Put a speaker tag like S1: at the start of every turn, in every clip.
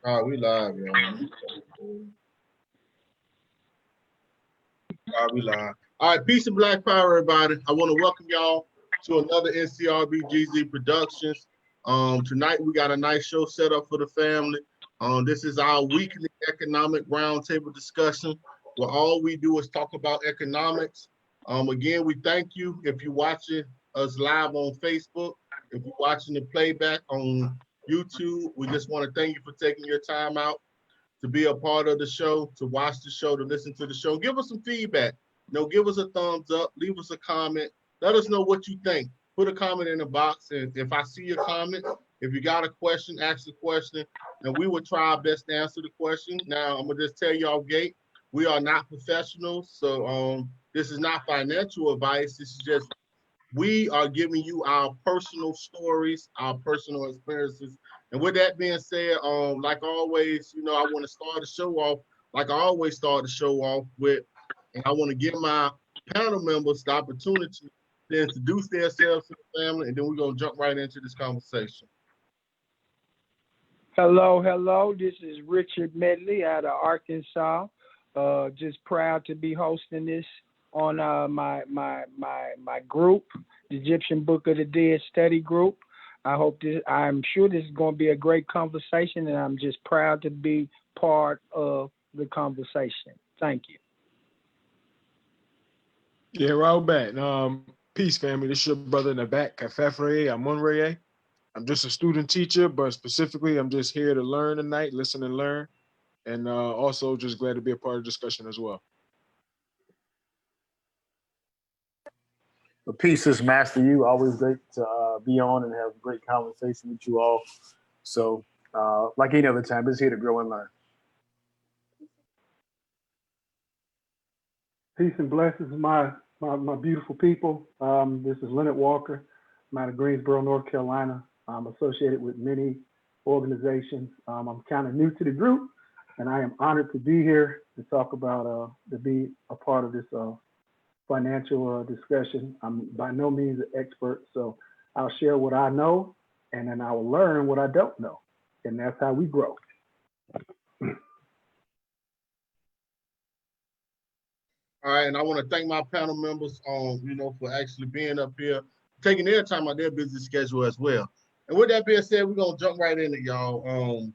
S1: All right, we live, y'all. All right, we live. All right, peace and black power, everybody. I want to welcome y'all to another NCRBGZ Productions. Tonight we got a nice show set up for the family. This is our weekly economic roundtable discussion, where all we do is talk about economics. Again, we thank you if you're watching us live on Facebook. If you're watching the playback on YouTube, we just want to thank you for taking your time out to be a part of the show, to watch the show, to listen to the show. Give us some feedback. Give us a thumbs up, leave us a comment. Let us know what you think. Put a comment in the box, and if I see your comment, if you got a question, ask the question, and we will try our best to answer the question. Now, I'm gonna just tell y'all, Gate, we are not professionals, so this is not financial advice. This is just we are giving you our personal stories, our personal experiences. And with that being said, like always, I want to start the show off like I always start the show off with, and I want to give my panel members the opportunity to introduce themselves to the family, and then we're going to jump right into this conversation.
S2: Hello. This is Richard Medley out of Arkansas. Just proud to be hosting this on my group, the Egyptian Book of the Dead Study Group. I'm sure this is going to be a great conversation, and I'm just proud to be part of the conversation. Thank you.
S3: Yeah, Raul back. Peace, family. This is your brother in the back, Kafefre Amunreye. I'm just a student teacher, but specifically, I'm just here to learn tonight, listen and learn, and also just glad to be a part of the discussion as well.
S4: The peace is Master You. Always great to be on and have a great conversation with you all. So, like any other time, just here to grow and learn.
S5: Peace and blessings, my beautiful people. This is Leonard Walker. I'm out of Greensboro, North Carolina. I'm associated with many organizations. I'm kind of new to the group, and I am honored to be here to talk about, to be a part of this financial discussion. I'm by no means an expert, so I'll share what I know, and then I will learn what I don't know, and that's how we grow.
S1: All right, and I want to thank my panel members, for actually being up here, taking their time out their busy schedule as well. And with that being said, we're gonna jump right in it, y'all.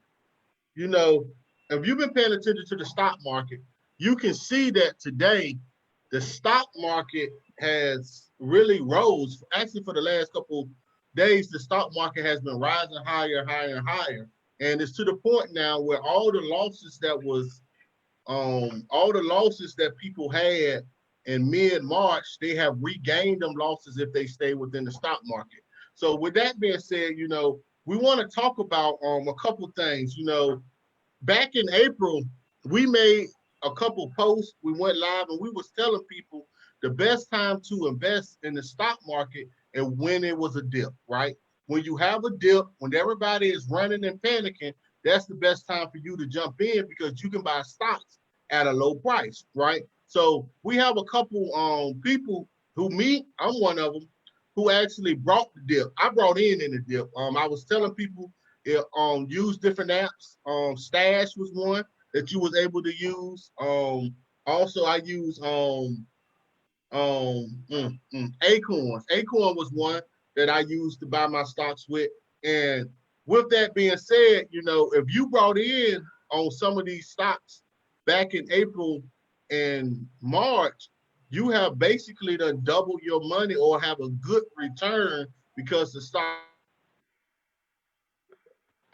S1: If you've been paying attention to the stock market, you can see that today the stock market has really rose. Actually, for the last couple days, the stock market has been rising higher, and it's to the point now where all the losses that people had in mid-March, they have regained them losses if they stay within the stock market. So with that being said, we want to talk about a couple things. Back in April, we made a couple posts. We went live and we was telling people the best time to invest in the stock market and when it was a dip, right? When you have a dip, when everybody is running and panicking, that's the best time for you to jump in because you can buy stocks at a low price, right? So we have a couple people I'm one of them, who actually brought the dip. I brought in the dip. I was telling people use different apps. Stash was one that you was able to use. Also, I use Acorns. Acorn was one that I used to buy my stocks with. And with that being said, if you brought in on some of these stocks back in April and March, you have basically done double your money or have a good return because the stocks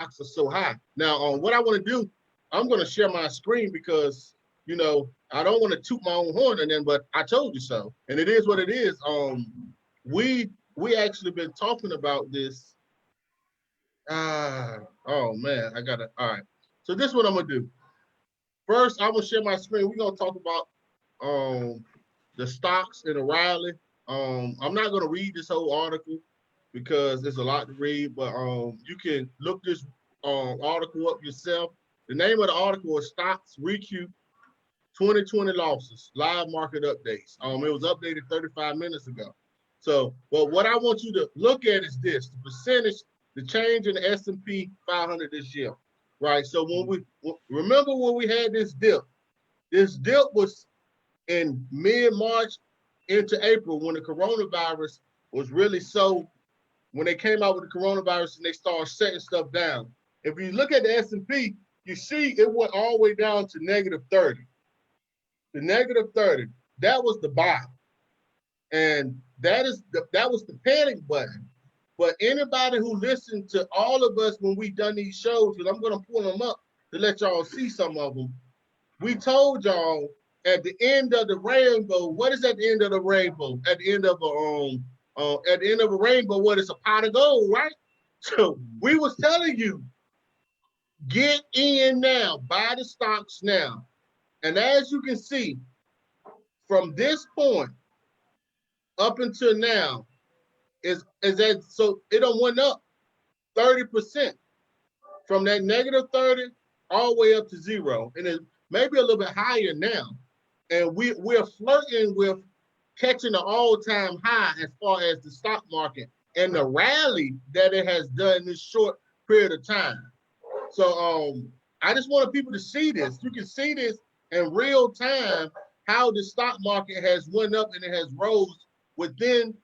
S1: are so high. Now, what I want to do, I'm going to share my screen because, I don't want to toot my own horn and then, but I told you so. And it is what it is. We actually been talking about this. Oh man, all right. So this is what I'm going to do. First, I'm going to share my screen. We're going to talk about the stocks in O'Reilly. I'm not going to read this whole article because there's a lot to read, but you can look this article up yourself. The name of the article is Stocks Recoup 2020 Losses, Live Market Updates. It was updated 35 minutes ago. So, but what I want you to look at is this, the percentage, the change in the S&P 500 this year. right? So remember when we had this dip was in mid-March into April when the coronavirus was really when they came out with the coronavirus and they started shutting stuff down. If you look at the S&P, you see it went all the way down to -30. The -30, that was the bottom. And that was the panic button. But anybody who listened to all of us when we done these shows, because I'm going to pull them up to let y'all see some of them, we told y'all at the end of the rainbow, what is at the end of the rainbow? At the end of a rainbow, what is a pot of gold, right? So we was telling you, get in now, buy the stocks now. And as you can see, from this point up until now, so it done went up 30% from that -30 all the way up to 0. And it may be a little bit higher now. And we're flirting with catching an all-time high as far as the stock market and the rally that it has done in this short period of time. So I just wanted people to see this. You can see this in real time, how the stock market has went up and it has rose within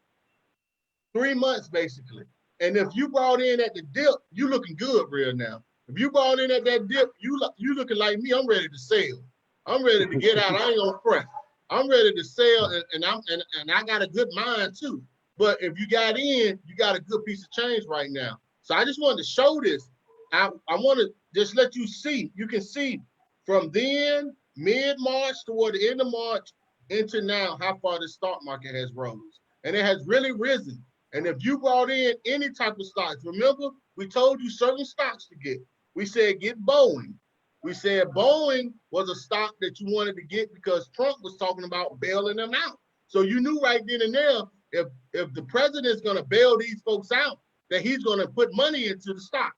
S1: 3 months, basically. And if you brought in at the dip, you looking good real now. If you brought in at that dip, you looking like me. I'm ready to sell. I'm ready to get out. I ain't gonna fret. I'm ready to sell, and I got a good mind too. But if you got in, you got a good piece of change right now. So I just wanted to show this. I want to just let you see. You can see from then, mid-March toward the end of March into now, how far the stock market has rose. And it has really risen. And if you brought in any type of stocks, remember, we told you certain stocks to get. We said get Boeing. We said Boeing was a stock that you wanted to get because Trump was talking about bailing them out. So you knew right then and there, if the president's going to bail these folks out, that he's going to put money into the stock.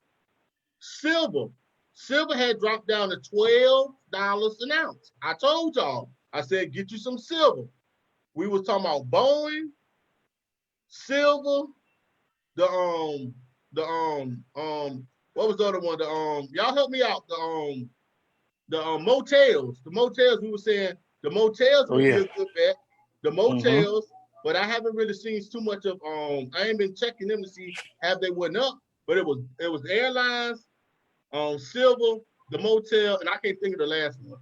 S1: Silver had dropped down to $12 an ounce. I told y'all, I said, get you some silver. We was talking about Boeing, silver, what was the other one? Y'all help me out. The motels. The motels, we were saying the motels would be a good bet. The motels, but I haven't really seen too much of I ain't been checking them to see have they went up, but it was airlines, silver, the motel, and I can't think of the last one.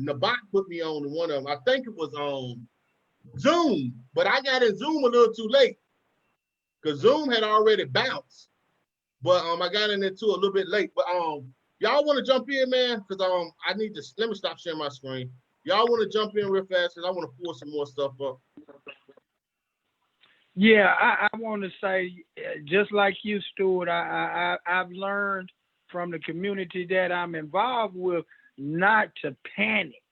S1: Nabat put me on one of them. I think it was Zoom, but I got in Zoom a little too late because Zoom had already bounced. But I got in there too a little bit late. But y'all want to jump in, man? Because I need to let me stop sharing my screen. Y'all want to jump in real fast because I want to pull some more stuff up.
S2: Yeah, I want to say, just like you, Stuart, I've learned from the community that I'm involved with not to panic,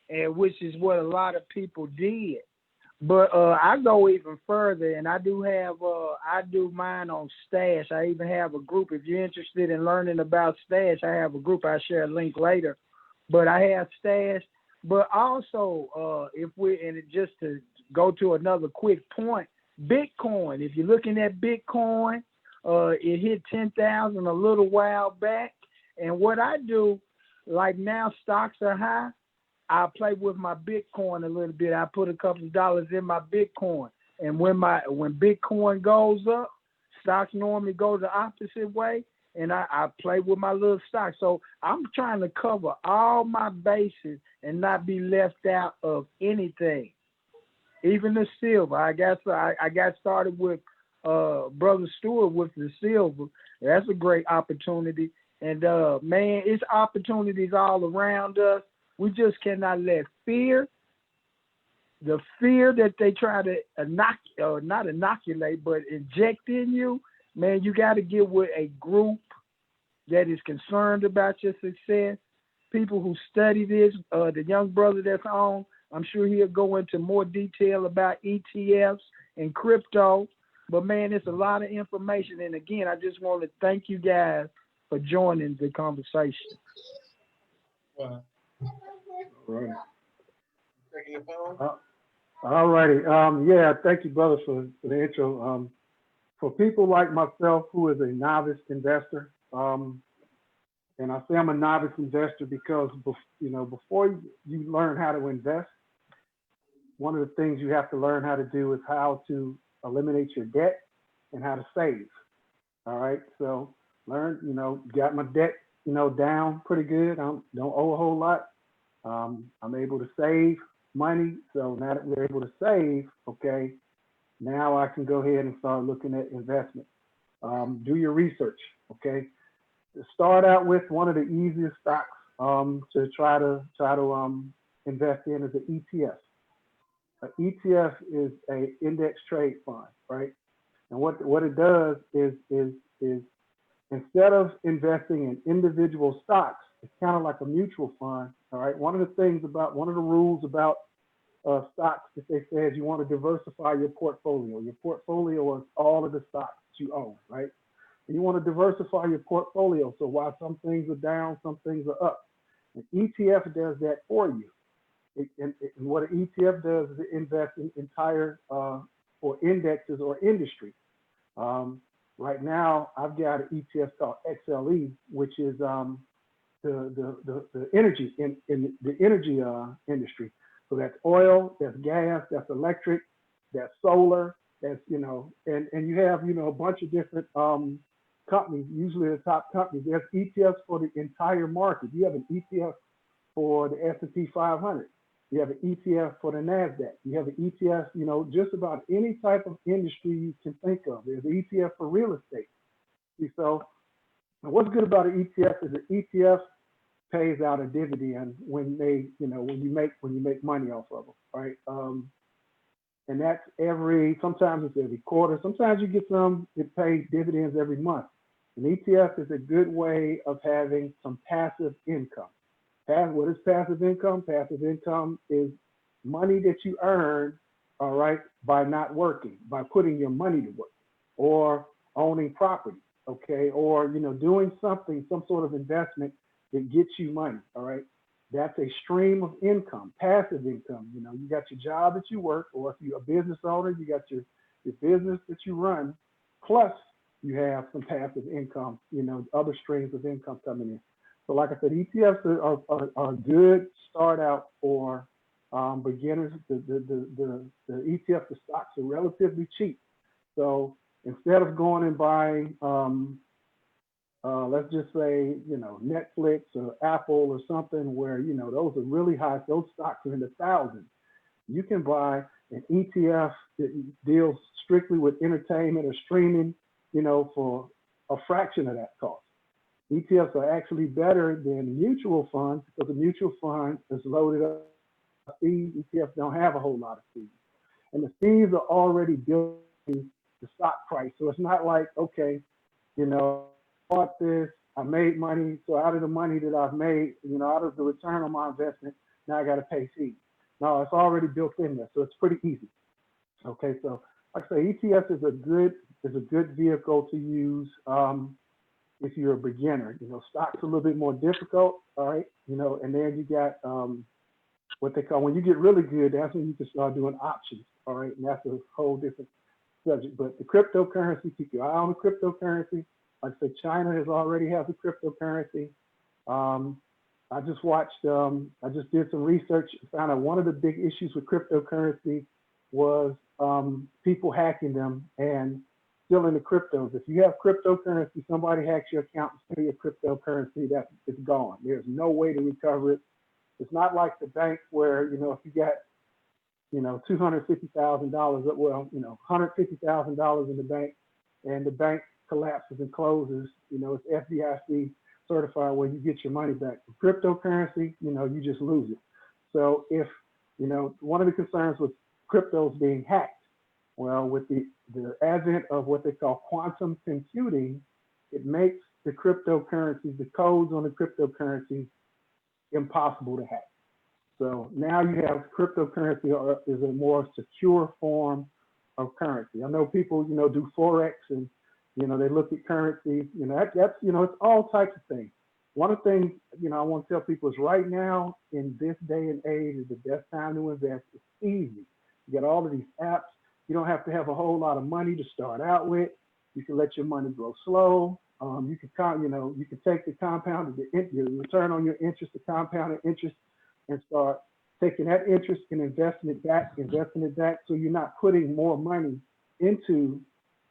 S2: and which is what a lot of people did. But I go even further, and I do mine on Stash. I even have a group. If you're interested in learning about Stash, I have a group. I'll share a link later. But I have Stash. But also, just to go to another quick point, Bitcoin. If you're looking at Bitcoin, it hit 10,000 a little while back. And what I do, like now stocks are high, I play with my Bitcoin a little bit. I put a couple of dollars in my Bitcoin. And when Bitcoin goes up, stocks normally go the opposite way. And I play with my little stock. So I'm trying to cover all my bases and not be left out of anything. Even the silver. I got started with Brother Stewart with the silver. That's a great opportunity. And man, it's opportunities all around us. We just cannot let the fear that they try to not inoculate, but inject in you, man, you got to get with a group that is concerned about your success, people who study this. The young brother that's on, I'm sure he'll go into more detail about ETFs and crypto. But, man, it's a lot of information. And, again, I just want to thank you guys for joining the conversation.
S1: Wow.
S4: All right.
S1: Taking your phone?
S5: All righty. Yeah, thank you, brother, for the intro. For people like myself who is a novice investor, And I say I'm a novice investor because, before you learn how to invest, one of the things you have to learn how to do is how to eliminate your debt and how to save. All right. So learn, got my debt, down pretty good. I don't owe a whole lot. I'm able to save money. So now that we're able to save, okay, now I can go ahead and start looking at investment. Do your research. Okay. Start out with one of the easiest stocks to try to invest in is an ETF. An ETF is a index trade fund, right? And what it does is instead of investing in individual stocks, it's kind of like a mutual fund. All right. One of the rules about stocks that they say is you want to diversify your portfolio. Your portfolio is all of the stocks that you own, right? And you want to diversify your portfolio. So while some things are down, some things are up. An ETF does that for you. And what an ETF does is it invests in entire or indexes or industry. Right now, I've got an ETF called XLE, which is the energy in the energy industry. So that's oil, that's gas, that's electric, that's solar, that's and you have a bunch of different companies. Usually the top companies. There's ETFs for the entire market. You have an ETF for the S&P 500. You have an ETF for the NASDAQ. You have an ETF, just about any type of industry you can think of. There's an ETF for real estate. So what's good about an ETF is an ETF pays out a dividend when you make money off of them, right? And that's sometimes it's every quarter. Sometimes you get it pays dividends every month. An ETF is a good way of having some passive income. What is passive income? Passive income is money that you earn, all right, by not working, by putting your money to work, or owning property, okay, or doing something, some sort of investment that gets you money, all right. That's a stream of income, passive income. You got your job that you work, or if you're a business owner, you got your business that you run, plus you have some passive income, other streams of income coming in. So like I said, ETFs are a good start out for beginners. The ETF, the stocks are relatively cheap. So instead of going and buying, let's just say, Netflix or Apple or something where, those are really high, those stocks are in the thousands. You can buy an ETF that deals strictly with entertainment or streaming, for a fraction of that cost. ETFs are actually better than mutual funds because the mutual fund is loaded up with fees. ETFs don't have a whole lot of fees. And the fees are already built into the stock price. So it's not like, okay, I bought this, I made money. So out of the money that I've made, out of the return on my investment, now I got to pay fees. No, it's already built in there. So it's pretty easy. Okay, so like I say, ETF is a good vehicle to use. If you're a beginner, stocks a little bit more difficult, all right, and then you got what they call, when you get really good, that's when you can start doing options, all right, and that's a whole different subject. But the cryptocurrency, keep your eye on the cryptocurrency. Like I said, China already has a cryptocurrency. I just did some research, found out one of the big issues with cryptocurrency was people hacking them and stealing the cryptos. If you have cryptocurrency, somebody hacks your account and steals your cryptocurrency, it's gone. There's no way to recover it. It's not like the bank where, if you got, $250,000, well, $150,000 in the bank and the bank collapses and closes, it's FDIC certified where you get your money back. For cryptocurrency, you just lose it. So if, one of the concerns with cryptos being hacked, well, with the advent of what they call quantum computing, it makes the cryptocurrencies, the codes on the cryptocurrencies, impossible to hack. So now you have cryptocurrency is a more secure form of currency. I know people, do Forex and, they look at currency, that's, it's all types of things. One of the things, I want to tell people is right now in this day and age is the best time to invest. It's easy. You got all of these apps. You don't have to have a whole lot of money to start out with. You can let your money grow slow. You can you can take the compounded, your return on your interest, the compounded interest, and start taking that interest and investing it back. So you're not putting more money into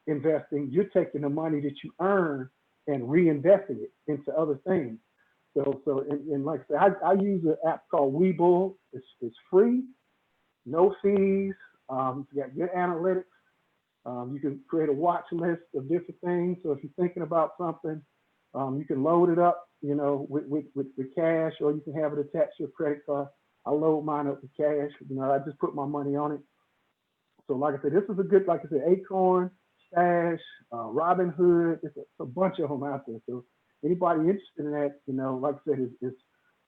S5: investing. You're taking the money that you earn and reinvesting it into other things. And like I said, I use an app called Webull. It's free, no fees. You got good analytics. You can create a watch list of different things. So if you're thinking about something, you can load it up, with cash, or you can have it attached to your credit card. I load mine up with cash. I just put my money on it. So like I said, this is a good, like I said, Acorn, Stash, Robinhood. It's a bunch of them out there. So anybody interested in that, like I said, it's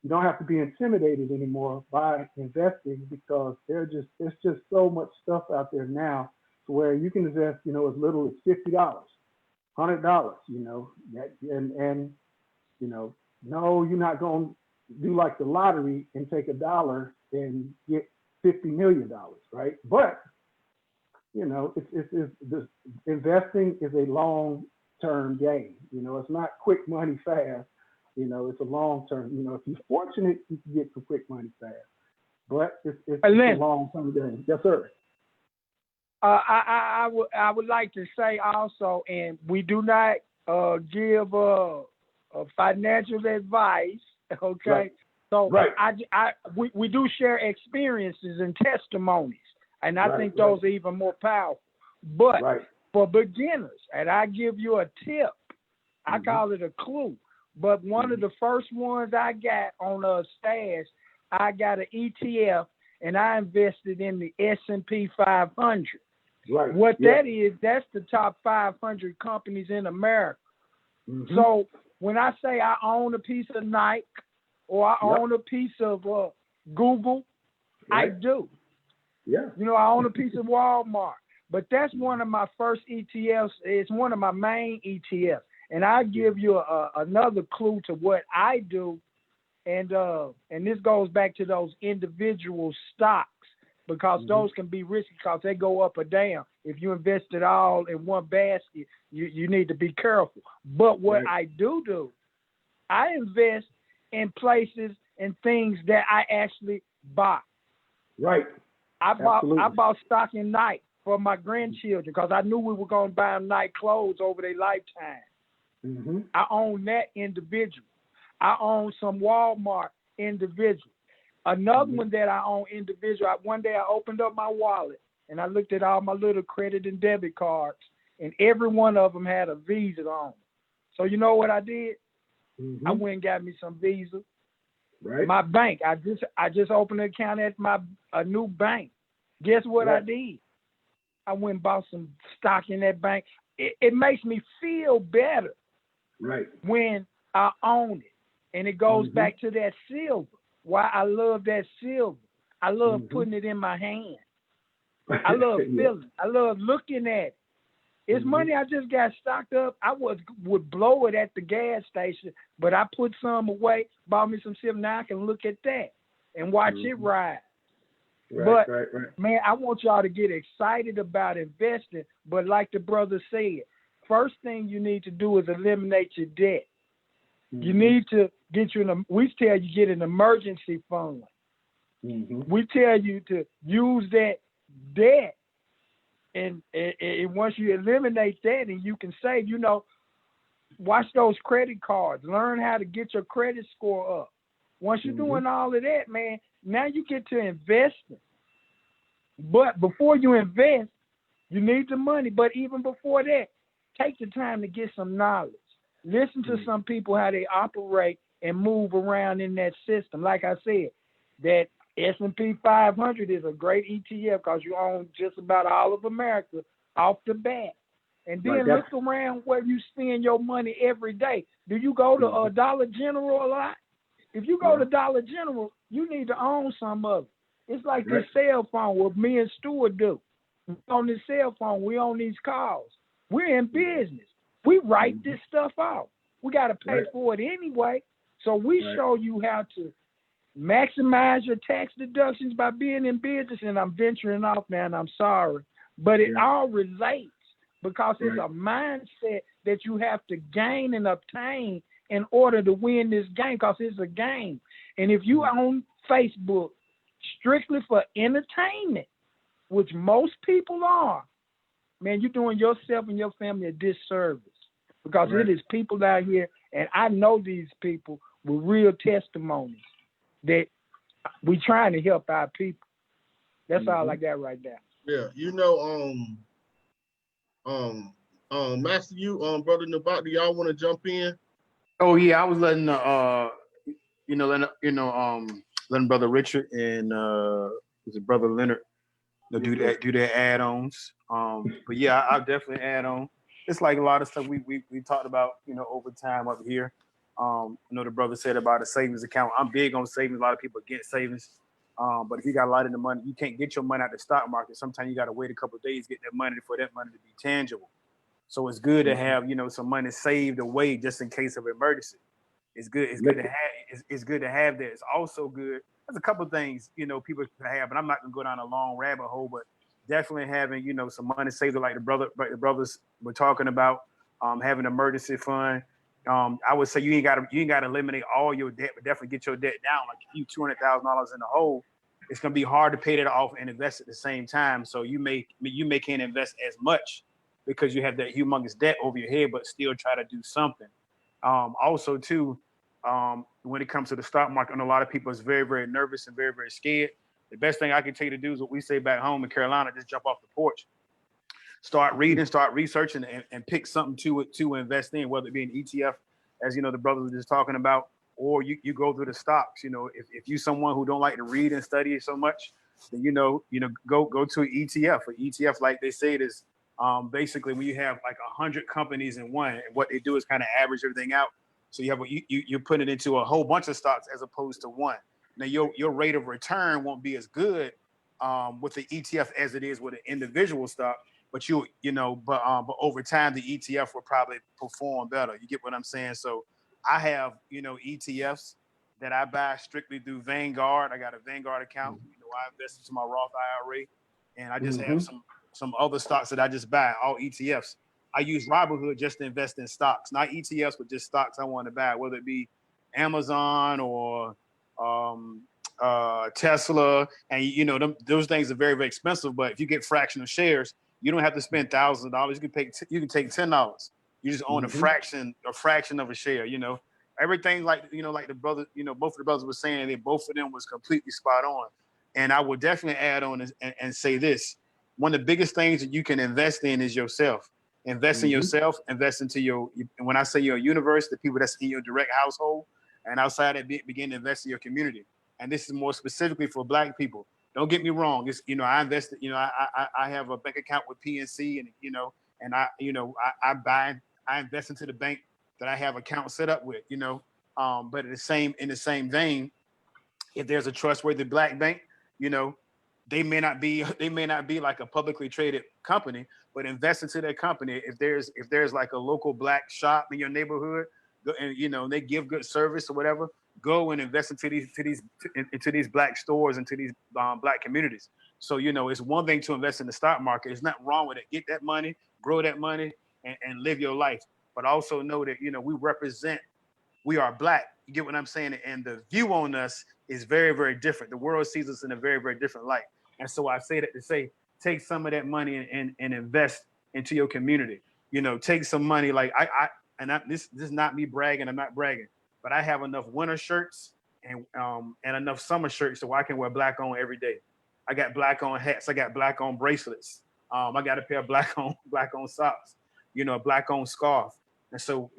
S5: you don't have to be intimidated anymore by investing, because there's just so much stuff out there now to where you can invest, as little as $50, $100, no, you're not going to do like the lottery and take $1 and get $50 million, right? But, it's investing is a long-term game. It's not quick money fast. It's a long-term. If you're fortunate, you can get some quick money fast. But it's a long-term game. Yes, sir.
S2: I would like to say also, and we do not give financial advice, okay?
S5: Right.
S2: So
S5: right.
S2: we do share experiences and testimonies, and I think those are even more powerful. But for beginners, and I give you a tip, I call it a clue. But one of the first ones I got on a Stash, I got an ETF, and I invested in the S&P 500.
S5: Right.
S2: What that is, that's the top 500 companies in America. Mm-hmm. So when I say I own a piece of Nike or I own a piece of Google, I do.
S5: Yeah.
S2: I own a piece of Walmart. But that's one of my first ETFs. It's one of my main ETFs. And I'll give you another clue to what I do. And this goes back to those individual stocks, because those can be risky because they go up or down. If you invest it all in one basket, you need to be careful. But what I do, I invest in places and things that I actually buy.
S5: Right.
S2: I bought stock in Nike for my grandchildren because I knew we were going to buy them Nike clothes over their lifetime.
S5: Mm-hmm.
S2: I own that individual. I own some Walmart individual. Another one that I own individual. One day I opened up my wallet and I looked at all my little credit and debit cards, and every one of them had a Visa on. So you know what I did?
S5: Mm-hmm.
S2: I went and got me some Visa.
S5: Right.
S2: My bank. I just opened an account at a new bank. Guess what I did? I went and bought some stock in that bank. It makes me feel better.
S5: Right.
S2: When I own it. And it goes back to that silver. Why I love that silver. I love putting it in my hand. I love feeling it. I love looking at it. It's money I just got stocked up. I would blow it at the gas station, but I put some away, bought me some silver. Now I can look at that and watch it ride.
S5: Right.
S2: Man, I want y'all to get excited about investing. But like the brother said, first thing you need to do is eliminate your debt. You need to we tell you get an emergency fund. We tell you to use that debt, and once you eliminate that and you can save, watch those credit cards. Learn how to get your credit score up. Once you're doing all of that, man, now you get to investing. But before you invest, you need the money. But even before that, take the time to get some knowledge. Listen to some people, how they operate and move around in that system. Like I said, that S&P 500 is a great ETF because you own just about all of America off the bat. And then look around where you spend your money every day. Do you go to Dollar General a lot? If you go to Dollar General, you need to own some of it. It's like this cell phone, what me and Stuart do. On this cell phone, we own these calls. We're in business. We write this stuff out. We got to pay for it anyway. So we show you how to maximize your tax deductions by being in business. And I'm venturing off now, and I'm sorry. But it all relates. because it's a mindset that you have to gain and obtain in order to win this game, because it's a game. And if you on Facebook strictly for entertainment, which most people are, man, you're doing yourself and your family a disservice, because it is people out here, and I know these people with real testimonies that we trying to help our people. That's all I got right now.
S1: Yeah, you know, Master, you, Brother Nabat, do y'all want to jump in?
S4: Oh yeah, I was letting letting Brother Richard and was it Brother Leonard do their add-ons. But yeah, I'll definitely add on. It's like a lot of stuff we talked about, over time up here. I know the brother said about a savings account. I'm big on savings. A lot of people against savings. But if you got a lot of the money, you can't get your money out the stock market. Sometimes you got to wait a couple of days to get that money for that money to be tangible. So it's good to have, some money saved away just in case of emergency. It's good. It's good to have. It's good to have that. It's also good. There's a couple of things, people can have, and I'm not gonna go down a long rabbit hole, but definitely having, some money saved, like the brothers were talking about, having an emergency fund. I would say you ain't gotta eliminate all your debt, but definitely get your debt down. Like if you $200,000 in the hole, it's gonna be hard to pay that off and invest at the same time. So you can't invest as much because you have that humongous debt over your head, but still try to do something. Also, too, when it comes to the stock market, and a lot of people is very, very nervous and very, very scared. The best thing I can tell you to do is what we say back home in Carolina: just jump off the porch, start reading, start researching, and pick something to invest in, whether it be an ETF, as the brothers were just talking about, or you go through the stocks. If you someone who don't like to read and study so much, then go to an ETF. An ETF, like they say, it is basically when you have like 100 companies in one, and what they do is kind of average everything out. So you put it into a whole bunch of stocks as opposed to one. Now your rate of return won't be as good with the ETF as it is with an individual stock, but but over time the ETF will probably perform better. You get what I'm saying? So I have ETFs that I buy strictly through Vanguard. I got a Vanguard account. I invest into my Roth IRA, and I just have some other stocks that I just buy, all ETFs. I use Robinhood just to invest in stocks, not ETFs, but just stocks I want to buy, whether it be Amazon or Tesla. And those things are very, very expensive. But if you get fractional shares, you don't have to spend thousands of dollars. You can take $10. You just own a fraction of a share. Everything like the brother, both of the brothers were saying, and both of them was completely spot on. And I would definitely add on and say this: one of the biggest things that you can invest in is yourself. Invest in yourself, invest into and when I say your universe, the people that's in your direct household, and outside that, begin to invest in your community. And this is more specifically for Black people. Don't get me wrong. It's, I invested, I have a bank account with PNC, and I invest into the bank that I have account set up with, but in the same vein, if there's a trustworthy Black bank, they may not be like a publicly traded company, but invest into their company. If there's like a local Black shop in your neighborhood, and they give good service or whatever, go and invest into these Black stores, into these Black communities. So it's one thing to invest in the stock market. There's nothing wrong with it. Get that money, grow that money, and live your life. But also know that we are Black. You get what I'm saying? And the view on us is very, very different. The world sees us in a very, very different light. And so I say that to say, take some of that money and invest into your community. Take some money. Like this is not me bragging. I'm not bragging, but I have enough winter shirts and enough summer shirts so I can wear Black on every day. I got Black on hats. I got Black on bracelets. I got a pair of Black on socks. A Black on scarf. And so,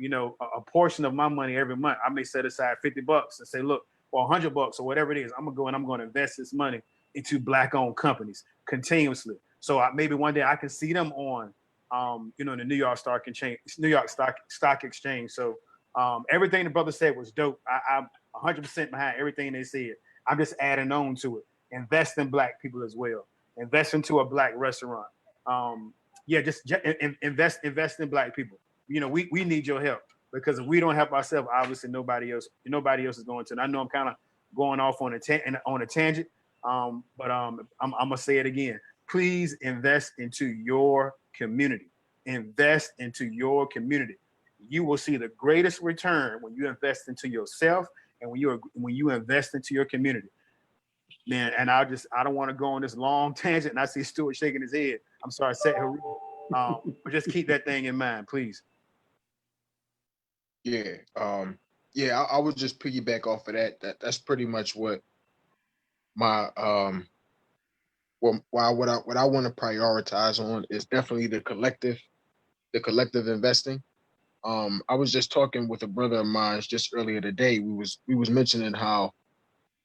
S4: a portion of my money every month, I may set aside $50 and say, look, or $100 or whatever it is, I'm going to invest this money into Black-owned companies continuously. So maybe one day I can see them on, the New York Stock Exchange. So everything the brother said was dope. I'm 100% behind everything they said. I'm just adding on to it. Invest in Black people as well. Invest into a Black restaurant. Just invest in Black people. We need your help, because if we don't help ourselves, obviously nobody else is going to. And I know I'm kind of going off on a tangent, but I'm gonna say it again. Please invest into your community. invest into your community. You will see the greatest return when you invest into yourself and when you invest into your community. Man, and I don't want to go on this long tangent, and I see Stuart shaking his head. I'm sorry, Seth Harun. But just keep that thing in mind, please.
S3: Yeah. I would just piggyback off of that. That's pretty much what my what I want to prioritize on is definitely the collective investing. I was just talking with a brother of mine just earlier today. We was mentioning how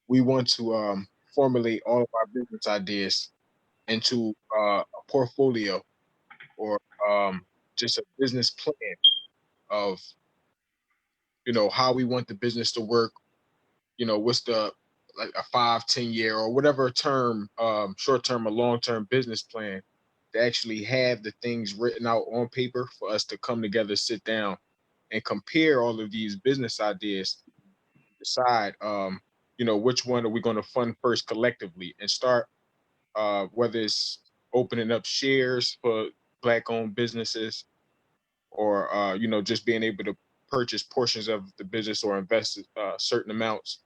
S3: we want to formulate all of our business ideas into a portfolio or just a business plan of how we want the business to work. What's the like a 5-10 year or whatever term, short term or long term business plan to actually have the things written out on paper for us to come together, sit down, and compare all of these business ideas, decide which one are we going to fund first collectively, and start whether it's opening up shares for black owned businesses or just being able to purchase portions of the business or invest certain amounts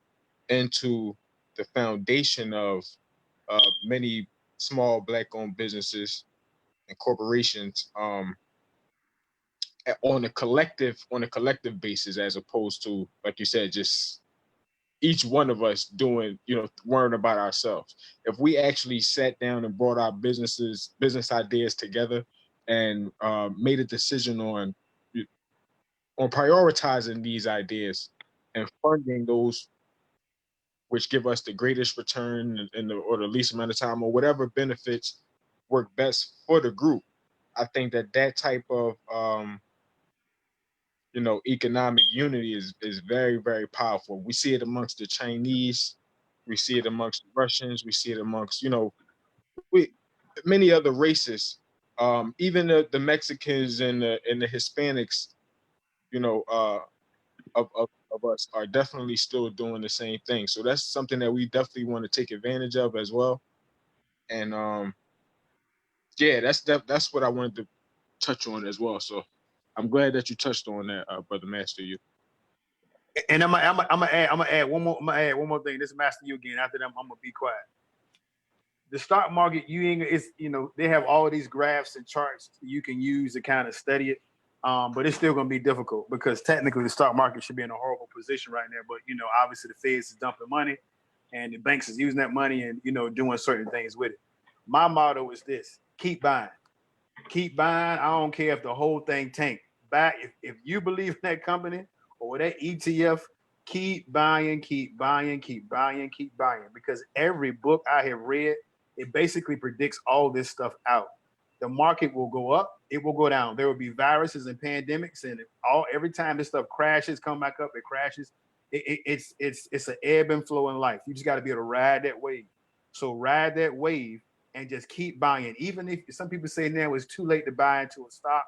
S3: into the foundation of many small black owned businesses and corporations, on a collective basis, as opposed to, like you said, just each one of us doing, worrying about ourselves. If we actually sat down and brought our business ideas together and made a decision on prioritizing these ideas and funding those which give us the greatest return or the least amount of time, or whatever benefits work best for the group, I think that type of economic unity is very, very powerful. We see it amongst the Chinese, we see it amongst the Russians, we see it amongst we many other races, even the Mexicans and the Hispanics, of us are definitely still doing the same thing. So that's something that we definitely want to take advantage of as well. And that's what I wanted to touch on as well. So I'm glad that you touched on that, brother Master. You.
S4: And I'm gonna add one more thing. This is Master you again. After that, I'm gonna be quiet. The stock market, they have all these graphs and charts you can use to kind of study it. But it's still going to be difficult because technically the stock market should be in a horrible position right now. But, obviously the Feds is dumping money and the banks is using that money and, doing certain things with it. My motto is this: keep buying. Keep buying. I don't care if the whole thing tank. Buy if you believe in that company or that ETF, keep buying, keep buying, keep buying, keep buying. Because every book I have read, it basically predicts all this stuff out. The market will go up, it will go down. There will be viruses and pandemics, and every time this stuff crashes, come back up, it crashes. It's an ebb and flow in life. You just got to be able to ride that wave. So ride that wave and just keep buying. Even if some people say now it's too late to buy into a stock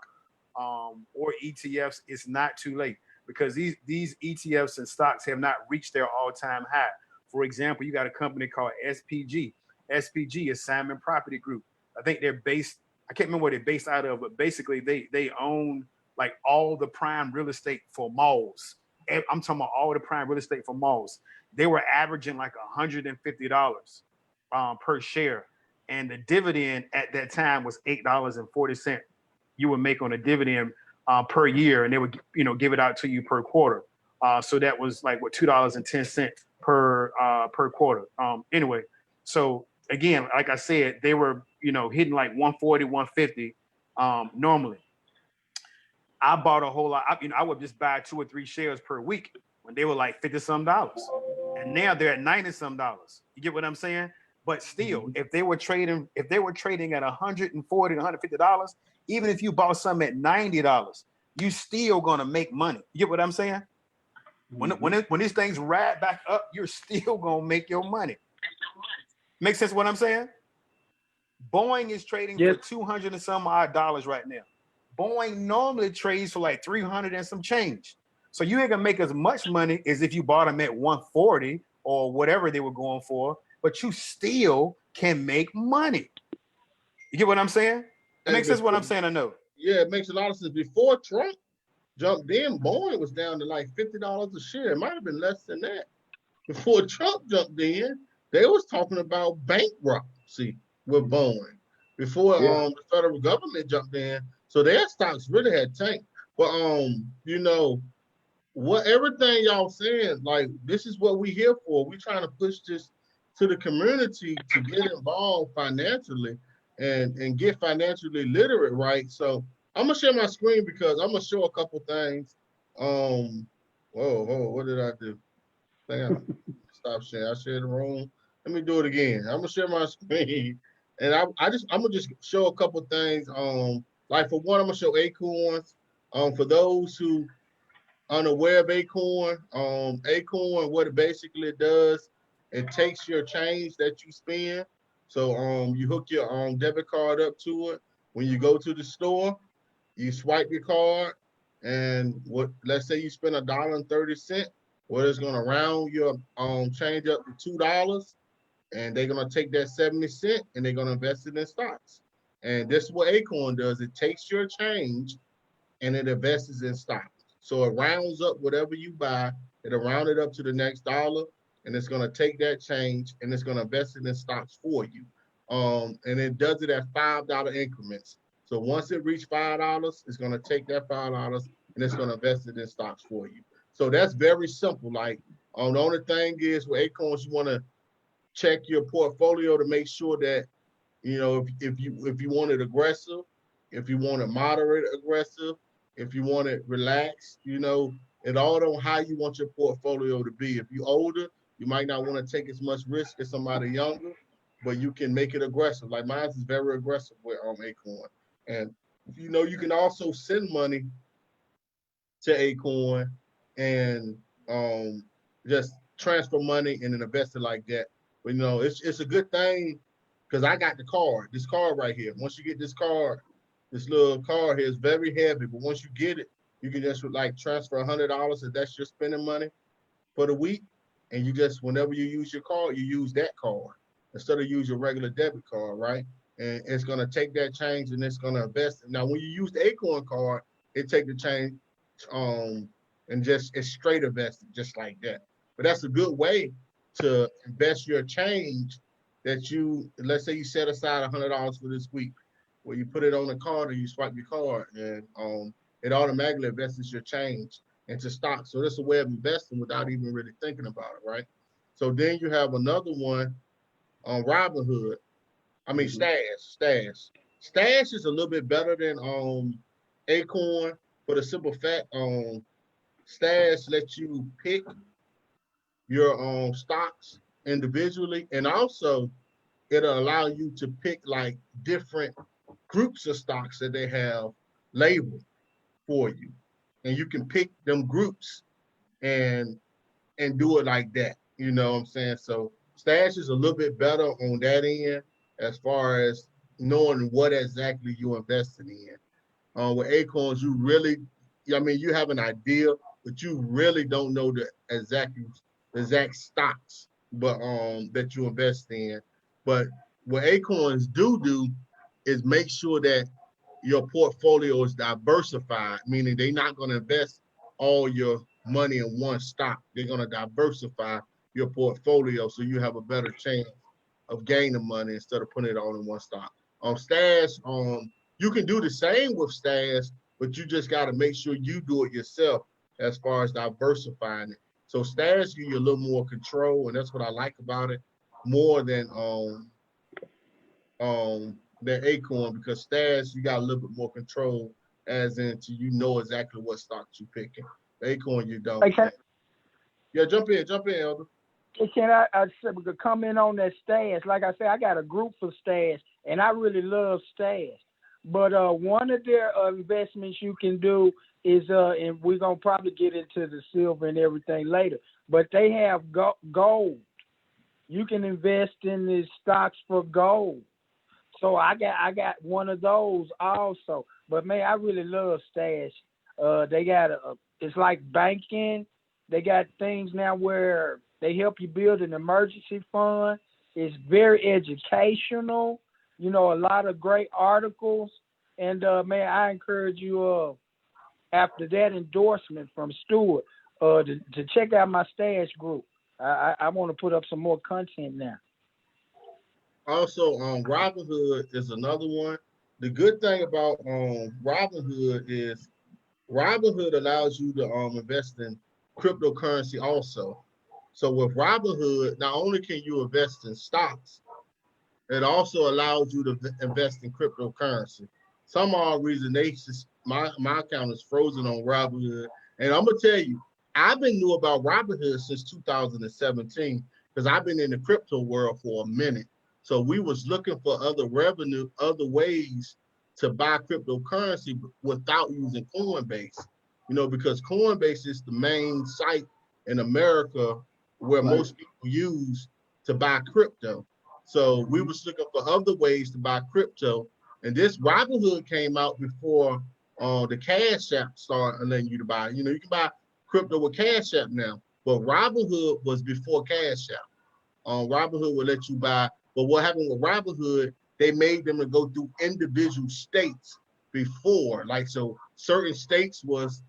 S4: or ETFs, it's not too late because these ETFs and stocks have not reached their all-time high. For example, you got a company called SPG. SPG is Simon Property Group. I think they're based. I can't remember where they're based out of, but basically they own like all the prime real estate for malls. I'm talking about all the prime real estate for malls. They were averaging like $150 per share, and the dividend at that time was $8.40. You would make on a dividend per year, and they would give it out to you per quarter. So that was like $2.10 per quarter. Anyway, so again, like I said, they were hitting like 140, 150 normally. I bought a whole lot. I would just buy 2 or 3 shares per week when they were like $50-some, and now they're at $90-some. You get what I'm saying? But still, if they were trading at $140 to $150, even if you bought some at $90, you still gonna make money. You get what I'm saying? When these things ride back up, you're still gonna make your money. Make sense what I'm saying? Boeing is trading for $200 and some odd dollars right now. Boeing normally trades for like 300 and some change. So you ain't gonna make as much money as if you bought them at 140 or whatever they were going for, but you still can make money. You get what I'm saying? It makes sense what I'm saying, I know.
S1: Yeah, it makes a lot of sense. Before Trump jumped in, Boeing was down to like $50 a share. It might have been less than that. Before Trump jumped in, they was talking about bankruptcy with Boeing. Before
S5: Yeah.
S1: the federal government jumped in, so their stocks really had tanked. But you know, what everything y'all saying, like this is what we here for. We trying to push this to the community to get involved financially and get financially literate, right? So I'm gonna share my screen because I'm gonna show a couple things. Whoa, what did I do? I think I stop sharing. I shared the room. Let me do it again. I'm gonna share my screen, and I'm gonna just show a couple things. Like for one, I'm gonna show acorns. For those who unaware of Acorn, Acorn, what it basically does, it takes your change that you spend. So you hook your debit card up to it. When you go to the store, you swipe your card, and what let's say you spend $1.30, well, it's gonna round your change up to $2, and they're gonna take that 70 cent and they're gonna invest it in stocks. And this is what Acorn does. It takes your change and it invests in stocks. So it rounds up whatever you buy, it'll round it up to the next dollar, and it's going to take that change and it's going to invest it in stocks for you. And it does it at $5 increments. So once it reaches $5, it's going to take that $5 and it's going to invest it in stocks for you. So that's very simple. Like, the only thing is with Acorns, you want to check your portfolio to make sure that if you want it aggressive, if you want it moderate aggressive, if you want it relaxed, it all on how you want your portfolio to be. If you're older, you might not want to take as much risk as somebody younger, but you can make it aggressive. Like mine is very aggressive with Acorn. And you can also send money to Acorn and just transfer money and then invest it like that. But it's a good thing because I got this card right here. Once you get this card, this little card here is very heavy, but once you get it, you can just like transfer $100 if that's your spending money for the week. And you just, whenever you use your card, you use that card instead of use your regular debit card, right? And it's gonna take that change and it's gonna invest. Now, when you use the Acorn card, it take the change and just it's straight invested just like that. But that's a good way to invest your change that let's say you set aside $100 for this week, where you put it on the card or you swipe your card and it automatically invests your change into stocks. So that's a way of investing without even really thinking about it, right? So then you have another one on Robinhood. I mean, Stash. Stash is a little bit better than Acorn for the simple fact Stash lets you pick your stocks individually, and also it'll allow you to pick like different groups of stocks that they have labeled for you, and you can pick them groups and do it like that. You know what I'm saying? So Stash is a little bit better on that end as far as knowing what exactly you're investing in. With Acorns, you have an idea, but you really don't know the exact stocks, but that you invest in. But what Acorns do is make sure that your portfolio is diversified, meaning they're not going to invest all your money in one stock. They're going to diversify your portfolio so you have a better chance of gaining money instead of putting it all in one stock. Stash, you can do the same with Stash, but you just got to make sure you do it yourself as far as diversifying it. So Stash give you a little more control, and that's what I like about it more than Acorn, because Stash you got a little bit more control, as into exactly what stocks you picking. Acorn you don't. Yeah, jump in, Elder.
S2: Can I comment on that Stash? Like I said, I got a group for Stash, and I really love Stash. But one of their investments you can do is, and we're gonna probably get into the silver and everything later, but they have gold. You can invest in the stocks for gold. So I got one of those also. But man, I really love Stash. They got it's like banking. They got things now where they help you build an emergency fund. It's very educational. A lot of great articles, And man, I encourage you after that endorsement from Stewart to check out my stash group. I want to put up some more content now.
S1: Also, Robinhood is another one. The good thing about Robinhood is Robinhood allows you to invest in cryptocurrency also. So with Robinhood, not only can you invest in stocks, it also allows you to invest in cryptocurrency. Some odd reason my account is frozen on Robinhood, and I'm gonna tell you, I've been new about Robinhood since 2017 because I've been in the crypto world for a minute. So we was looking for other revenue, other ways to buy cryptocurrency without using Coinbase. Because Coinbase is the main site in America where most people use to buy crypto. So we was looking for other ways to buy crypto, and this Robinhood came out before the Cash App started letting you to buy. You can buy crypto with Cash App now, but Robinhood was before Cash App. Robinhood will let you buy, but what happened with Robinhood? They made them to go through individual states before, like so certain states was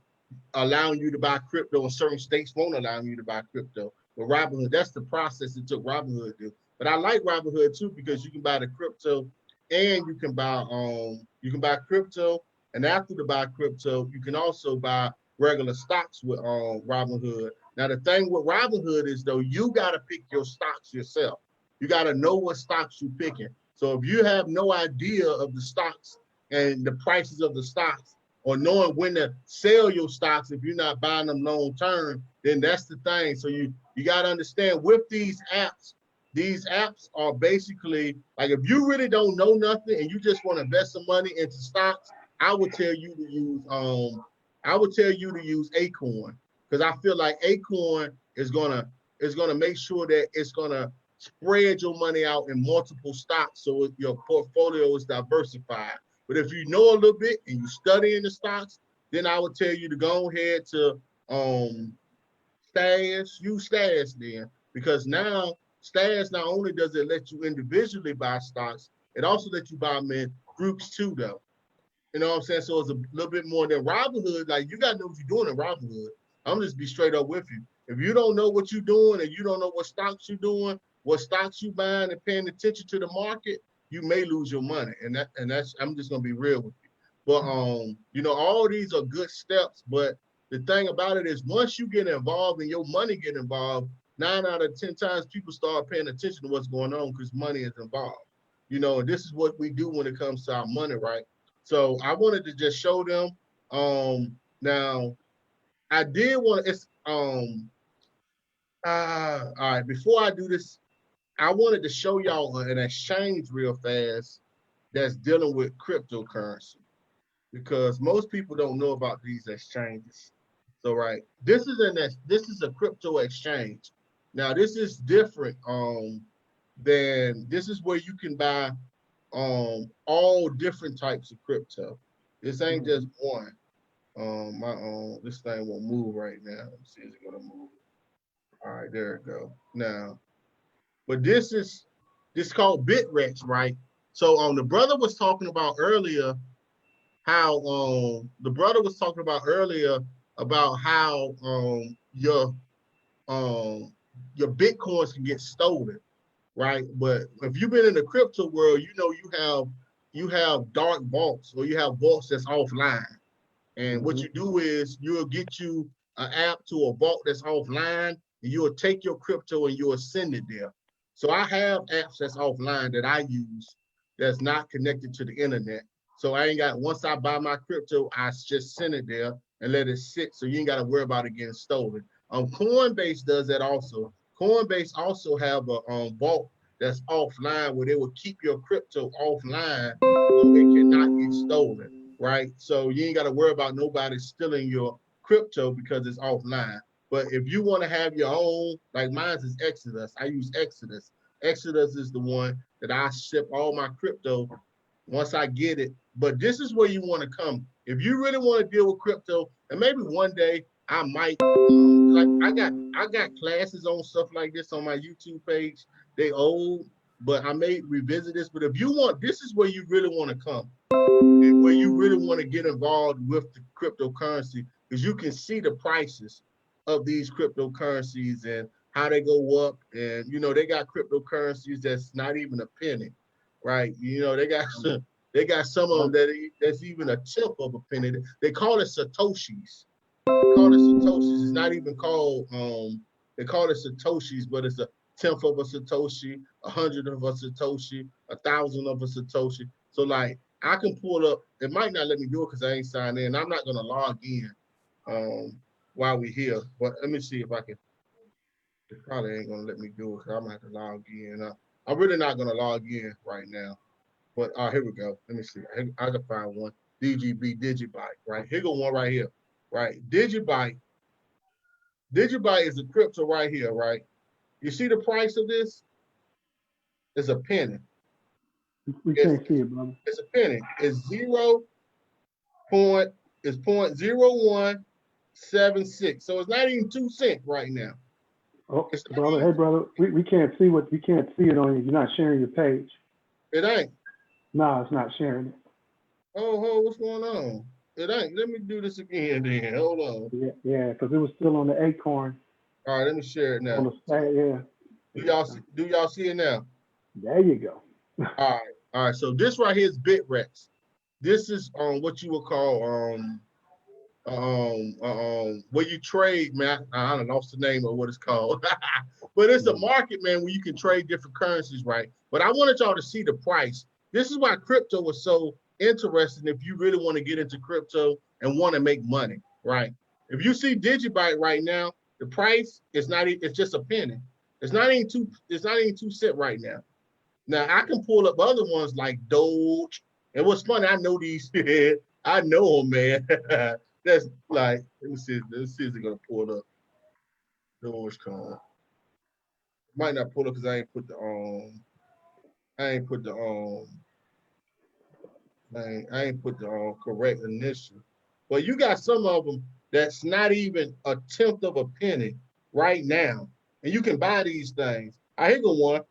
S1: allowing you to buy crypto and certain states won't allow you to buy crypto. But Robinhood, that's the process it took Robinhood to do. But I like Robinhood too because you can buy the crypto and you can buy crypto, and after you buy crypto, you can also buy regular stocks with Robinhood. Now the thing with Robinhood is though you gotta pick your stocks yourself. You gotta know what stocks you're picking. So if you have no idea of the stocks and the prices of the stocks, or knowing when to sell your stocks if you're not buying them long term, then that's the thing. So you got to understand with these apps are basically like if you really don't know nothing and you just want to invest some money into stocks, I would tell you to use Acorn because I feel like Acorn is gonna make sure that it's gonna spread your money out in multiple stocks so your portfolio is diversified. But if you know a little bit and you study in the stocks, then I would tell you to go ahead to use Stash then, because now Stash not only does it let you individually buy stocks, it also lets you buy them in groups too, though. You know what I'm saying? So it's a little bit more than Robinhood. Like you gotta know what you're doing in Robinhood. I'm just be straight up with you. If you don't know what you're doing and you don't know what stocks you're doing, what stocks you buying and paying attention to the market, you may lose your money. And that's I'm just gonna be real with you. But all these are good steps. But the thing about it is once you get involved and your money get involved, 9 out of 10 times people start paying attention to what's going on because money is involved. And this is what we do when it comes to our money, right? So I wanted to just show them. Now I did want it's all right, before I do this, I wanted to show y'all an exchange real fast that's dealing with cryptocurrency because most people don't know about these exchanges. So right, this is a crypto exchange. Now this is different than this is where you can buy all different types of crypto. This ain't just one. This thing won't move right now. Let me see, is it gonna move? All right, there it go. Now, but this is called Bitrex, right? So the brother was talking about earlier how about how your bitcoins can get stolen, right? But if you've been in the crypto world, you have dark vaults or you have vaults that's offline. And what you do is you'll get you an app to a vault that's offline, and you'll take your crypto and you'll send it there. So I have apps that's offline that I use that's not connected to the internet. So I ain't got once I buy my crypto, I just send it there and let it sit. So you ain't got to worry about it getting stolen. Coinbase does that also. Coinbase also have a vault that's offline where they will keep your crypto offline so it cannot get stolen. Right? So you ain't got to worry about nobody stealing your crypto because it's offline. But if you want to have your own, like mine is Exodus. I use Exodus. Exodus is the one that I ship all my crypto once I get it. But this is where you want to come. If you really want to deal with crypto, and maybe one day I might like I got classes on stuff like this on my YouTube page. They old, but I may revisit this. But if you want, this is where you really want to come. where you really want to get involved with the cryptocurrency, because you can see the prices of these cryptocurrencies and how they go up. And you know, they got cryptocurrencies that's not even a penny, right? You know, they got some of them that's even a tenth of a penny. They call it satoshis. They call it satoshis. It's not even called they call it satoshis, but it's a tenth of a satoshi, 100 of a satoshi, 1,000 of a satoshi. So like I can pull up. It might not let me do it because I ain't signed in. I'm not gonna log in while we're here. But let me see if I can. It probably ain't gonna let me do it because I'm gonna have to log in. I'm really not gonna log in right now. But here we go. Let me see. I can find one. DGB Digibyte, right? Here go one right here, right? Digibyte. Digibyte is a crypto right here, right? You see the price of this? It's a penny.
S5: We can't see it, brother.
S1: It's a penny. It's 0.0176. So it's not even 2 cents right now.
S5: Oh, brother, hey, brother, we can't see we can't see it on you. You're not sharing your page.
S1: It ain't.
S5: No, it's not sharing it.
S1: Oh, what's going on? It ain't. Let me do this again then. Hold on.
S5: Yeah, because it was still on the Acorn.
S1: All right, let me share it now.
S5: On the yeah.
S1: Do y'all see it now?
S5: There you go.
S1: All right. So this right here is Bitrex. This is what you would call where you trade, man. I don't know the name of what it's called, but it's a market, man, where you can trade different currencies, right? But I wanted y'all to see the price. This is why crypto was so interesting. If you really want to get into crypto and want to make money, right? If you see Digibyte right now, the price is not. It's just a penny. It's not even 2 cents right now. Now I can pull up other ones like Doge. And what's funny, I know these. I know them, man. That's like, let me see if they're gonna pull it up. Dogecoin. Might not pull up because I ain't put the correct initial. But you got some of them that's not even a tenth of a penny right now. And you can buy these things. Here go one.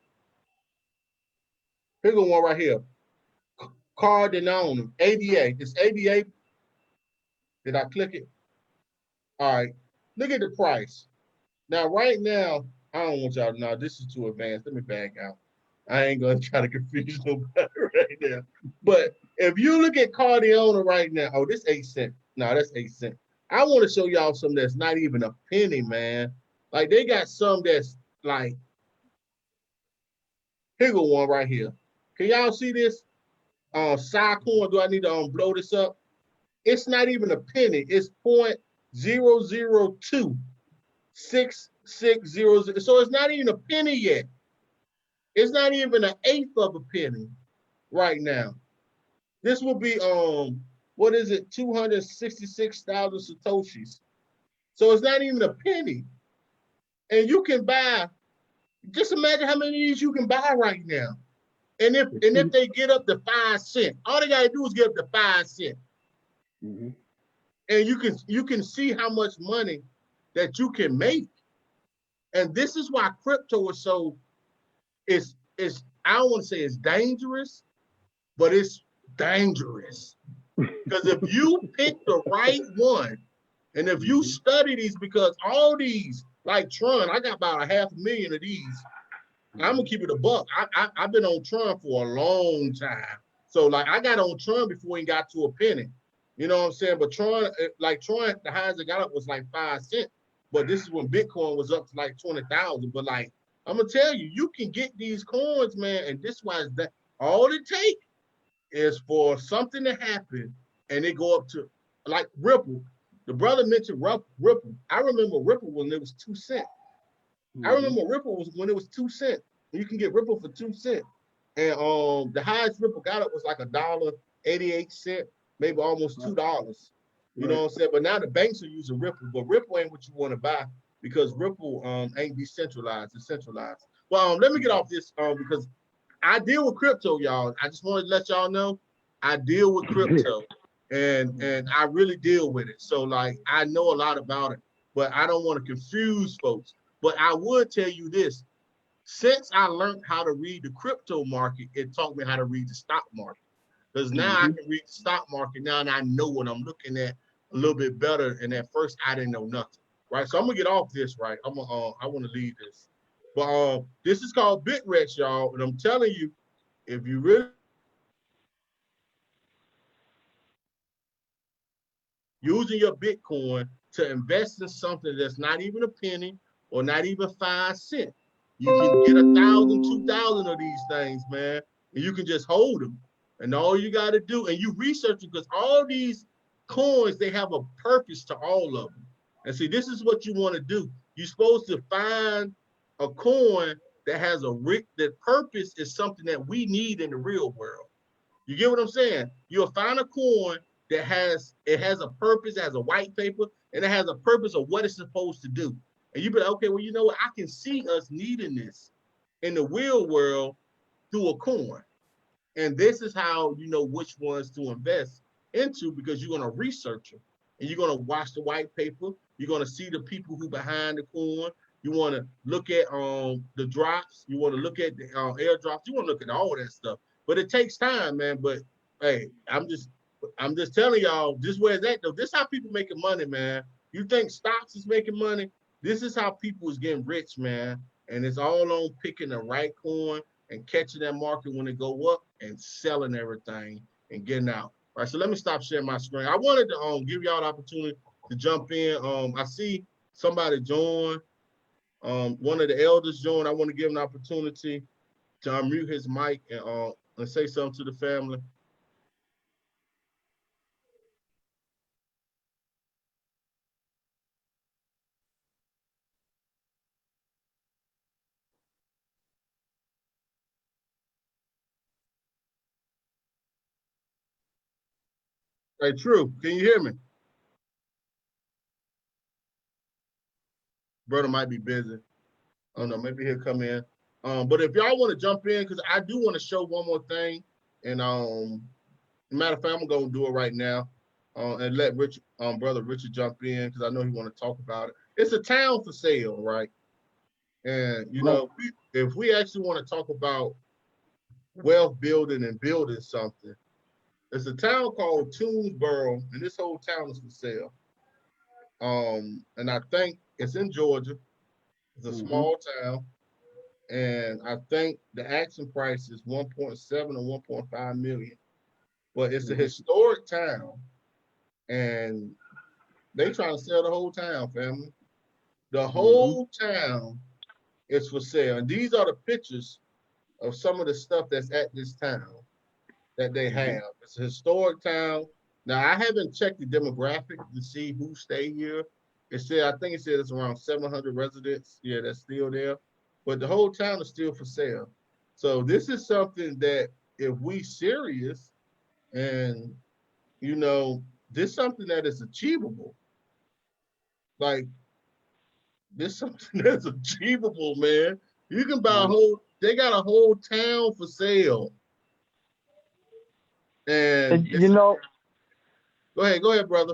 S1: Here go one right here. Cardinal, ADA. It's ADA. Did I click it? All right. Look at the price. Now, right now, I don't want y'all to know this is too advanced. Let me back out. I ain't gonna try to confuse nobody right now. But if you look at Cardinal right now, oh, this 8 cents. No, that's 8 cents. I want to show y'all some that's not even a penny, man. Like they got some that's like, here go one right here. Can y'all see this? Coin. Do I need to blow this up? It's not even a penny. It's 0.0026600. So it's not even a penny yet. It's not even an eighth of a penny right now. This will be what is it? 266,000 satoshis. So it's not even a penny. And you can buy. Just imagine how many of these you can buy right now. And if they get up to 5 cents, all they gotta do is get up to 5 cents.
S5: Mm-hmm.
S1: And you can see how much money that you can make. And this is why crypto is so is I don't want to say it's dangerous, but it's dangerous. Because if you pick the right one, and if you study these, because all these, like Tron, I got about 500,000 of these. I'm gonna keep it a buck. I've been on Tron for a long time. So like I got on Tron before it got to a penny. You know what I'm saying? But Tron, the highest it got up was like 5 cents. But this is when Bitcoin was up to like 20,000. But like I'm gonna tell you, you can get these coins, man. And this was that all it takes is for something to happen and it go up to like Ripple. The brother mentioned Ripple. I remember Ripple when it was 2 cents. I remember Ripple was when it was 2 cents. You can get Ripple for 2 cents. And the highest Ripple got up was like $1.88, maybe almost $2. You know what I'm saying? But now the banks are using Ripple, but Ripple ain't what you want to buy because Ripple ain't decentralized, it's centralized. Well, let me get off this because I deal with crypto, y'all. I just wanted to let y'all know I deal with crypto and I really deal with it. So like I know a lot about it, but I don't want to confuse folks. But I would tell you this, since I learned how to read the crypto market, it taught me how to read the stock market. because now I can read the stock market now, and I know what I'm looking at a little bit better. And at first, I didn't know nothing, right? So I'm gonna get off this, right? I want to leave this, but this is called BitREx, y'all, and I'm telling you, if you really using your Bitcoin to invest in something that's not even a penny or not even 5 cents, you can get 1,000, 2,000 of these things, man, and you can just hold them. And all you got to do, and you research it, because all these coins, they have a purpose to all of them. And see, this is what you want to do. You're supposed to find a coin that has that purpose is something that we need in the real world. You get what I'm saying? You'll find a coin that has a purpose, it has a white paper, and it has a purpose of what it's supposed to do. And you be like, okay, well, you know what? I can see us needing this in the real world through a coin. And this is how you know which ones to invest into, because you're going to research them. And you're going to watch the white paper. You're going to see the people who behind the coin. You want to look at the drops. You want to look at the airdrops. You want to look at all that stuff. But it takes time, man. But hey, I'm just telling y'all, this where it's at though. This is how people making money, man. You think stocks is making money? This is how people is getting rich, man. And it's all on picking the right coin and catching that market when it go up and selling everything and getting out. All right, so let me stop sharing my screen. I wanted to give y'all the opportunity to jump in. I see somebody join. One of the elders joined. I want to give him an opportunity to unmute his mic and say something to the family. Hey, True, can you hear me? Brother might be busy. I don't know, maybe he'll come in. But if y'all want to jump in, because I do want to show one more thing. And matter of fact, I'm gonna do it right now. And let brother Richard jump in, because I know he want to talk about it. It's a town for sale, right? And you know, if we actually want to talk about wealth building and building something, it's a town called Toonsboro, and this whole town is for sale. And I think it's in Georgia. It's a small town, and I think the asking price is 1.7 or 1.5 million. But it's a historic town, and they trying to sell the whole town, family. The whole town is for sale, and these are the pictures of some of the stuff that's at this town that they have. It's a historic town. Now, I haven't checked the demographic to see who stay here. I think it said it's around 700 residents. Yeah, that's still there. But the whole town is still for sale. So this is something that if we serious and, you know, this is something that is achievable. Like, this is something that's achievable, man. You can buy they got a whole town for sale. And
S2: you know,
S1: go ahead, brother.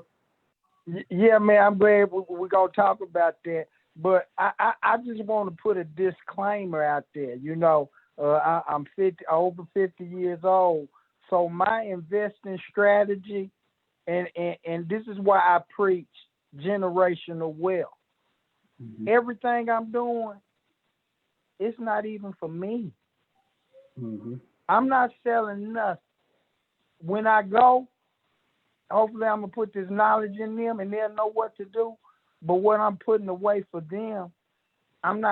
S2: Yeah, man, I'm glad we're going to talk about that. But I just want to put a disclaimer out there. You know, I'm over 50 years old. So my investing strategy, and this is why I preach generational wealth. Everything I'm doing, it's not even for me. I'm not selling nothing. When I go, hopefully I'm going to put this knowledge in them and they'll know what to do. But what I'm putting away for them, I'm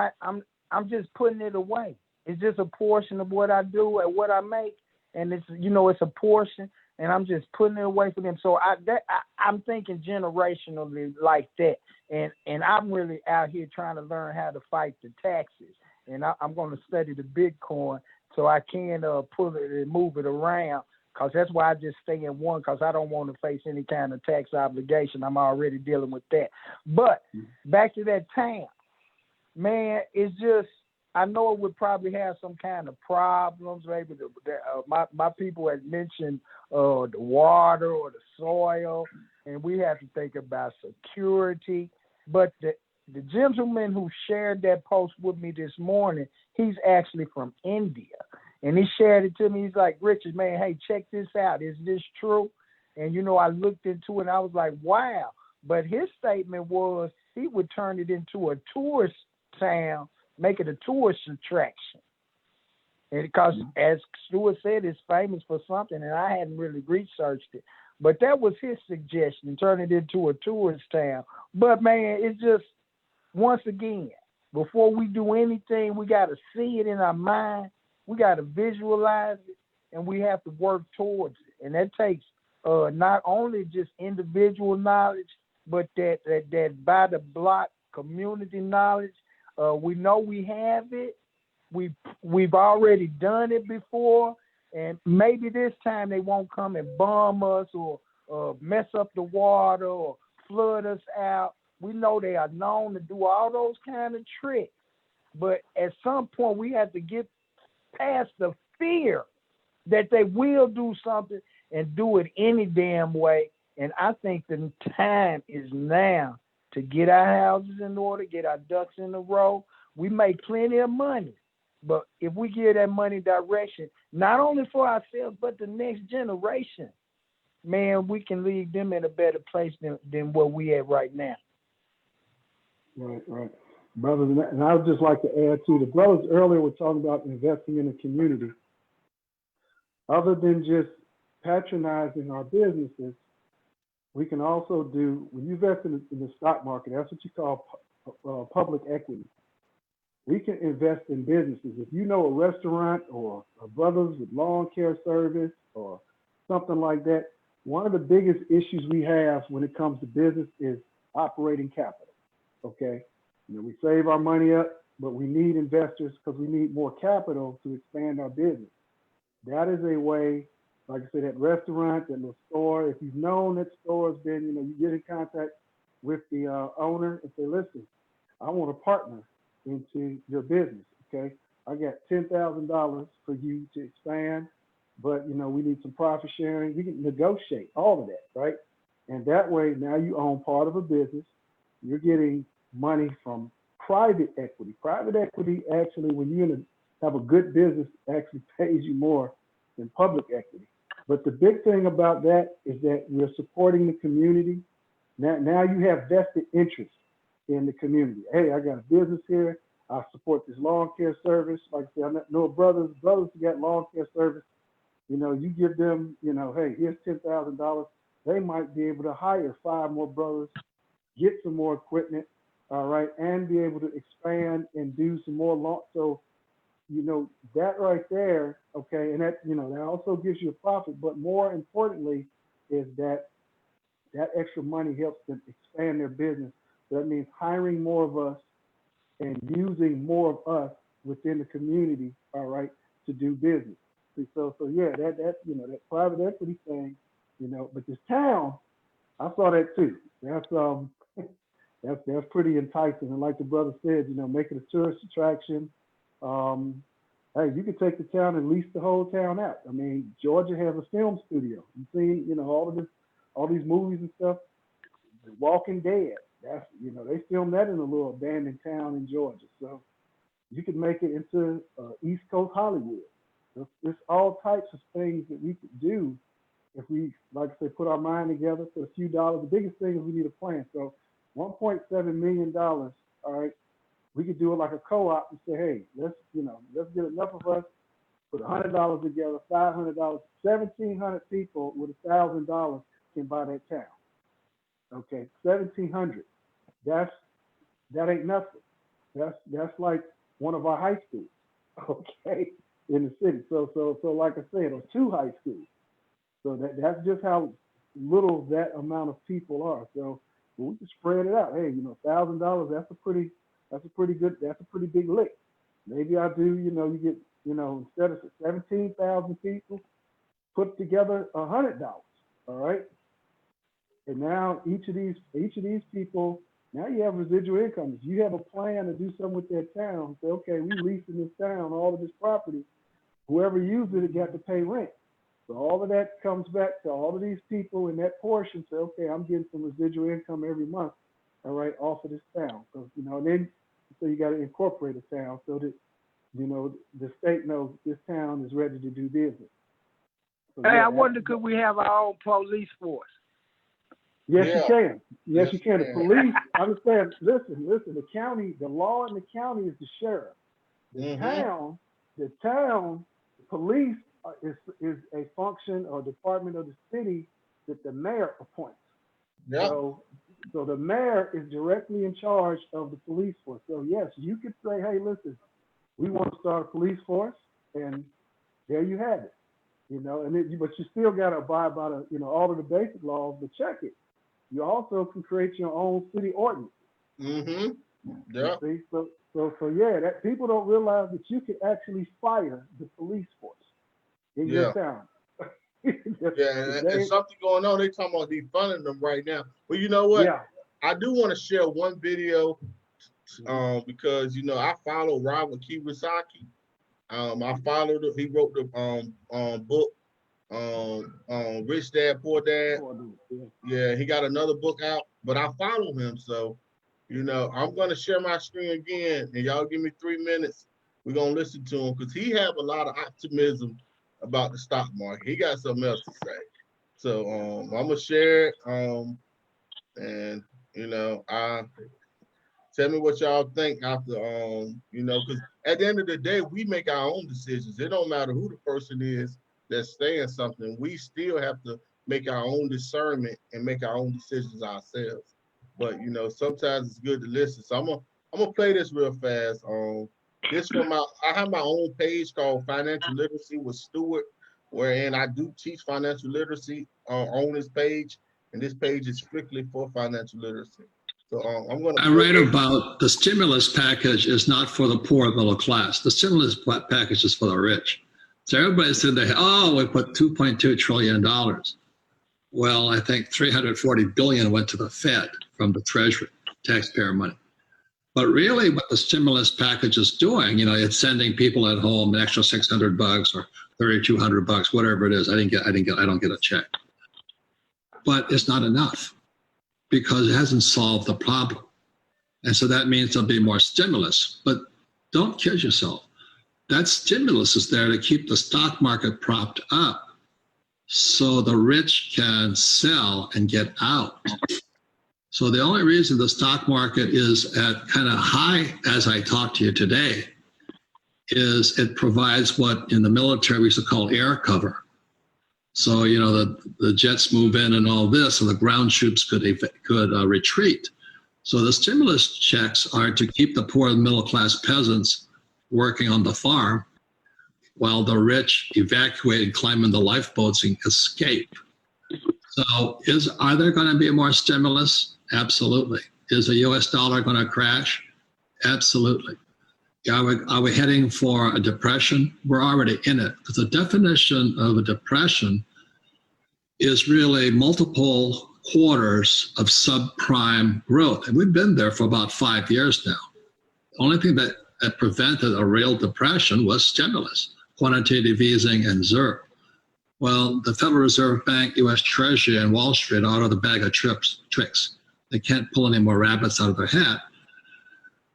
S2: just putting it away. It's just a portion of what I do and what I make. And it's, you know, it's a portion, and I'm just putting it away for them. So I'm thinking generationally like that. And I'm really out here trying to learn how to fight the taxes. And I'm going to study the Bitcoin so I can pull it and move it around. Because that's why I just stay in one, because I don't want to face any kind of tax obligation. I'm already dealing with that. But back to that town, man, it's just, I know it would probably have some kind of problems. Maybe my people had mentioned the water or the soil, and we have to think about security. But the gentleman who shared that post with me this morning, he's actually from India. And he shared it to me. He's like, Richard, man, hey, check this out. Is this true? And, you know, I looked into it and I was like, wow. But his statement was he would turn it into a tourist town, make it a tourist attraction. And because, as Stuart said, it's famous for something, and I hadn't really researched it. But that was his suggestion, turn it into a tourist town. But, man, it's just, once again, before we do anything, we got to see it in our mind. We got to visualize it, and we have to work towards it. And that takes not only just individual knowledge, but that by the block community knowledge. We know we have it. We've already done it before, and maybe this time they won't come and bomb us or mess up the water or flood us out. We know they are known to do all those kind of tricks, but at some point we have to get past the fear that they will do something and do it any damn way. And I think the time is now to get our houses in order, get our ducks in a row. We make plenty of money. But if we give that money direction, not only for ourselves, but the next generation, man, we can leave them in a better place than where we at right now.
S5: Right. Brothers, and I would just like to add to the brothers earlier were talking about investing in the community. Other than just patronizing our businesses, we can also do, when you invest in the stock market, that's what you call public equity. We can invest in businesses. If you know a restaurant or a brothers with lawn care service or something like that, one of the biggest issues we have when it comes to business is operating capital, okay? You know, we save our money up, but we need investors because we need more capital to expand our business. That is a way, like I said, that restaurant, that little store, if you've known that store has been, you know, you get in contact with the owner and say, listen, I want to partner into your business, okay? I got $10,000 for you to expand, but, you know, we need some profit sharing. We can negotiate all of that, right? And that way, now you own part of a business. You're getting money from private equity. Private equity, actually, when you have a good business, actually pays you more than public equity. But the big thing about that is that you're supporting the community. Now you have vested interest in the community. Hey, I got a business here. I support this lawn care service. Like I said, I know brothers who got lawn care service. You know, you give them, you know, hey, here's $10,000. They might be able to hire 5 more brothers, get some more equipment, all right, and be able to expand and do some more lawn. So, you know, that right there, okay, and that, you know, that also gives you a profit. But more importantly is that extra money helps them expand their business. So that means hiring more of us and using more of us within the community, all right, to do business. So yeah, that you know, that private equity thing, you know, but this town, I saw that too. That's pretty enticing. And like the brother said, you know, make it a tourist attraction. Hey, you could take the town and lease the whole town out. I mean, Georgia has a film studio. You've seen, you know, all these movies and stuff. The Walking Dead. That's, you know, they filmed that in a little abandoned town in Georgia. So you could make it into East Coast Hollywood. There's all types of things that we could do if we, like I said, put our mind together for a few dollars. The biggest thing is we need a plan. So $1.7 million, all right, we could do it like a co-op and say, hey, let's get enough of us, put $100 together, $500, 1,700 people with $1,000 can buy that town. Okay, 1,700. That ain't nothing. That's like one of our high schools, okay, in the city. So like I said, or 2 high schools. So that's just how little that amount of people are. So we can spread it out. Hey, you know, $1,000. That's a pretty big lick. Maybe I do. You know, you get, you know, instead of 17,000 people, put together $100. All right. And now each of these people, now you have residual income. If you have a plan to do something with that town, say, okay, we leasing this town, all of this property. Whoever used it got to pay rent. So all of that comes back to all of these people in that portion. Say, okay, I'm getting some residual income every month, all right, off of this town. So, you know, and then so you got to incorporate a town so that you know, the state knows this town is ready to do business. So,
S2: Hey,
S5: yeah,
S2: I wonder, could we have our own police force?
S5: yes,
S1: Yeah.
S5: you can. Yes, you can. The
S1: Yeah.
S5: police, understand, listen, the county, the law in the county is the sheriff. The town, the police is a function or department of the city that the mayor appoints.
S1: Yeah.
S5: So the mayor is directly in charge of the police force. So yes, you could say, hey, listen, we want to start a police force, and there you have it. You know, but you still got to abide by the, you know, all of the basic laws. But check it. You also can create your own city ordinance.
S1: Yeah.
S5: See, so yeah, that people don't realize that you can actually fire the police force in your town.
S1: Yeah, and something going on. They talking about defunding them right now. But you know what?
S5: Yeah.
S1: I do want to share one video because you know I follow Robert Kiyosaki. I followed him. He wrote the book Rich Dad Poor Dad. Yeah, he got another book out, but I follow him, so you know I'm gonna share my screen again, and y'all give me 3 minutes. We're gonna listen to him because he have a lot of optimism about the stock market. He got something else to say. So I'm gonna share it. And you know, tell me what y'all think after you know, because at the end of the day, we make our own decisions. It don't matter who the person is that's saying something. We still have to make our own discernment and make our own decisions ourselves. But you know, sometimes it's good to listen. So I'm gonna play this real fast. This from I have my own page called Financial Literacy with Stewart, wherein I do teach financial literacy on this page, and this page is strictly for financial literacy. So I'm going to.
S6: I write about the stimulus package is not for the poor middle class. The stimulus package is for the rich. So everybody said, oh, we put $2.2 trillion. Well, I think 340 billion went to the Fed from the Treasury, taxpayer money. But really what the stimulus package is doing, you know, it's sending people at home an extra $600 or $3,200, whatever it is. I don't get a check. But it's not enough because it hasn't solved the problem. And so that means there'll be more stimulus. But don't kid yourself. That stimulus is there to keep the stock market propped up so the rich can sell and get out. So the only reason the stock market is at kind of high as I talk to you today is it provides what in the military we used to call air cover. So, you know, the jets move in and all this, and the ground troops could retreat. So the stimulus checks are to keep the poor and middle class peasants working on the farm while the rich evacuate and climb in the lifeboats and escape. So are there going to be more stimulus? Absolutely. Is the US dollar going to crash? Absolutely. Are we heading for a depression? We're already in it. Because the definition of a depression is really multiple quarters of subprime growth. And we've been there for about 5 years now. The only thing that prevented a real depression was stimulus, quantitative easing, and ZIRP. Well, the Federal Reserve Bank, US Treasury, and Wall Street are out of the bag of tricks. They can't pull any more rabbits out of their hat.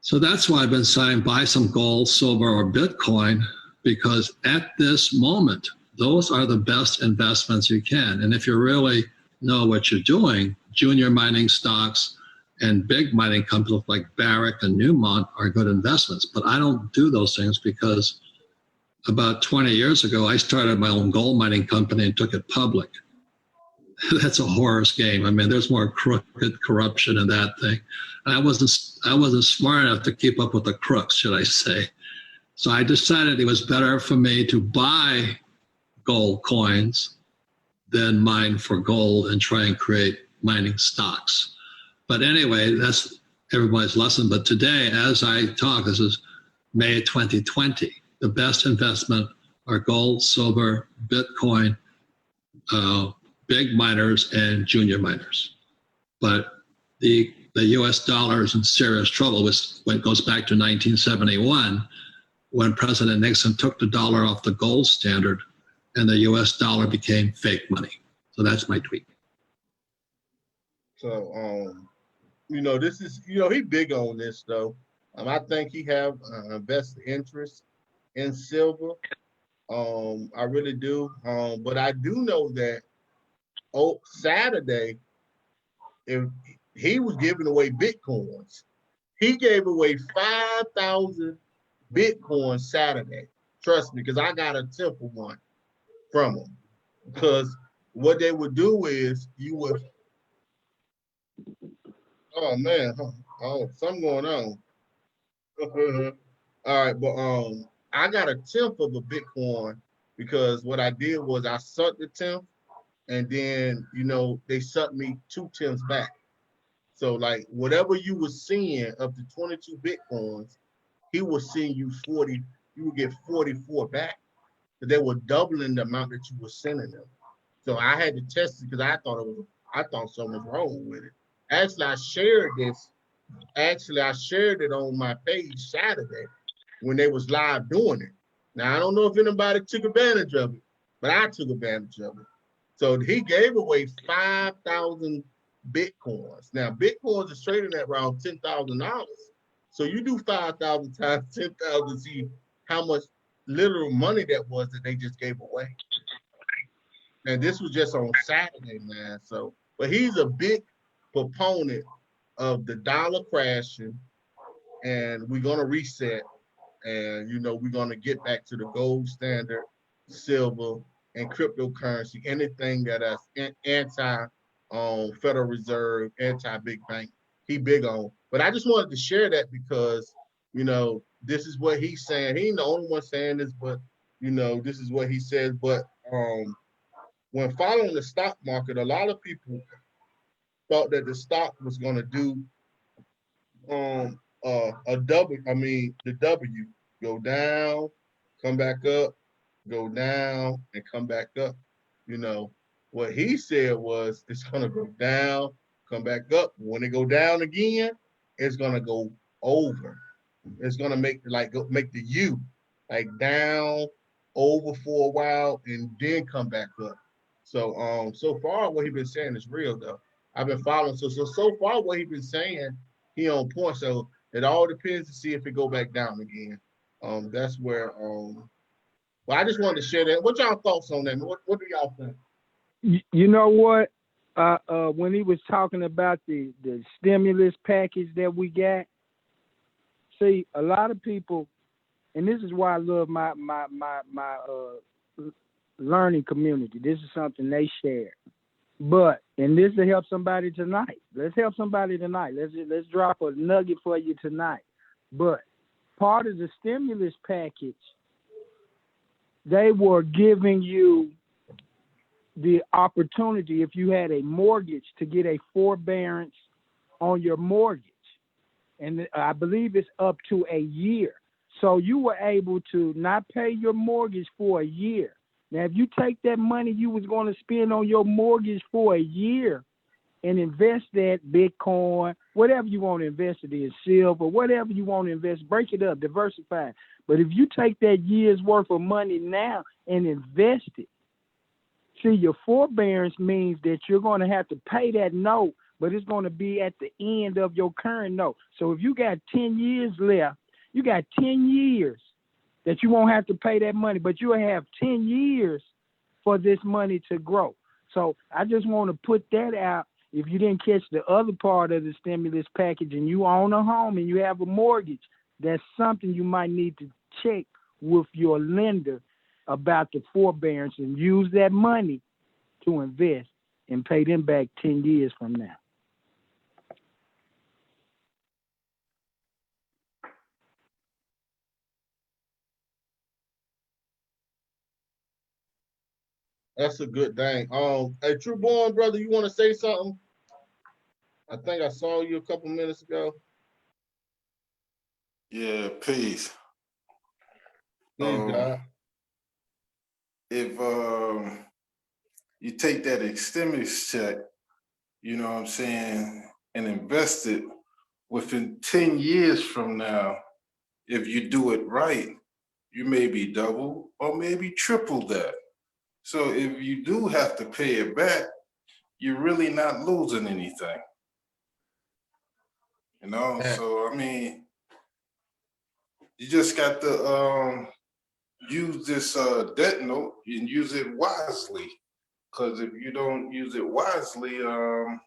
S6: So that's why I've been saying buy some gold, silver, or Bitcoin, because at this moment, those are the best investments you can. And if you really know what you're doing, junior mining stocks and big mining companies like Barrick and Newmont are good investments. But I don't do those things because about 20 years ago, I started my own gold mining company and took it public. That's a horror's game. I mean, there's more crooked corruption in that thing. And I wasn't smart enough to keep up with the crooks, should I say. So I decided it was better for me to buy gold coins than mine for gold and try and create mining stocks. But anyway, that's everybody's lesson. But today, as I talk, this is May 2020, the best investment are gold, silver, Bitcoin, big miners, and junior miners. But the US dollar is in serious trouble when it goes back to 1971, when President Nixon took the dollar off the gold standard and the US dollar became fake money. So that's my tweet.
S1: So, you know, this is, you know, he big on this though. I think he have a best interest in silver. I really do. But I do know that Saturday, if he was giving away Bitcoins, he gave away 5,000 Bitcoin Saturday. Trust me, because I got a temple one from him. Because what they would do is you would, oh man, oh, something going on. All right, but I got a tenth of a Bitcoin because what I did was I sucked the tenth, and then they sucked me 2 tenths back. So like whatever you were seeing up to 22 Bitcoins, he was seeing you 40. You would get 44 back. But they were doubling the amount that you were sending them. So I had to test it because I thought something was wrong with it. Actually, I shared this. Actually, I shared it on my page Saturday when they was live doing it. Now I don't know if anybody took advantage of it, but I took advantage of it. So he gave away 5,000 Bitcoins. Now Bitcoins is trading at around $10,000. So you do 5,000 times 10,000, see how much literal money that was that they just gave away. And this was just on Saturday, man. So, but he's a big proponent of the dollar crashing, and we're gonna reset, and we're gonna get back to the gold standard, silver, and cryptocurrency. Anything that is anti Federal Reserve, anti big bank, he big on. But I just wanted to share that because this is what he's saying. He ain't the only one saying this, but this is what he says. But when following the stock market, a lot of people thought that the stock was going to do a W. I mean, the W go down, come back up, go down, and come back up. What he said was it's going to go down, come back up. When it go down again, it's going to go over. It's going to make the U like down, over for a while, and then come back up. So far what he's been saying is real though. I've been following. So far what he's been saying, he on point. So it all depends to see if it go back down again. That's where well, I just wanted to share that. What y'all thoughts on that? What do y'all think?
S2: You know what? When he was talking about the stimulus package that we got, see, a lot of people, and this is why I love my learning community. This is something they share. And this will help somebody tonight. Let's help somebody tonight. Let's drop a nugget for you tonight. But part of the stimulus package, they were giving you the opportunity, if you had a mortgage, to get a forbearance on your mortgage. And I believe it's up to a year. So you were able to not pay your mortgage for a year. Now, if you take that money you was going to spend on your mortgage for a year and invest that Bitcoin, whatever you want to invest it in, silver, whatever you want to invest, break it up, diversify. But if you take that year's worth of money now and invest it, see, your forbearance means that you're going to have to pay that note, but it's going to be at the end of your current note. So if you got 10 years left, you got 10 years that you won't have to pay that money, but you'll have 10 years for this money to grow. So I just want to put that out. If you didn't catch the other part of the stimulus package and you own a home and you have a mortgage, that's something you might need to check with your lender about the forbearance and use that money to invest and pay them back 10 years from now.
S1: That's a good thing. Hey, True Born, brother, you want to say something? I think I saw you a couple minutes ago.
S7: Yeah, peace.
S1: Please, God.
S7: If you take that stimulus check, you know what I'm saying, and invest it within 10 years from now, if you do it right, you may be double or maybe triple that. So if you do have to pay it back, you're really not losing anything. So I mean, you just got to use this debt note and use it wisely. Because if you don't use it wisely, you're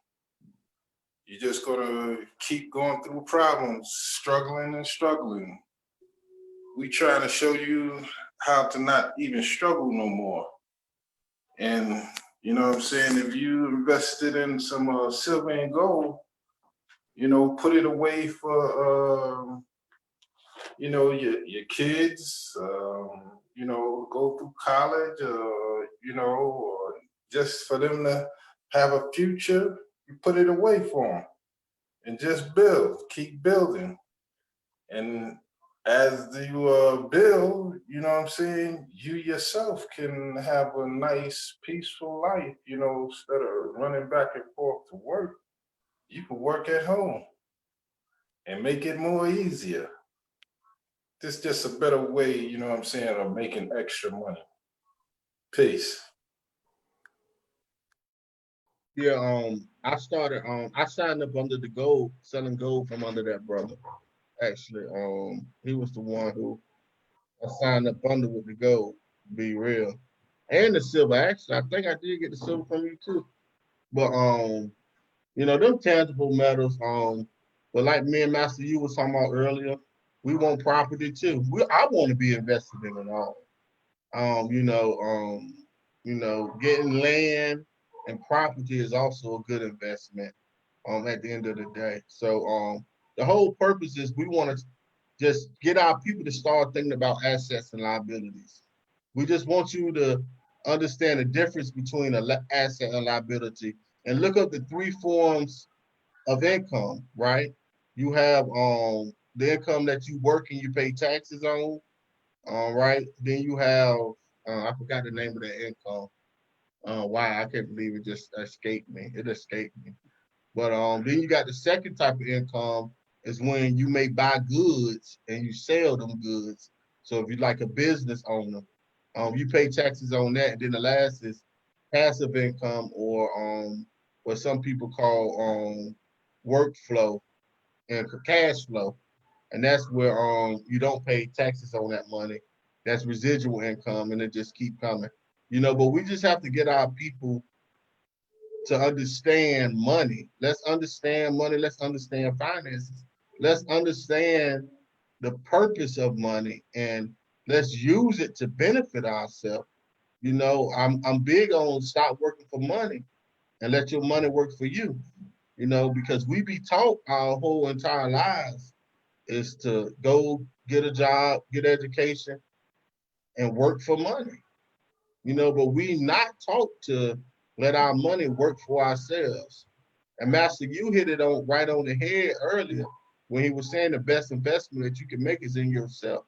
S7: just gonna keep going through problems, struggling and struggling. We trying to show you how to not even struggle no more. And you know what I'm saying? If you invested in some silver and gold, you know, put it away for you know, your kids, you know, go through college, you know, or just for them to have a future, you put it away for them and just build, keep building. And as you build, you know what I'm saying, you yourself can have a nice, peaceful life, you know, instead of running back and forth to work, you can work at home and make it more easier. This just a better way, you know what I'm saying, of making extra money. Peace.
S1: Yeah, I signed up under the gold, selling gold from under that brother. Actually, he was the one who I signed up under with the gold, to be real. And the silver. Actually, I think I did get the silver from you too. But you know, them tangible metals, but like me and Master you was talking about earlier, we want property too. I want to be invested in it all. Um, you know, um, getting land and property is also a good investment at the end of the day. So the whole purpose is we want to just get our people to start thinking about assets and liabilities. We just want you to understand the difference between an asset and liability and look up the three forms of income, right? You have the income that you work and you pay taxes on, right? Then you have I forgot the name of that income. Wow, I can't believe it just escaped me. It escaped me. But then you got the second type of income is when you may buy goods and you sell them goods. So if you're like a business owner, you pay taxes on that. And then the last is passive income or what some people call workflow and cash flow. And that's where you don't pay taxes on that money. That's residual income and it just keep coming. You know, but we just have to get our people to understand money. Let's understand money. Let's understand finances. Let's understand the purpose of money and let's use it to benefit ourselves. You know, I'm big on stop working for money and let your money work for you. You know, because we be taught our whole entire lives is to go get a job, get education, and work for money. You know, but we not taught to let our money work for ourselves. And Master, you hit it on right on the head earlier when he was saying the best investment that you can make is in yourself.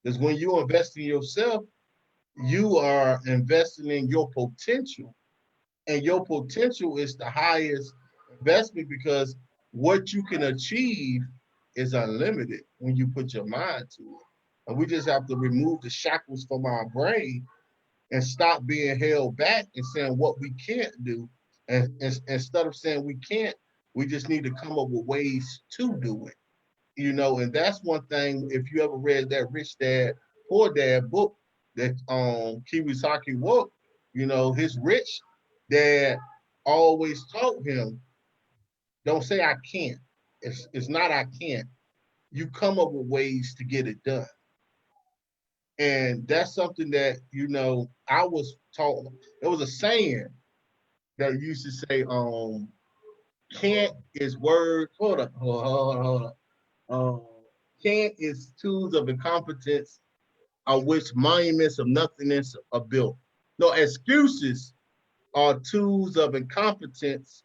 S1: Because when you invest in yourself, you are investing in your potential. And your potential is the highest investment because what you can achieve is unlimited when you put your mind to it. And we just have to remove the shackles from our brain and stop being held back and saying what we can't do. And instead of saying we can't, we just need to come up with ways to do it. You know, and that's one thing. If you ever read that Rich Dad Poor Dad book that Kiyosaki wrote, you know, his rich dad always taught him, don't say I can't. It's not I can't. You come up with ways to get it done. And that's something that, you know, I was taught. There was a saying that used to say, can't is word, hold up. Can't is tools of incompetence on which monuments of nothingness are built. No, excuses are tools of incompetence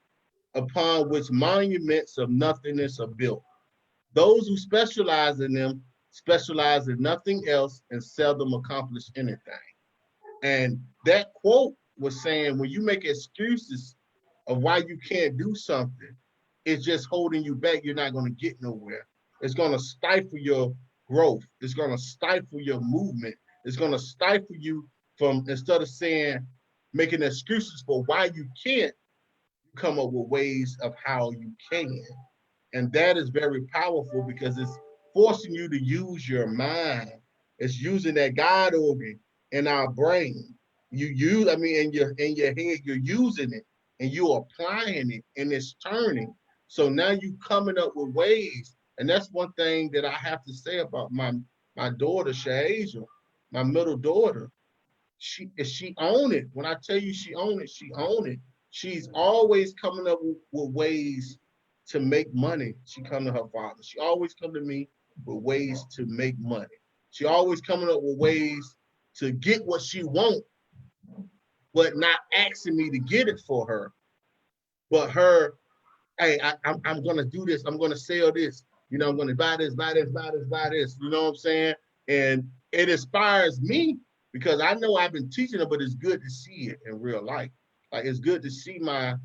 S1: upon which monuments of nothingness are built. Those who specialize in them specialize in nothing else and seldom accomplish anything. And that quote was saying when you make excuses of why you can't do something, it's just holding you back. You're not going to get nowhere. It's going to stifle your growth. It's going to stifle your movement. It's going to stifle you from, instead of saying, making excuses for why you can't, come up with ways of how you can. And that is very powerful because it's forcing you to use your mind It's using that God organ in our brain. You use, I mean, in your head, you're using it and you're applying it and it's turning. So now you coming up with ways. And that's one thing that I have to say about my daughter, Shahasia, my middle daughter. She own it. When I tell you she own it, she own it. She's always coming up with ways to make money. She come to her father. She always come to me with ways to make money. She always coming up with ways to get what she want, but not asking me to get it for her. But her, hey, I'm gonna do this. I'm gonna sell this. You know, I'm gonna buy this, buy this, buy this, buy this. You know what I'm saying? And it inspires me because I know I've been teaching her, but it's good to see it in real life. Like it's good to see my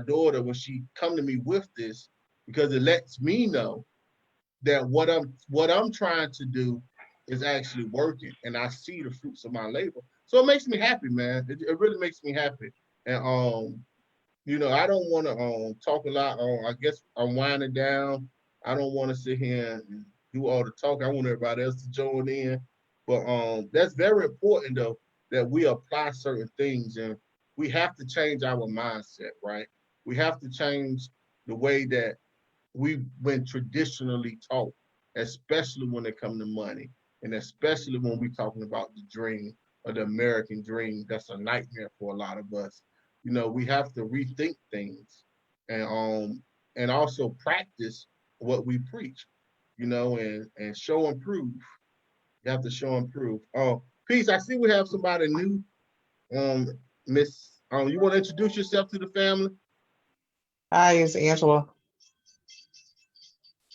S1: daughter when she come to me with this because it lets me know that what I'm trying to do is actually working, and I see the fruits of my labor. So it makes me happy, man. It really makes me happy. And you know, I don't want to talk a lot. I guess I'm winding down. I don't want to sit here and do all the talk. I want everybody else to join in. But that's very important though that we apply certain things, and we have to change our mindset, right? We have to change the way that we've been traditionally taught, especially when it comes to money, and especially when we're talking about the dream or the American dream. That's a nightmare for a lot of us. You know, we have to rethink things and also practice what we preach, you know, and show and prove. You have to show and prove. Oh, Peace, I see we have somebody new. Miss, you want to introduce yourself to the family?
S8: Hi, it's Angela,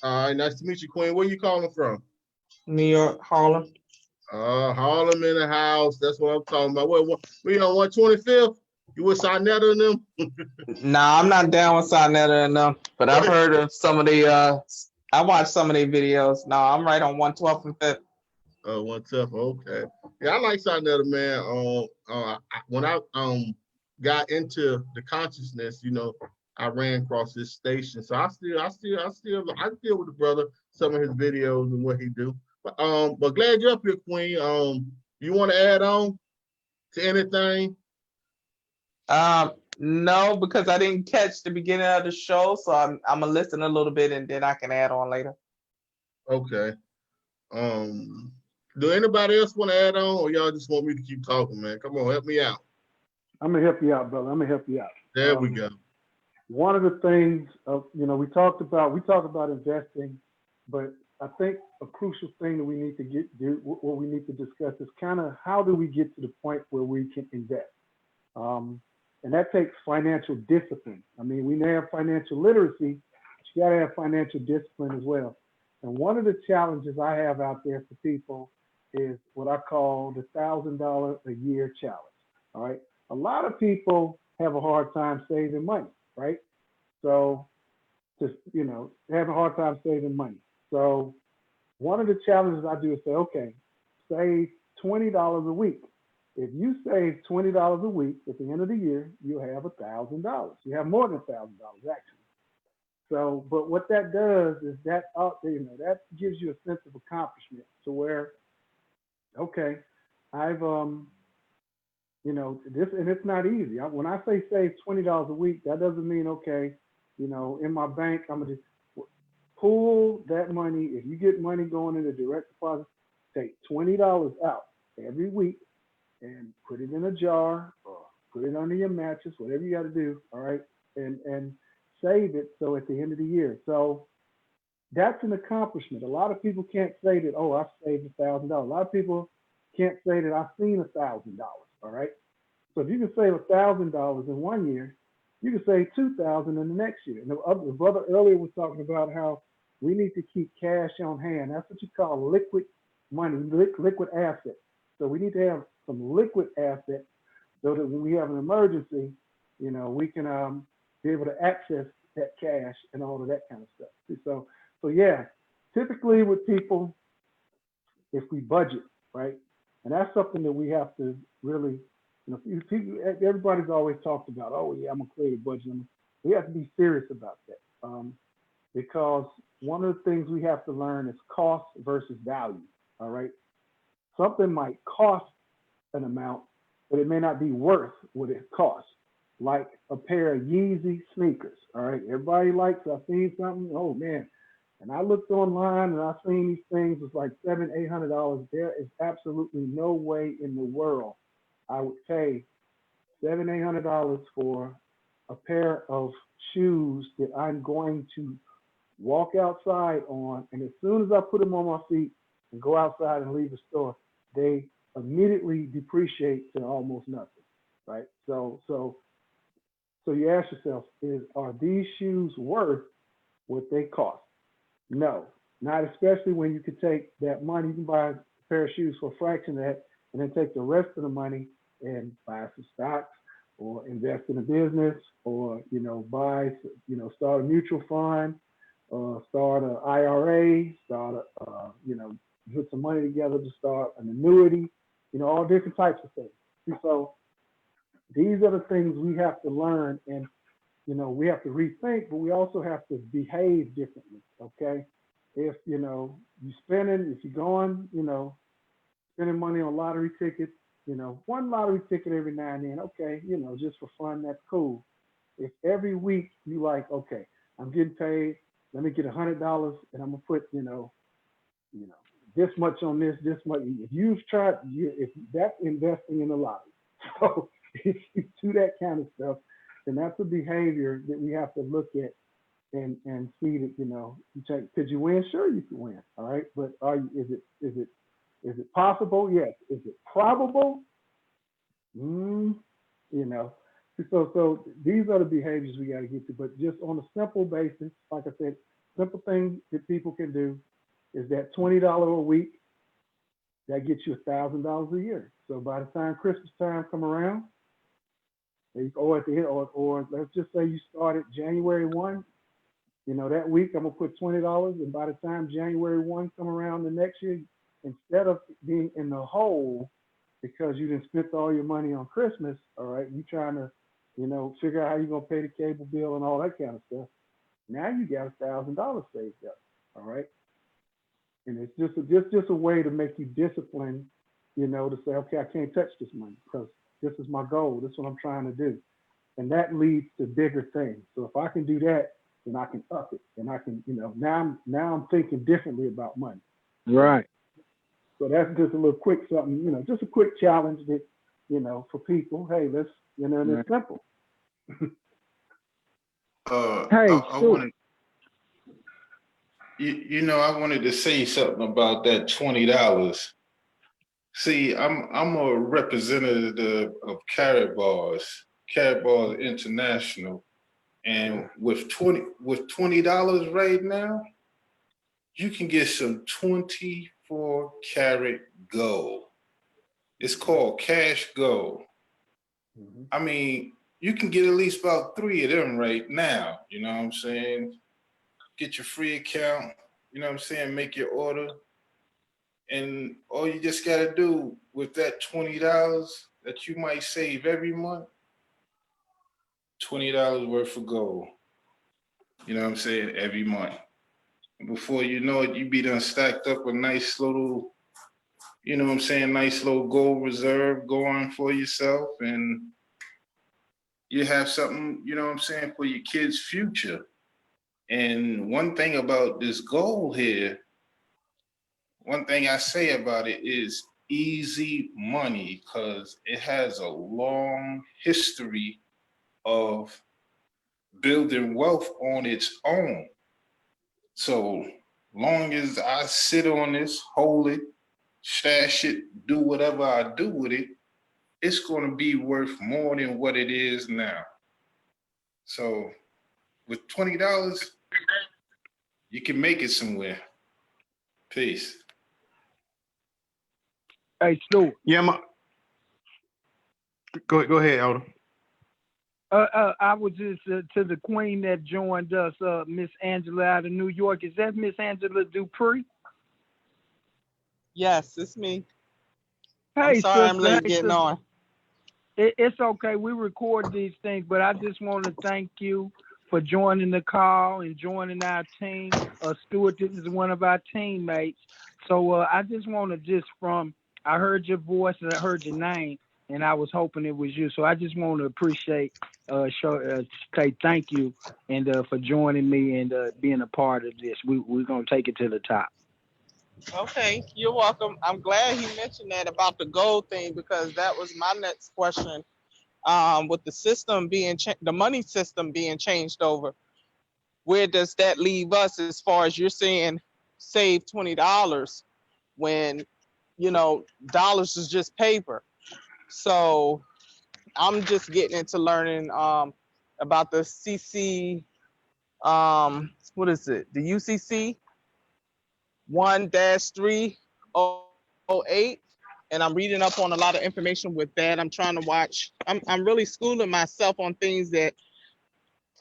S1: All right, nice to meet you, Queen. Where you calling from?
S8: New York, Harlem.
S1: Harlem in the house. That's what I'm talking about. What we on 125th? You with Sarnetta and them?
S8: Nah, I'm not down with Sonetta and them, but I've heard of some of the I watched some of their videos. No, I'm right on 112th and 5th.
S1: Oh, one tough. Okay. Yeah, I like Sarnetta, man. When I got into the consciousness, you know, I ran across this station. So I deal with the brother, some of his videos and what he do. But glad you're up here, Queen. You want to add on to anything?
S8: No, because I didn't catch the beginning of the show, so I'm gonna listen a little bit and then I can add on later.
S1: Okay. Um, do anybody else want to add on, or y'all just want me to keep talking, man? Come on, help me out.
S5: I'm gonna help you out, brother. I'm gonna help you out.
S1: There we go.
S5: One of the things, we talk about investing, but I think a crucial thing that we need to what we need to discuss is kind of how do we get to the point where we can invest, and that takes financial discipline. I mean, we may have financial literacy, but you got to have financial discipline as well. And one of the challenges I have out there for people is what I call the $1,000 a year challenge. All right, a lot of people have a hard time saving money, right? So just, they have a hard time saving money. So one of the challenges I do is say, okay, save $20 a week. If you save $20 a week at the end of the year, you'll have $1,000. You have more than $1,000 actually. So, but what that does is that gives you a sense of accomplishment to where, okay, I've this, and it's not easy. When I say save $20 a week, that doesn't mean, okay, in my bank, I'm gonna just pull that money. If you get money going in a direct deposit, take $20 out every week and put it in a jar or put it under your mattress, whatever you got to do. All right. And save it. So at the end of the year. So that's an accomplishment. A lot of people can't say that, oh, I saved $1,000. A lot of people can't say that I've seen $1,000. All right. So if you can save $1,000 in 1 year, you can save $2,000 in the next year. And the brother earlier was talking about how we need to keep cash on hand. That's what you call liquid money, liquid assets. So we need to have some liquid assets so that when we have an emergency, we can be able to access that cash and all of that kind of stuff. So yeah, typically with people, if we budget, right, and that's something that we have to really, everybody's always talked about, oh yeah, I'm gonna create a budget. We have to be serious about that because one of the things we have to learn is cost versus value. All right. something might cost an amount, but it may not be worth what it costs. Like a pair of Yeezy sneakers. All right, everybody likes. I seen something. Oh man, and I looked online and I seen these things was like $700-800. There is absolutely no way in the world I would pay $700-800 for a pair of shoes that I'm going to walk outside on, and as soon as I put them on my feet and go outside and leave the store, they immediately depreciate to almost nothing, right? So you ask yourself, are these shoes worth what they cost? No, not especially when you could take that money, you can buy a pair of shoes for a fraction of that, and then take the rest of the money and buy some stocks or invest in a business, or buy, start a mutual fund, start an IRA, put some money together to start an annuity, all different types of things. And so these are the things we have to learn, and we have to rethink, but we also have to behave differently. Okay, if you're going, spending money on lottery tickets, one lottery ticket every now and then, okay, just for fun, that's cool. If every week you like, okay, I'm getting paid, let me get $100 and I'm gonna put, this much on this much. If you've tried, if that's investing in the lottery. So if you do that kind of stuff, then that's a behavior that we have to look at and see that, you check, could you win? Sure, you can win. All right. But is it possible? Yes. Is it probable? So these are the behaviors we got to get to, but just on a simple basis, like I said, simple things that people can do is that $20 a week, that gets you $1,000 a year. So by the time Christmas time come around, or at the end, or let's just say you started January 1, that week I'm gonna put $20, and by the time January 1 come around the next year, instead of being in the hole because you didn't spend all your money on Christmas, all right, you trying to, figure out how you're gonna pay the cable bill and all that kind of stuff. Now you got $1,000 saved up, all right. And it's just a way to make you disciplined, to say, okay, I can't touch this money because this is my goal. This is what I'm trying to do. And that leads to bigger things. So if I can do that, then I can up it. And I can, now I'm thinking differently about money.
S2: Right.
S5: So that's just a little quick something, just a quick challenge that, for people. Hey, let's, and it's simple.
S7: I wanted, I wanted to say something about that $20. See, I'm a representative of Carrot Bars International, and with $20 right now, you can get some 24 karat gold. It's called cash gold.
S5: Mm-hmm.
S7: I mean, you can get at least about 3 of them right now. You know what I'm saying? Get your free account. You know what I'm saying? Make your order. And all you just got to do with that $20 that you might save every month, $20 worth of gold. You know what I'm saying? Every month. And before you know it, you be done stacked up a nice little, nice little gold reserve going for yourself. And you have something, for your kids' future. And one thing about this gold here, one thing I say about it is easy money, because it has a long history of building wealth on its own. So long as I sit on this, hold it, stash it, do whatever I do with it, it's going to be worth more than what it is now. So with $20, you can make it somewhere. Peace.
S2: Hey, Stuart.
S4: Yeah, go ahead, Elder.
S2: I was just to the queen that joined us, Miss Angela out of New York. Is that Miss Angela Dupree?
S8: Yes, it's me.
S2: Hey,
S8: I'm sorry I'm
S2: sister,
S8: late getting on.
S2: It's okay. We record these things, but I just want to thank you for joining the call and joining our team. Stuart, this is one of our teammates. So I just want to from I heard your voice and I heard your name, and I was hoping it was you. So I just want to appreciate, say thank you, and for joining me and being a part of this. We're gonna take it to the top.
S9: Okay, you're welcome. I'm glad he mentioned that about the gold thing because that was my next question. With the system being the money system being changed over, where does that leave us as far as you're saying save $20 when dollars is just paper? So I'm just getting into learning about the CC, what is it, the UCC 1-308, and I'm reading up on a lot of information with that. I'm trying to watch. I'm really schooling myself on things that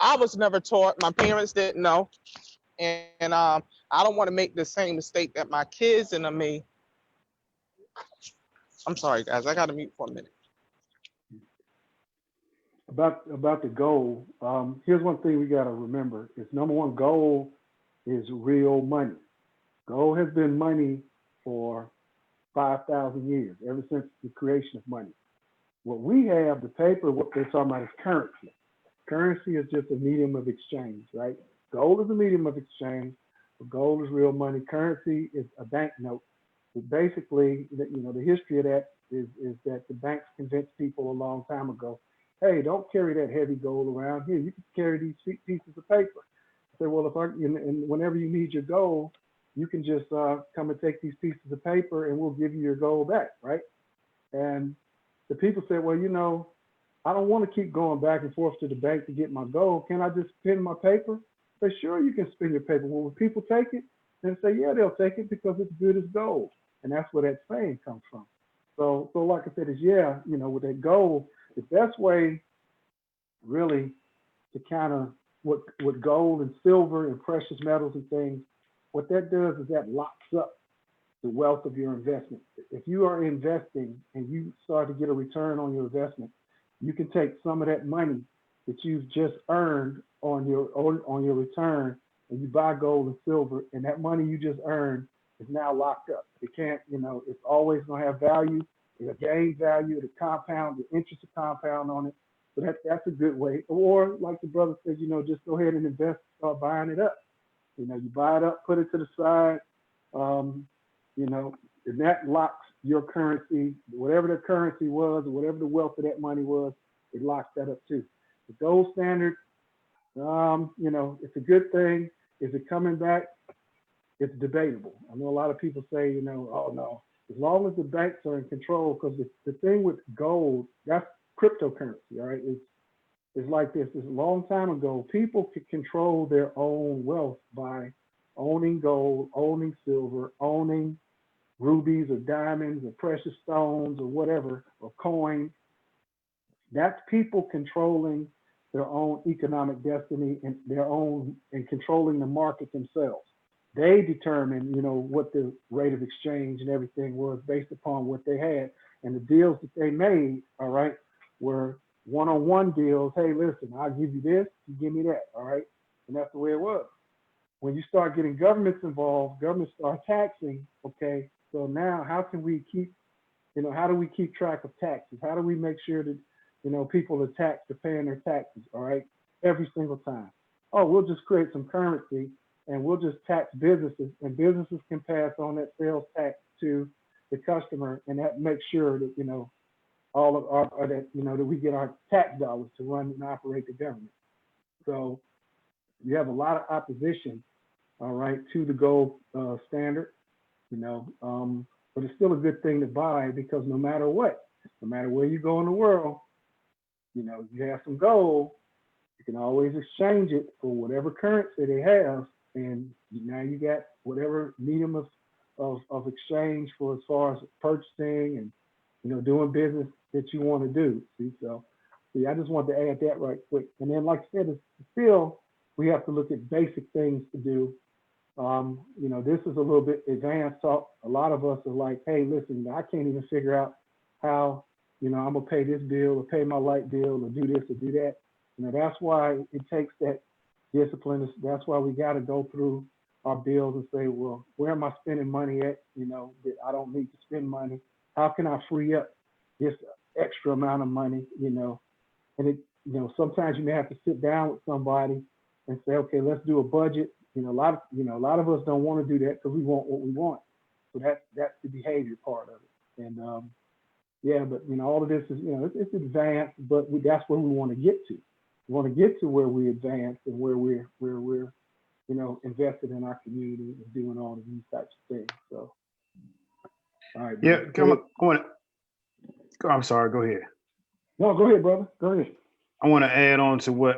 S9: I was never taught. My parents didn't know, and I don't want to make the same mistake that my kids and I made. I'm sorry, guys. I got to mute for a minute.
S5: About the goal, here's one thing we got to remember: is number one, gold is real money. Gold has been money for 5,000 years, ever since the creation of money. What we have, the paper, what they're talking about is currency. Currency is just a medium of exchange, right? Gold is a medium of exchange, but gold is real money. Currency is a banknote. But basically, the history of that is that the banks convinced people a long time ago, hey, don't carry that heavy gold around here. You can carry these pieces of paper. I say, well, and whenever you need your gold, you can just come and take these pieces of paper and we'll give you your gold back, right? And the people said, well, I don't want to keep going back and forth to the bank to get my gold. Can I just spend my paper? Say, sure, you can spend your paper. Well, when people take it, then say, yeah, they'll take it because it's good as gold. And that's where that saying comes from. So like I said, with that gold, the best way really to kind of what gold and silver and precious metals and things, what that does is that locks up the wealth of your investment. If you are investing and you start to get a return on your investment, you can take some of that money that you've just earned on your return and you buy gold and silver, and that money you just earned is now locked up. It can't, it's always going to have value. It'll gain value. It'll compound. The interest will compound on it. So that's a good way. Or like the brother said, just go ahead and invest, start buying it up. You buy it up, put it to the side, and that locks your currency, whatever the currency was, or whatever the wealth of that money was, it locks that up too. The gold standard, it's a good thing. Is it coming back? It's debatable. I know a lot of people say, oh no, as long as the banks are in control, because the thing with gold, that's cryptocurrency, all right? It's like this. It's a long time ago, people could control their own wealth by owning gold, owning silver, owning rubies or diamonds or precious stones or whatever, or coins. That's people controlling their own economic destiny and controlling the market themselves. They determine, what the rate of exchange and everything was based upon what they had. And the deals that they made, all right, were one-on-one deals. Hey, listen, I'll give you this, you give me that, all right? And that's the way it was. When you start getting governments involved, governments start taxing, okay? So now how can we keep, how do we keep track of taxes? How do we make sure that, people are taxed, are paying their taxes, all right? Every single time. Oh, we'll just create some currency and we'll just tax businesses, and businesses can pass on that sales tax to the customer, and that makes sure that, all of our, that we get our tax dollars to run and operate the government. So you have a lot of opposition, all right, to the gold standard, but it's still a good thing to buy, because no matter what, no matter where you go in the world, you have some gold, you can always exchange it for whatever currency they have, and now you got whatever medium of exchange for as far as purchasing and doing business that you want to do. I just wanted to add that right quick. And then, like I said, still we have to look at basic things to do. This is a little bit advanced talk. A lot of us are like, hey, listen, I can't even figure out how, I'm gonna pay this bill or pay my light bill or do this or do that. That's why it takes that discipline. That's why we got to go through our bills and say, well, where am I spending money at? That I don't need to spend money. how can I free up this extra amount of money, and sometimes you may have to sit down with somebody and say, okay, let's do a budget. A lot of us don't want to do that because we want what we want. So that's the behavior part of it. And but all of this is, it's advanced, but that's where we want to get to. We want to get to where we advance and where we're invested in our community and doing all of these types of things. So, all right.
S4: Yeah, come on. I'm sorry. Go ahead.
S5: No, go ahead, brother. Go ahead.
S4: I want to add on to what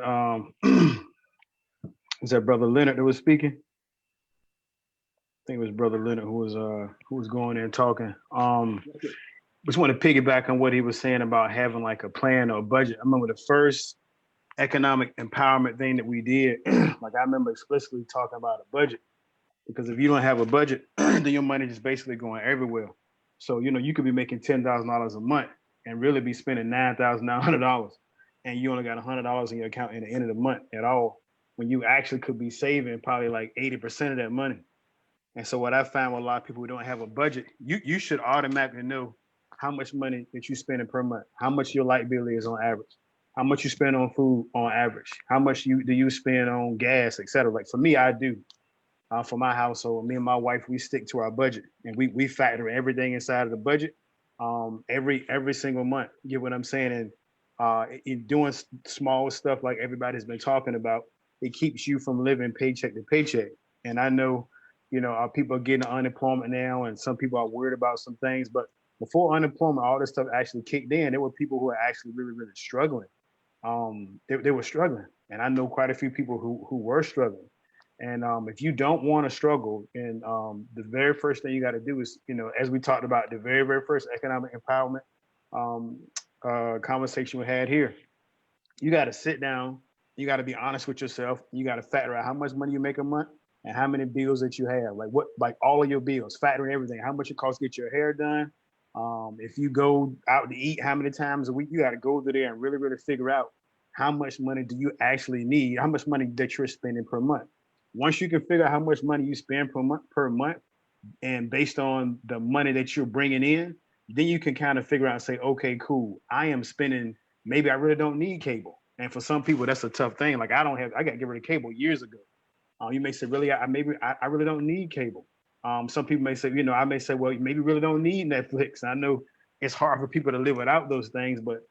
S4: is that Brother Leonard that was speaking? I think it was Brother Leonard who was going there and talking. Just want to piggyback on what he was saying about having like a plan or a budget. I remember the first economic empowerment thing that we did. Like I remember explicitly talking about a budget, because if you don't have a budget, then your money is basically going everywhere. So you could be making $10,000 a month and really be spending $9,900, and you only got $100 in your account at the end of the month at all, when you actually could be saving probably like 80% of that money. And so what I found with a lot of people who don't have a budget, you should automatically know how much money that you're spending per month, how much your light bill is on average, how much you spend on food on average, how much do you spend on gas, etc. Like for me, I do. For my household, me and my wife, we stick to our budget, and we factor everything inside of the budget every single month. You get what I'm saying? And in doing small stuff like everybody's been talking about, it keeps you from living paycheck to paycheck. And I know, people are getting unemployment now, and some people are worried about some things, but before unemployment, all this stuff actually kicked in, there were people who were actually really, really struggling. They were struggling. And I know quite a few people who were struggling. And if you don't want to struggle, and the very first thing you got to do is, as we talked about, the very, very first economic empowerment conversation we had here, you got to sit down, you got to be honest with yourself, you got to factor out how much money you make a month and how many bills that you have, like all of your bills, factoring everything, how much it costs to get your hair done. If you go out to eat, how many times a week, you got to go through there and really, really figure out how much money do you actually need, how much money that you're spending per month. Once you can figure out how much money you spend per month, and based on the money that you're bringing in, then you can kind of figure out and say, okay, cool, I am spending, maybe I really don't need cable. And for some people, that's a tough thing. Like I got to get rid of cable years ago. You may say, really, I really don't need cable. Some people may say, I may say, well, maybe you really don't need Netflix. I know it's hard for people to live without those things, but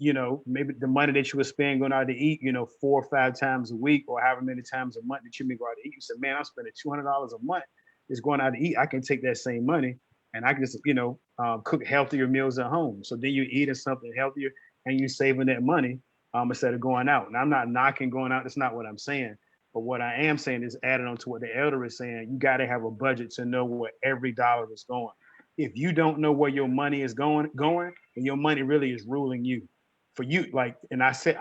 S4: maybe the money that you would spend going out to eat, 4 or 5 times a week, or however many times a month that you may go out to eat, you say, man, I'm spending $200 a month just going out to eat. I can take that same money and I can just, cook healthier meals at home. So then you're eating something healthier and you're saving that money instead of going out. And I'm not knocking going out. That's not what I'm saying. But what I am saying is adding on to what the elder is saying. You got to have a budget to know where every dollar is going. If you don't know where your money is going, and your money really is ruling you. For you, and I said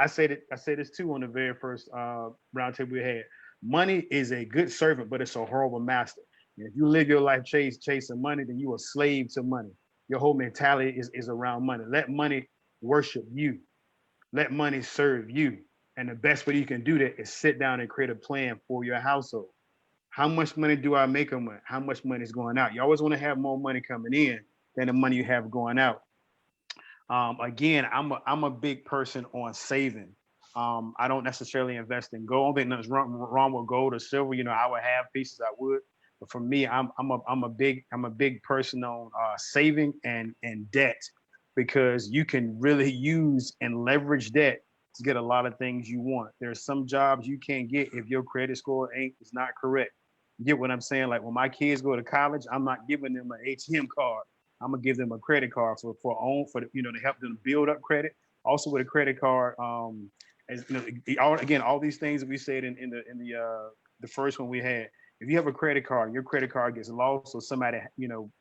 S4: this too on the very first roundtable we had. Money is a good servant, but it's a horrible master. And if you live your life chasing money, then you're a slave to money. Your whole mentality is around money. Let money worship you. Let money serve you. And the best way you can do that is sit down and create a plan for your household. How much money do I make a month? How much money is going out? You always want to have more money coming in than the money you have going out. Again, I'm a big person on saving. I don't necessarily invest in gold. I don't think nothing's wrong with gold or silver. I would have pieces, I would. But for me, I'm a big person on saving and debt, because you can really use and leverage debt to get a lot of things you want. There's some jobs you can't get if your credit score is not correct. You get what I'm saying? Like when my kids go to college, I'm not giving them an ATM card. I'm gonna give them a credit card to help them build up credit. Also with a credit card, all these things that we said in the first one we had. If you have a credit card, your credit card gets lost, or somebody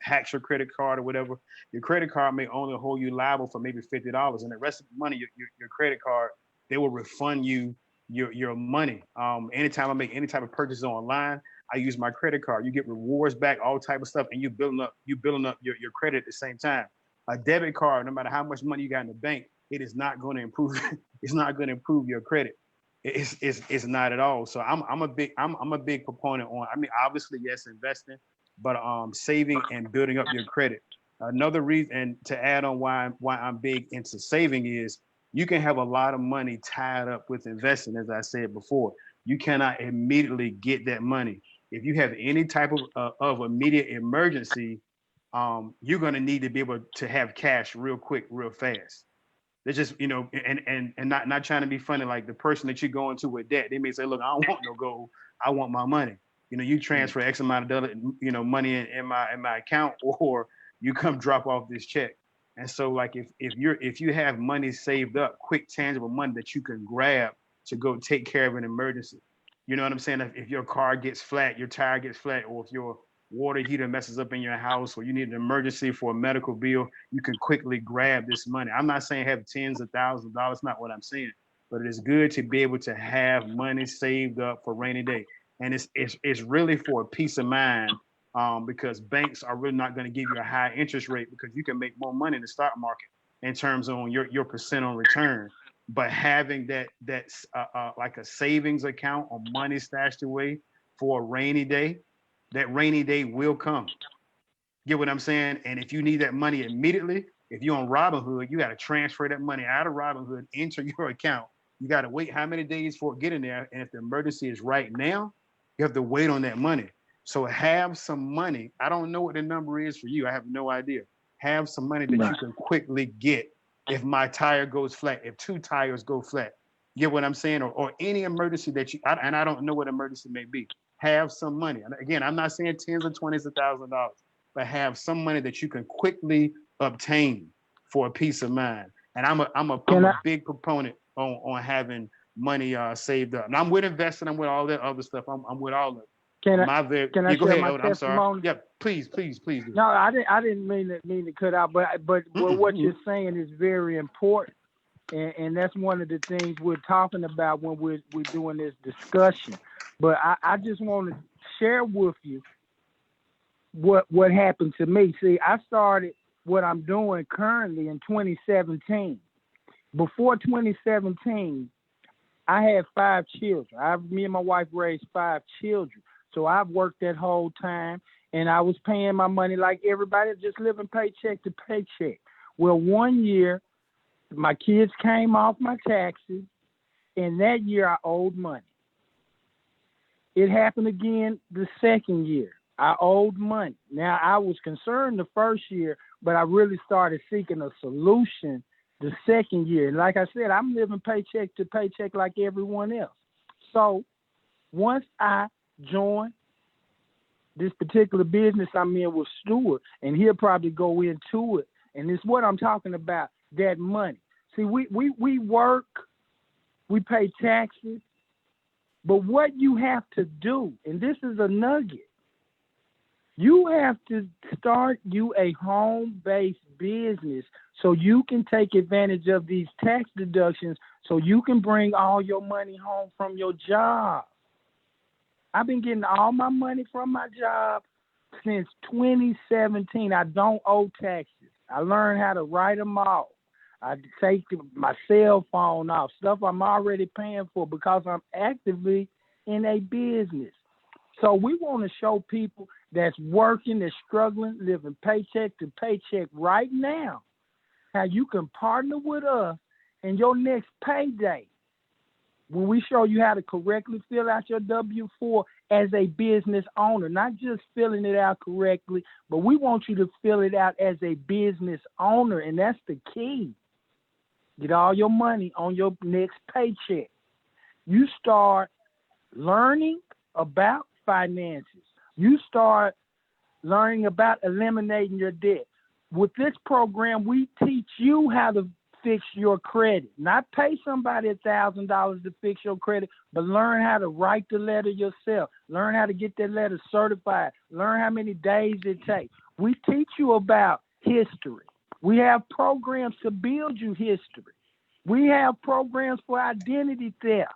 S4: hacks your credit card or whatever, your credit card may only hold you liable for maybe $50, and the rest of the money, your credit card, they will refund you your money. Anytime I make any type of purchase online, I use my credit card. You get rewards back, all type of stuff, and you building up your credit at the same time. A debit card, no matter how much money you got in the bank, it is not going to improve. It's not going to improve your credit. It's not at all. So I'm a big proponent on. I mean, obviously, yes, investing, but saving and building up your credit. Another reason, and to add on why I'm big into saving is you can have a lot of money tied up with investing, as I said before. You cannot immediately get that money. If you have any type of immediate emergency, you're going to need to be able to have cash real quick, real fast. They're just, and not trying to be funny, like the person that you're going to with debt, they may say, look, I don't want no gold, I want my money. You transfer X amount of dollars, money in my account, or you come drop off this check. And so, like, if you have money saved up, quick, tangible money that you can grab to go take care of an emergency. You know what I'm saying? If your car gets flat, your tire gets flat, or if your water heater messes up in your house, or you need an emergency for a medical bill, you can quickly grab this money. I'm not saying have tens of thousands of dollars, not what I'm saying, but it is good to be able to have money saved up for rainy day. And it's really for peace of mind, because banks are really not going to give you a high interest rate, because you can make more money in the stock market in terms of your percent on return. But having that's like a savings account or money stashed away for a rainy day, that rainy day will come. Get what I'm saying? And if you need that money immediately, if you're on Robinhood, you got to transfer that money out of Robinhood into your account. You got to wait how many days for it getting there. And if the emergency is right now, you have to wait on that money. So have some money. I don't know what the number is for you. I have no idea. Have some money that you can quickly get if my tire goes flat, if two tires go flat. Get what I'm saying? Or any emergency that and I don't know what emergency may be. Have some money. And again, I'm not saying tens or twenties of thousands of dollars, but have some money that you can quickly obtain for a peace of mind. And I'm a big proponent on having money saved up. And I'm with investing. I'm with all that other stuff. I'm with all of it.
S2: Can I
S4: go
S2: share
S4: ahead,
S2: my
S4: Elder, I'm sorry.
S2: testimony?
S4: Yeah, please do.
S2: No, I didn't mean to cut out, but what you're saying is very important. And that's one of the things we're talking about when we're doing this discussion. But I just want to share with you what happened to me. See, I started what I'm doing currently in 2017. Before 2017, I had 5 children. Me and my wife raised 5 children. So I've worked that whole time, and I was paying my money like everybody, just living paycheck to paycheck. Well, one year, my kids came off my taxes, and that year I owed money. It happened again the second year. I owed money. Now, I was concerned the first year, but I really started seeking a solution the second year. And like I said, I'm living paycheck to paycheck like everyone else. So once I joined this particular business I'm in with Stewart, and he'll probably go into it, and it's what I'm talking about, that money. See, we work, we pay taxes, but what you have to do, and this is a nugget, you have to start you a home-based business so you can take advantage of these tax deductions so you can bring all your money home from your job. I've been getting all my money from my job since 2017. I don't owe taxes. I learned how to write them off. I take my cell phone off, stuff I'm already paying for because I'm actively in a business. So we want to show people that's working, that's struggling, living paycheck to paycheck right now, how you can partner with us in your next payday when we show you how to correctly fill out your W-4 as a business owner, not just filling it out correctly, but we want you to fill it out as a business owner, and that's the key. Get all your money on your next paycheck. You start learning about finances. You start learning about eliminating your debt. With this program, we teach you how to fix your credit. Not pay somebody $1,000 to fix your credit, but learn how to write the letter yourself. Learn how to get that letter certified. Learn how many days it takes. We teach you about history. We have programs to build you history. We have programs for identity theft.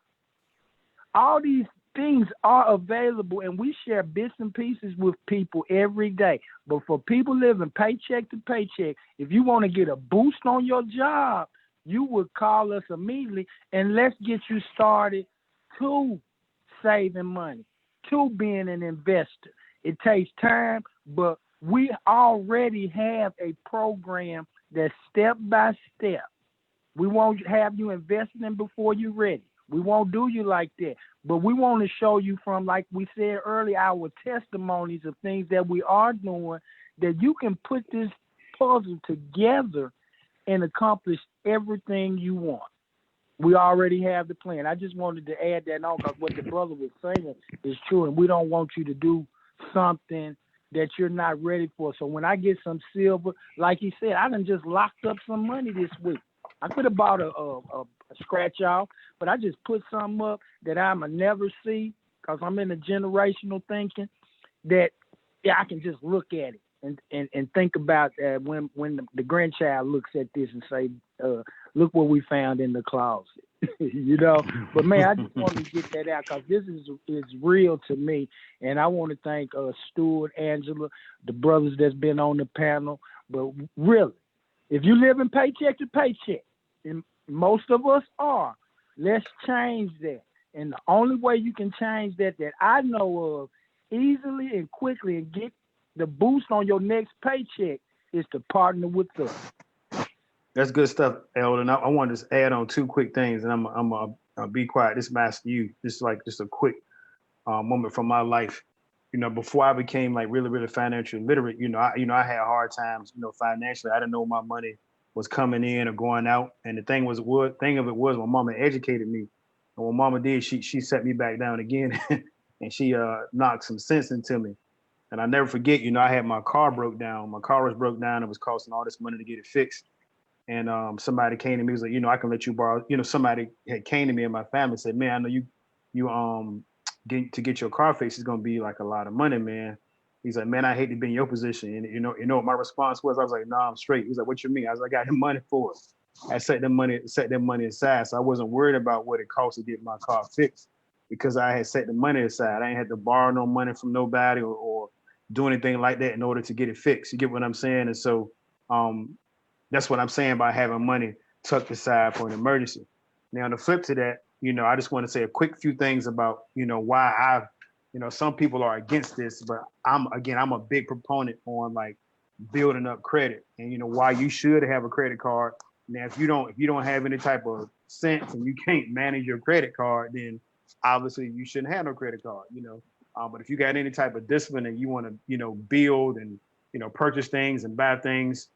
S2: All these things are available, and we share bits and pieces with people every day. But for people living paycheck to paycheck, if you want to get a boost on your job, you would call us immediately, and let's get you started to saving money, to being an investor. It takes time, but We already have a program that's step by step. We won't have you investing in before you're ready. We won't do you like that. But we want to show you from, like we said earlier, our testimonies of things that we are doing, that you can put this puzzle together and accomplish everything you want. We already have the plan. I just wanted to add that on because what the brother was saying is true, and we don't want you to do something that you're not ready for. So when I get some silver, like he said, I done just locked up some money this week. I could have bought a scratch off, but I just put something up that I'ma never see because I'm in a generational thinking that I can just look at it and think about when the grandchild looks at this and say, look what we found in the closet, you know. But man, I just wanted to get that out because this is real to me, and I want to thank Stuart, Angela, the brothers that's been on the panel. But really, if you live in paycheck to paycheck, and most of us are, let's change that. And the only way you can change that I know of easily and quickly and get the boost on your next paycheck is to partner with us.
S4: That's good stuff, Elder. And I want to just add on two quick things, and I'll be quiet. This master you. This is like just a quick moment from my life. You know, before I became like really, really financially literate, I had hard times, financially. I didn't know my money was coming in or going out. And the thing of it was my mama educated me. And what mama did, she set me back down again and she knocked some sense into me. And I never forget, I had my car broke down. My car was broke down. It was costing all this money to get it fixed. And somebody came to me, was like, I can let you borrow. Somebody had came to me in my family and said, man, I know you get your car fixed is gonna be like a lot of money, man. He's like, man, I hate to be in your position. And you know what my response was? I was like, nah, I'm straight. He's like, what you mean? I was like, I got the money for it. I set that money aside. So I wasn't worried about what it cost to get my car fixed because I had set the money aside. I ain't had to borrow no money from nobody or do anything like that in order to get it fixed. You get what I'm saying? And so that's what I'm saying by having money tucked aside for an emergency. Now, on the flip to that, I just want to say a quick few things about, why some people are against this, but I'm a big proponent on like building up credit and, why you should have a credit card. Now, if you don't have any type of sense and you can't manage your credit card, then obviously you shouldn't have no credit card, but if you got any type of discipline and you want to, build and, purchase things and buy things,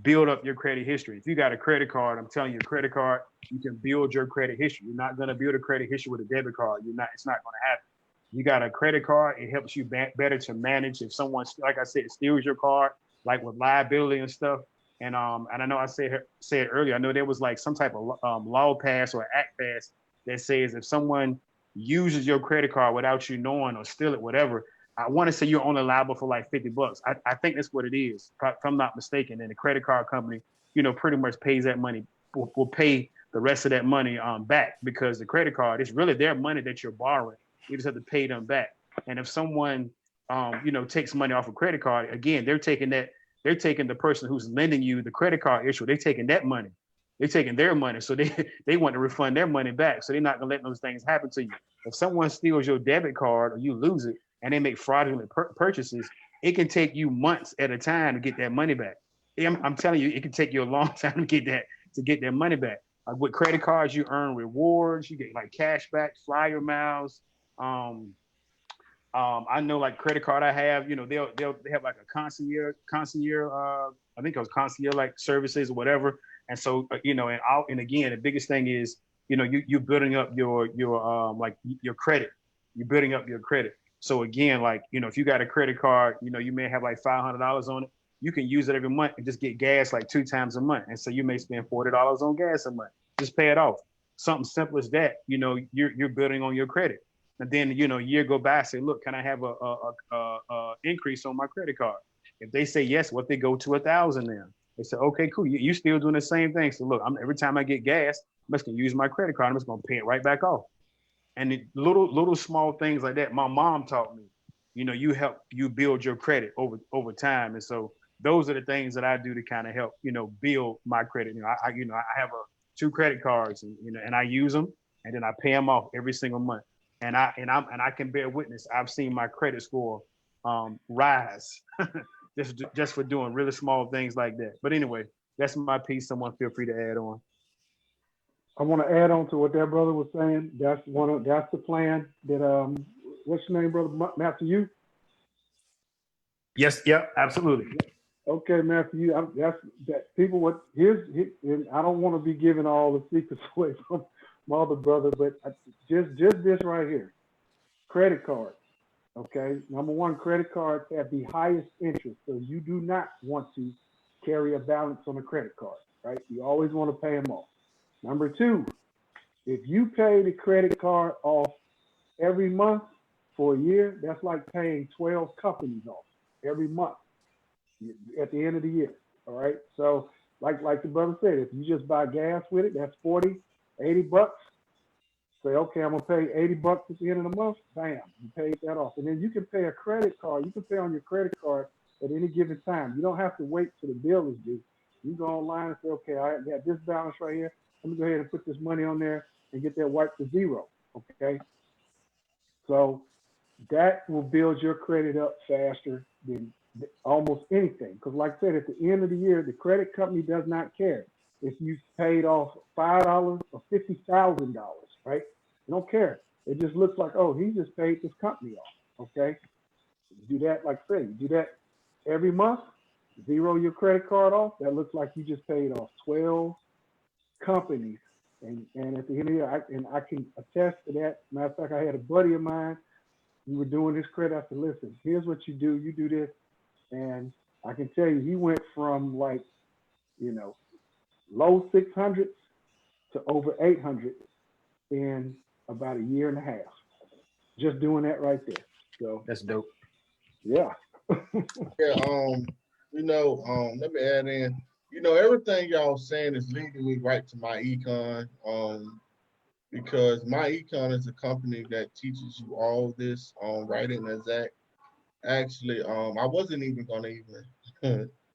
S4: build up your credit history. If you got a credit card, I'm telling you, credit card, you can build your credit history. You're not going to build a credit history with a debit card. It's not going to happen. You got a credit card, it helps you better to manage if someone, like I said, steals your card, like with liability and stuff. And I know I said earlier, I know there was like some type of law passed or act passed that says if someone uses your credit card without you knowing or steal it, whatever, I want to say you're only liable for like $50. I think that's what it is, if I'm not mistaken. And the credit card company, pretty much pays that money, will pay the rest of that money back because the credit card is really their money that you're borrowing. You just have to pay them back. And if someone, takes money off a credit card, again, they're taking the person who's lending you the credit card issue, they're taking that money. They're taking their money. So they want to refund their money back. So they're not going to let those things happen to you. If someone steals your debit card or you lose it and they make fraudulent purchases, it can take you months at a time to get that money back. I'm telling you, it can take you a long time to get that money back. With credit cards, you earn rewards. You get like cash back, flyer miles. I know like credit card I have, they have like a concierge, I think it was concierge like services or whatever. And so, and again, the biggest thing is, you're building up your credit. You're building up your credit. So again, like, if you got a credit card, you may have like $500 on it. You can use it every month and just get gas like 2 times a month. And so you may spend $40 on gas a month. Just pay it off. Something simple as that, you're building on your credit. And then, a year go by, say, look, can I have a increase on my credit card? If they say yes, what they go to 1,000 now? They say, okay, cool. You still doing the same thing. So look, every time I get gas, I'm just gonna use my credit card. I'm just gonna pay it right back off. And little small things like that, my mom taught me. You help you build your credit over time. And so those are the things that I do to kind of help, build my credit. I have 2 credit cards, and I use them, and then I pay them off every single month. And I can bear witness. I've seen my credit score rise just for doing really small things like that. But anyway, that's my piece. Someone feel free to add on.
S5: I want to add on to what that brother was saying. That's the plan that what's your name, brother? Master you?
S4: Yes, yep, absolutely.
S5: Okay, Matthew, that's that people. And I don't want to be giving all the secrets away from my other brother, but just this right here, credit cards. Okay, number one, credit cards have the highest interest, so you do not want to carry a balance on a credit card, right? You always want to pay them off. Number two, if you pay the credit card off every month for a year, that's like paying 12 companies off every month at the end of the year. All right. So like the brother said, if you just buy gas with it, that's 40, 80 bucks. Say, okay, I'm gonna pay 80 bucks at the end of the month. Bam, you paid that off. And then you can pay a credit card. You can pay on your credit card at any given time. You don't have to wait till the bill is due. You go online and say, okay, I got this balance right here. Let me go ahead and put this money on there and get that wiped to zero. Okay. So that will build your credit up faster than almost anything. Because like I said, at the end of the year, the credit company does not care if you paid off $5 or $50,000, right? They don't care. It just looks like, oh, he just paid this company off. Okay. You do that, like I said, you do that every month, zero your credit card off. That looks like you just paid off 12 companies. And at the end of the year, I can attest to that. Matter of fact, I had a buddy of mine. We were doing this credit. I said, listen, here's what you do. You do this. And I can tell you, he went from like, low 600s to over 800 in about a year and a half. Just doing that right there. So
S4: that's dope.
S5: Yeah.
S1: Yeah. Let me add in. Everything y'all saying is leading me right to my econ. Because my econ is a company that teaches you all this right in exact. Actually, I wasn't even gonna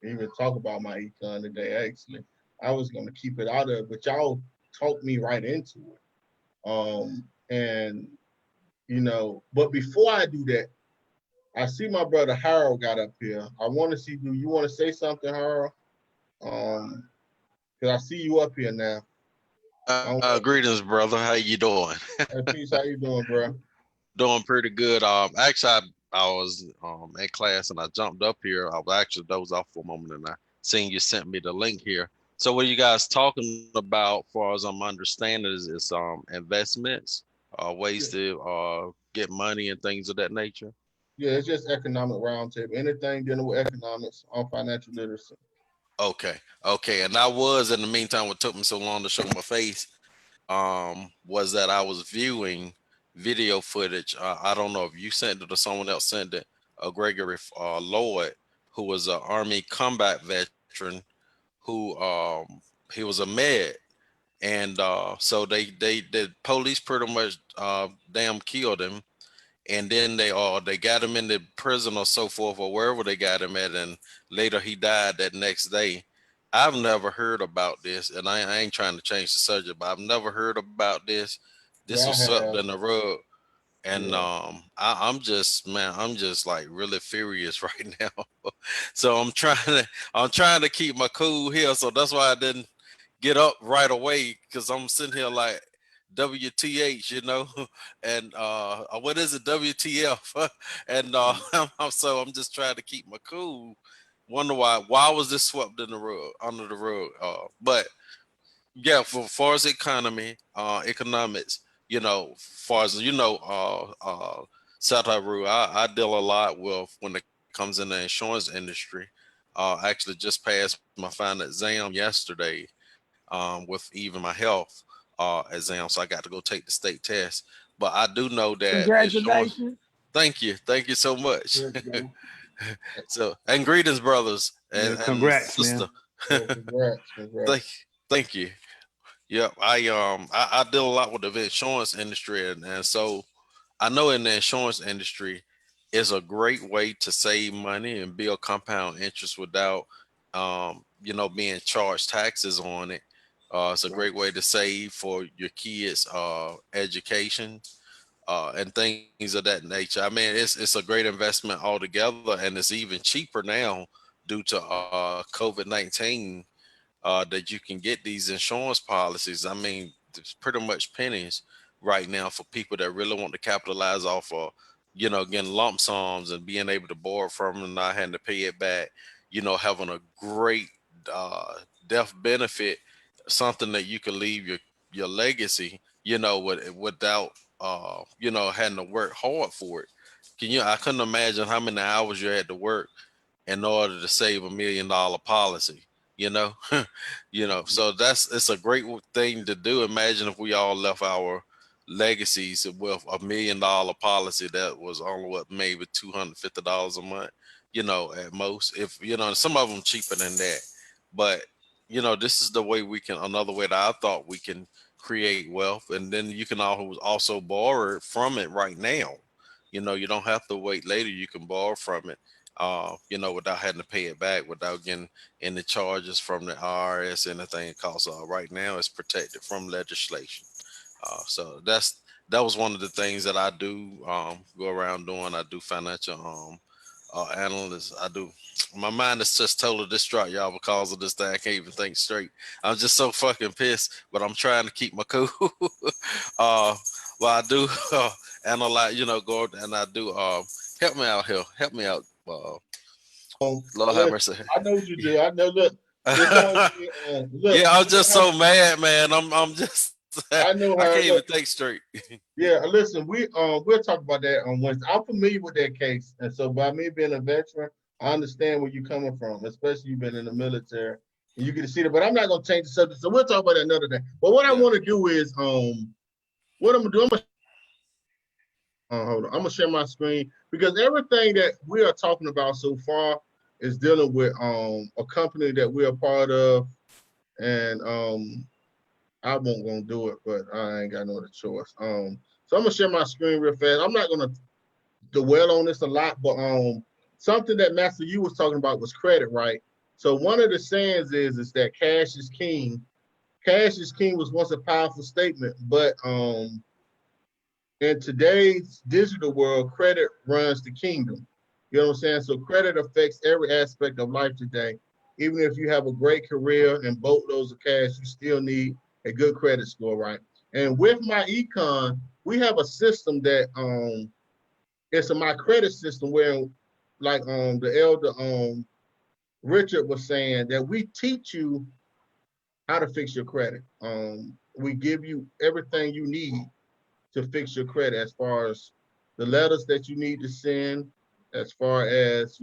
S1: even talk about my econ today. Actually, I was gonna keep it out of it, but y'all talked me right into it. But before I do that, I see my brother Harold got up here. I want to see. Do you want to say something, Harold? Because I see you up here now.
S10: Greetings, brother. How you doing?
S1: Hey, peace. How you doing, bro?
S10: Doing pretty good. Actually, I was in class and I jumped up here. I was actually dozed off for a moment and I seen you sent me the link here. So what are you guys talking about, far as I'm understanding, is investments, ways to get money and things of that nature?
S1: Yeah, it's just economic roundtable. Anything dealing with economics on financial literacy.
S10: Okay. And I was, in the meantime, what took me so long to show my face was that I was viewing video footage. I don't know if you sent it or someone else sent it. Gregory Lloyd, who was an Army combat veteran, who he was a med, and so the police pretty much damn killed him, and then they got him in the prison or so forth or wherever they got him at, and later he died that next day. I've never heard about this, and I ain't trying to change the subject, but I've never heard about this. This was swept in the rug, and I'm just like really furious right now. So I'm trying to keep my cool here, so that's why I didn't get up right away, because I'm sitting here like WTH, and what is it, WTF? And so I'm just trying to keep my cool. Wonder why was this swept in the rug, under the rug? But yeah, for far as economics, far as Sataru, I deal a lot with when it comes in the insurance industry. Actually just passed my final exam yesterday, with even my health exam, so I got to go take the state test. But I do know that insurance. Thank you so much. So, and greetings, brothers and
S4: congrats,
S10: sister.
S1: Man. Congrats.
S10: Thank you. Yeah, I deal a lot with the insurance industry, and so I know in the insurance industry, it's a great way to save money and build compound interest without, being charged taxes on it. It's a great way to save for your kids' education. and things of that nature. I mean, it's a great investment altogether, and it's even cheaper now due to COVID-19 that you can get these insurance policies. I mean, it's pretty much pennies right now for people that really want to capitalize off of, getting lump sums and being able to borrow from them and not having to pay it back. Having a great uh, death benefit, something that you can leave your legacy, without having to work hard for it. I couldn't imagine how many hours you had to work in order to save $1 million policy, you know. So it's a great thing to do. Imagine if we all left our legacies with $1 million policy that was only what, maybe $250 a month, at most. If some of them cheaper than that, but this is the way another way that I thought we can create wealth, and then you can also borrow from it right now. You don't have to wait later. You can borrow from it, without having to pay it back, without getting any charges from the IRS, anything. Cause right now it's protected from legislation. So that was one of the things that I do go around doing. I do financial analyst. I do. My mind is just totally distraught, y'all, because of this thing. I can't even think straight. I'm just so fucking pissed, but I'm trying to keep my cool. uh, well, I do analyze, go and I do. Help me out here. Help me out. Lord have
S1: Listen,
S10: mercy.
S1: I know what you do. I know. Look, it's on. Look,
S10: Yeah, I'm
S1: you know
S10: just
S1: how
S10: so mad, man. I'm just
S1: I know
S10: I
S1: how.
S10: can't even
S1: Look,
S10: think straight.
S1: yeah. Listen, we'll talk about that on Wednesday. I'm familiar with that case, and so by me being a veteran, I understand where you're coming from, especially you've been in the military. And you can see that, but I'm not gonna change the subject. So we'll talk about that another day. But what I
S10: Yeah.
S1: want to do is what I'm gonna do. Hold on. I'm gonna share my screen because everything that we are talking about so far is dealing with a company that we're a part of, and I won't gonna do it, but I ain't got no other choice. So I'm gonna share my screen real fast. I'm not gonna dwell on this a lot, but something that Master you was talking about was credit, right? So one of the sayings is that cash is king. Cash is king was once a powerful statement, but in today's digital world, credit runs the kingdom. You know what I'm saying? So credit affects every aspect of life today. Even if you have a great career and boatloads of cash, you still need a good credit score, right? And with my econ, we have a system that it's a my credit system where like the elder Richard was saying that we teach you how to fix your credit. We give you everything you need to fix your credit as far as the letters that you need to send, as far as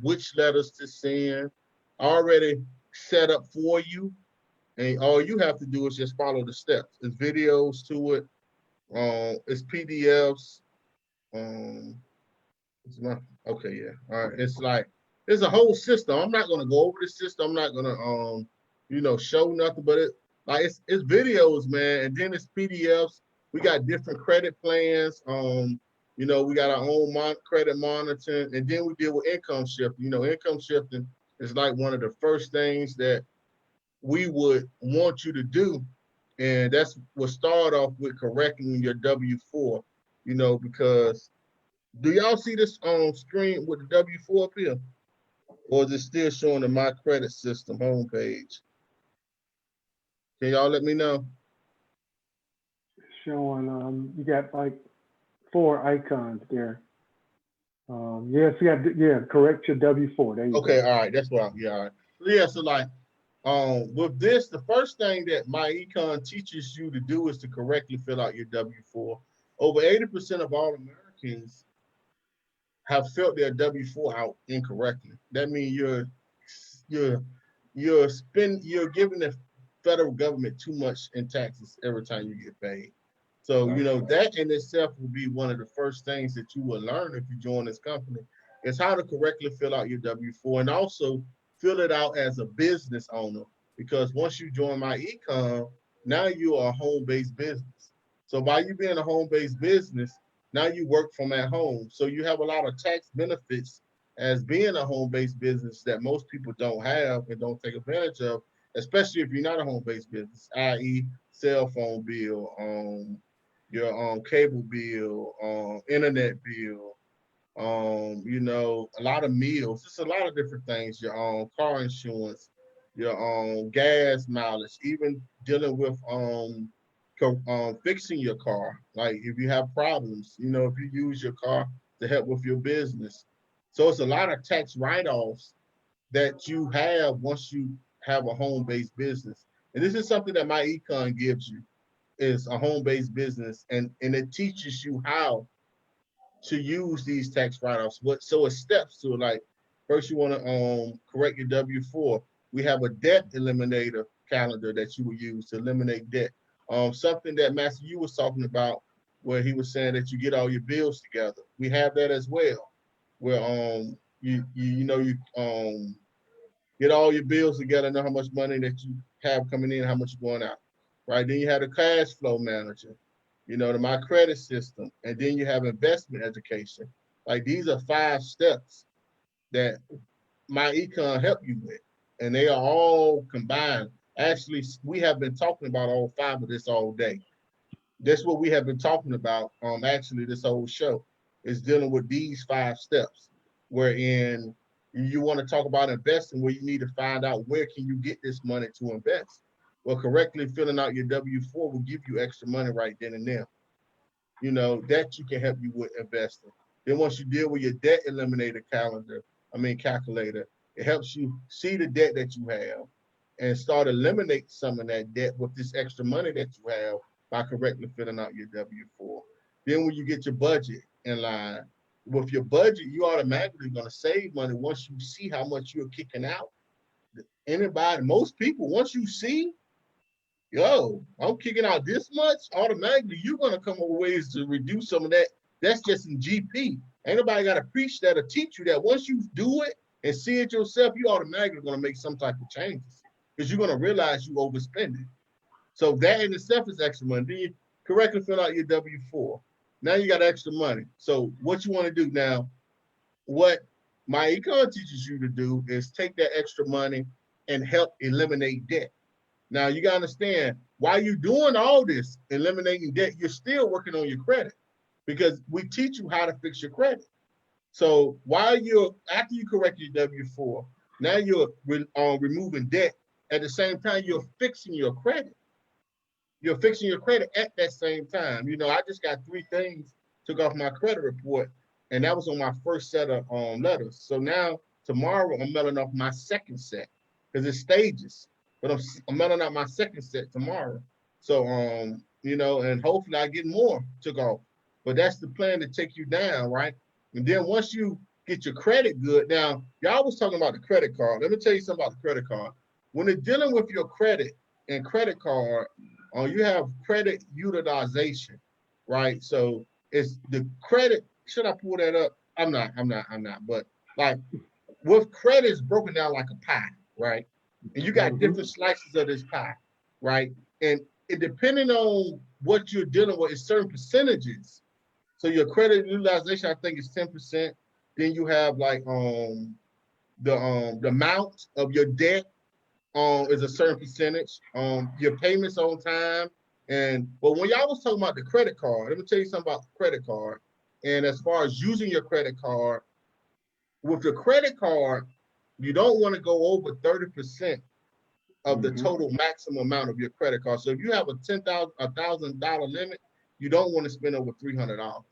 S1: which letters to send, already set up for you, and all you have to do is just follow the steps. It's videos to it, it's PDFs. Um, it's not okay, yeah. All right, it's like there's a whole system. I'm not gonna go over the system. I'm not gonna show nothing, but it's videos, man, and then it's PDFs. We got different credit plans. We got our own credit monitoring, and then we deal with income shifting. Income shifting is like one of the first things that we would want you to do, and that's what start off with correcting your W-4. Because do y'all see this on screen with the W-4 up here, or is it still showing the My Credit System homepage? Can y'all let me know?
S5: Showing you got like 4 icons there. Yes, correct your W-4. There you
S1: Okay,
S5: go.
S1: all right, that's what all right. Yeah, so like with this, the first thing that my econ teaches you to do is to correctly fill out your W-4. Over 80% of all Americans have filled their W-4 out incorrectly. That means you're you're giving the federal government too much in taxes every time you get paid. So that in itself will be one of the first things that you will learn if you join this company is how to correctly fill out your W-4 and also fill it out as a business owner. Because once you join my econ, now you are a home-based business. So by you being a home-based business, now you work from at home. So you have a lot of tax benefits as being a home-based business that most people don't have and don't take advantage of, especially if you're not a home-based business, i.e. cell phone bill, your cable bill, internet bill, you know, a lot of meals, just a lot of different things, your car insurance, your gas mileage, even dealing with fixing your car. Like if you have problems, you know, if you use your car to help with your business. So it's a lot of tax write-offs that you have once you have a home-based business. And this is something that my econ gives you is a home-based business, and it teaches you how to use these tax write-offs. So it steps to it. Like first you want to correct your W-4. We have a debt eliminator calendar that you will use to eliminate debt. Something that Master you was talking about where he was saying that you get all your bills together. We have that as well. Where you know you get all your bills together, know how much money that you have coming in, how much going out. Right. Then you have the cash flow manager, you know, the my credit system, and then you have investment education. Like these are 5 steps that my econ help you with, and they are all combined. Actually, we have been talking about all 5 of this all day. That's what we have been talking about. Actually, this whole show is dealing with these 5 steps, wherein you want to talk about investing, where you need to find out where can you get this money to invest. Well, correctly filling out your W-4 will give you extra money right then and there. You know, that you can help you with investing. Then once you deal with your debt eliminator calculator, it helps you see the debt that you have and start eliminate some of that debt with this extra money that you have by correctly filling out your W-4. Then when you get your budget in line, with your budget, you automatically going to save money once you see how much you're kicking out. Anybody, most people, once you see, yo, I'm kicking out this much, automatically you're going to come up with ways to reduce some of that. That's just in GP. Ain't nobody got to preach that or teach you that. Once you do it and see it yourself, you automatically going to make some type of changes because you're going to realize you overspending. So that in itself is extra money. Then you correctly fill out your W-4. Now you got extra money. So what you want to do now, what my econ teaches you to do is take that extra money and help eliminate debt. Now you gotta understand, while you're doing all this, eliminating debt, you're still working on your credit because we teach you how to fix your credit. So after you correct your W-4, now you're removing debt. At the same time, you're fixing your credit. You're fixing your credit at that same time. You know, I just got 3 things, took off my credit report, and that was on my first set of letters. So now tomorrow I'm mailing off my second set because it's stages. But I'm mailing out my second set tomorrow. So you know, and hopefully I get more took off. But that's the plan to take you down, right? And then once you get your credit good, now y'all was talking about the credit card. Let me tell you something about the credit card. When they're dealing with your credit and credit card, you have credit utilization, right? So it's the credit. Should I pull that up? I'm not. But like with credit, it's broken down like a pie, right? And you got different slices of this pie, right? And it depending on what you're dealing with, is certain percentages. So your credit utilization, I think, is 10%. Then you have like the amount of your debt is a certain percentage. Your payments on time. But when y'all was talking about the credit card, let me tell you something about the credit card. And as far as using your credit card, with your credit card, you don't want to go over 30% of the total maximum amount of your credit card. So if you have a $1,000 limit, you don't want to spend over $300.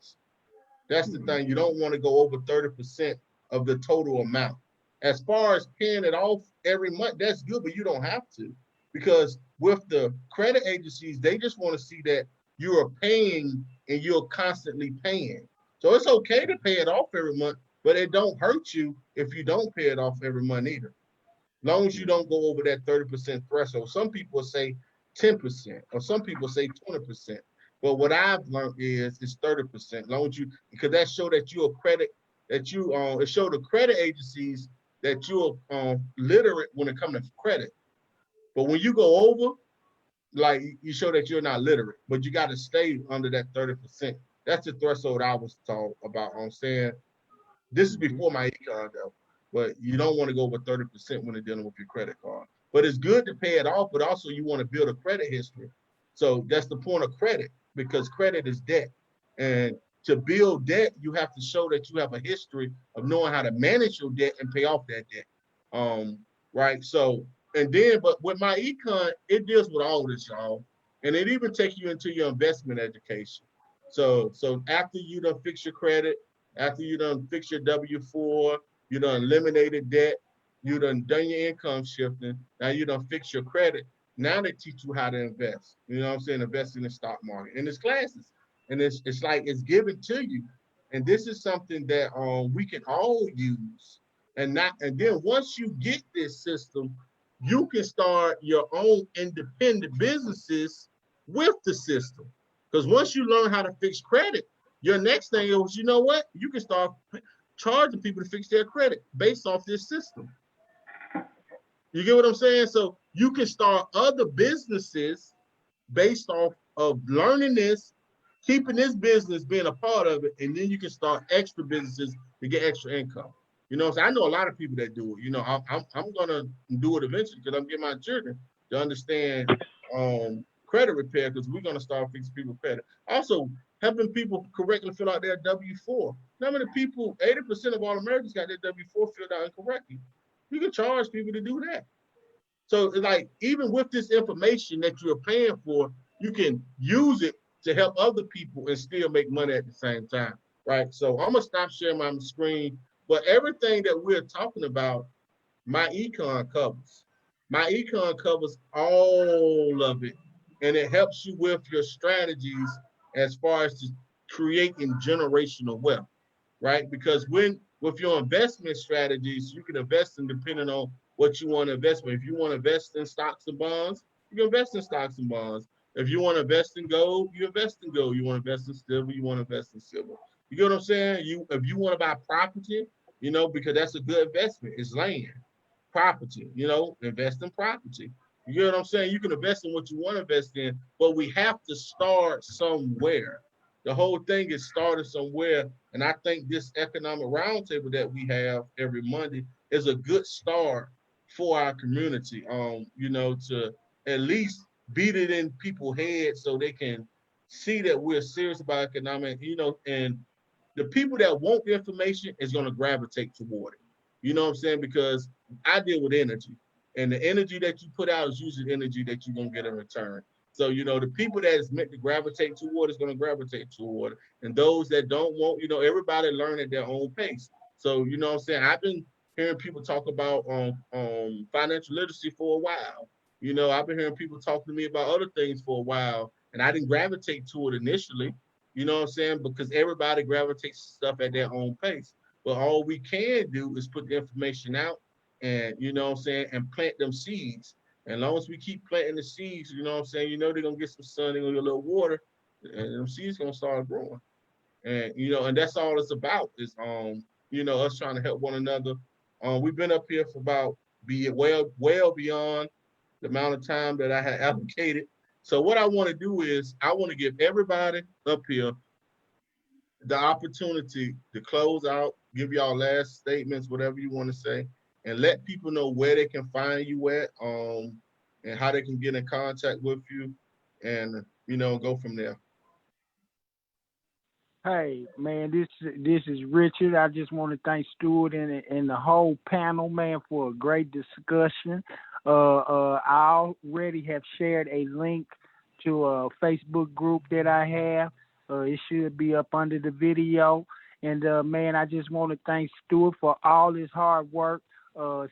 S1: That's the thing. You don't want to go over 30% of the total amount. As far as paying it off every month, that's good, but you don't have to. Because with the credit agencies, they just want to see that you are paying and you're constantly paying. So it's okay to pay it off every month, but it don't hurt you if you don't pay it off every month either. As long as you don't go over that 30% threshold. Some people say 10%, or some people say 20%. But what I've learned is it's 30%. As long as you, because that show that you're credit, that you it show the credit agencies that you're literate when it comes to credit. But when you go over, like you show that you're not literate, but you got to stay under that 30%. That's the threshold I was taught about. I'm saying this is before my econ though, but you don't want to go over 30% when you're dealing with your credit card. But it's good to pay it off, but also you want to build a credit history. So that's the point of credit. because credit is debt. And to build debt, you have to show that you have a history of knowing how to manage your debt and pay off that debt. Right. So, and then, but with my econ, it deals with all this, y'all. And it even takes you into your investment education. So after you done fix your credit, after you done fix your W-4, you done eliminated debt, you done your income shifting, now you done fix your credit. Now they teach you how to invest. You know what I'm saying? Invest in the stock market. And it's classes. And it's like it's given to you. And this is something that we can all use. And then once you get this system, you can start your own independent businesses with the system. Because once you learn how to fix credit, your next thing is, you know what? You can start charging people to fix their credit based off this system. You get what I'm saying? So you can start other businesses based off of learning this, keeping this business, being a part of it, and then you can start extra businesses to get extra income. You know, so I know a lot of people that do it. You know, I'm gonna do it eventually because I'm getting my children to understand credit repair because we're gonna start fixing people's credit. Also, helping people correctly fill out their W-4. How many people? 80% of all Americans got their W-4 filled out incorrectly. You can charge people to do that. So like even with this information that you're paying for, you can use it to help other people and still make money at the same time, right? So I'm gonna stop sharing my screen, but everything that we're talking about, my econ covers. My econ covers all of it, and it helps you with your strategies as far as to creating generational wealth, right? Because with your investment strategies, you can invest in depending on what you want to invest in. If you want to invest in stocks and bonds, you can invest in stocks and bonds. If you want to invest in gold, you invest in gold. You want to invest in silver, you want to invest in silver. You get what I'm saying? If you want to buy property, you know, because that's a good investment. It's land, property, you know, invest in property. You get what I'm saying? You can invest in what you want to invest in, but we have to start somewhere. The whole thing is started somewhere. And I think this economic roundtable that we have every Monday is a good start for our community, you know, to at least beat it in people's heads so they can see that we're serious about economic, you know, and the people that want the information is going to gravitate toward it. You know what I'm saying? Because I deal with energy, and the energy that you put out is usually energy that you're going to get in return. So, you know, the people that is meant to gravitate toward is going to gravitate toward it. And those that don't want, you know, everybody learn at their own pace. So, you know what I'm saying? I've been hearing people talk about financial literacy for a while. You know, I've been hearing people talk to me about other things for a while, and I didn't gravitate to it initially. You know what I'm saying? Because everybody gravitates to stuff at their own pace. But all we can do is put the information out and, you know what I'm saying, and plant them seeds. And as long as we keep planting the seeds, you know what I'm saying, you know they're gonna get some sun, they're gonna get a little water, and them seeds gonna start growing. And you know, and that's all it's about is you know, us trying to help one another. We've been up here for about well beyond the amount of time that I had allocated. So what I want to do is I want to give everybody up here the opportunity to close out, give y'all last statements, whatever you want to say, and let people know where they can find you at, and how they can get in contact with you, and you know, go from there.
S2: Hey man, this is Richard. I just want to thank Stuart and the whole panel, man, for a great discussion. I already have shared a link to a Facebook group that I have. It should be up under the video. And man, I just want to thank Stuart for all his hard work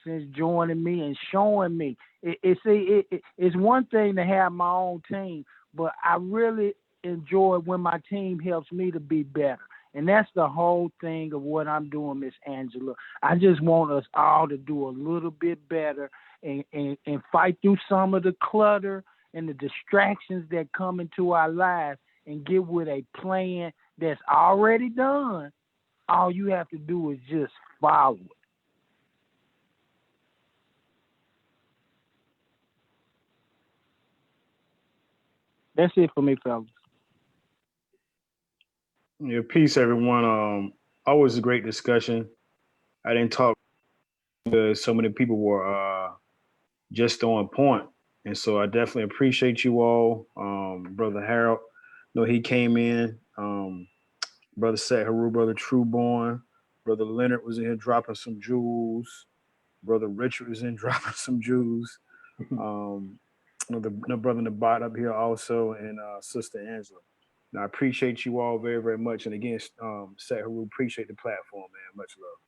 S2: since joining me and showing me. It's one thing to have my own team, but I really enjoy when my team helps me to be better. And that's the whole thing of what I'm doing, Miss Angela. I just want us all to do a little bit better and fight through some of the clutter and the distractions that come into our lives and get with a plan that's already done. All you have to do is just follow it. That's it for me, fellas.
S4: Yeah, peace, everyone. Always a great discussion. I didn't talk because so many people were just on point, and so I definitely appreciate you all, Brother Harold. he came in. Brother Sat Haru, Brother Trueborn, Brother Leonard was in here dropping some jewels. Brother Richard was in dropping some jewels. The brother Nabat up here also, and Sister Angela. And I appreciate you all very, very much. And again, Sat Haru, appreciate the platform, man. Much love.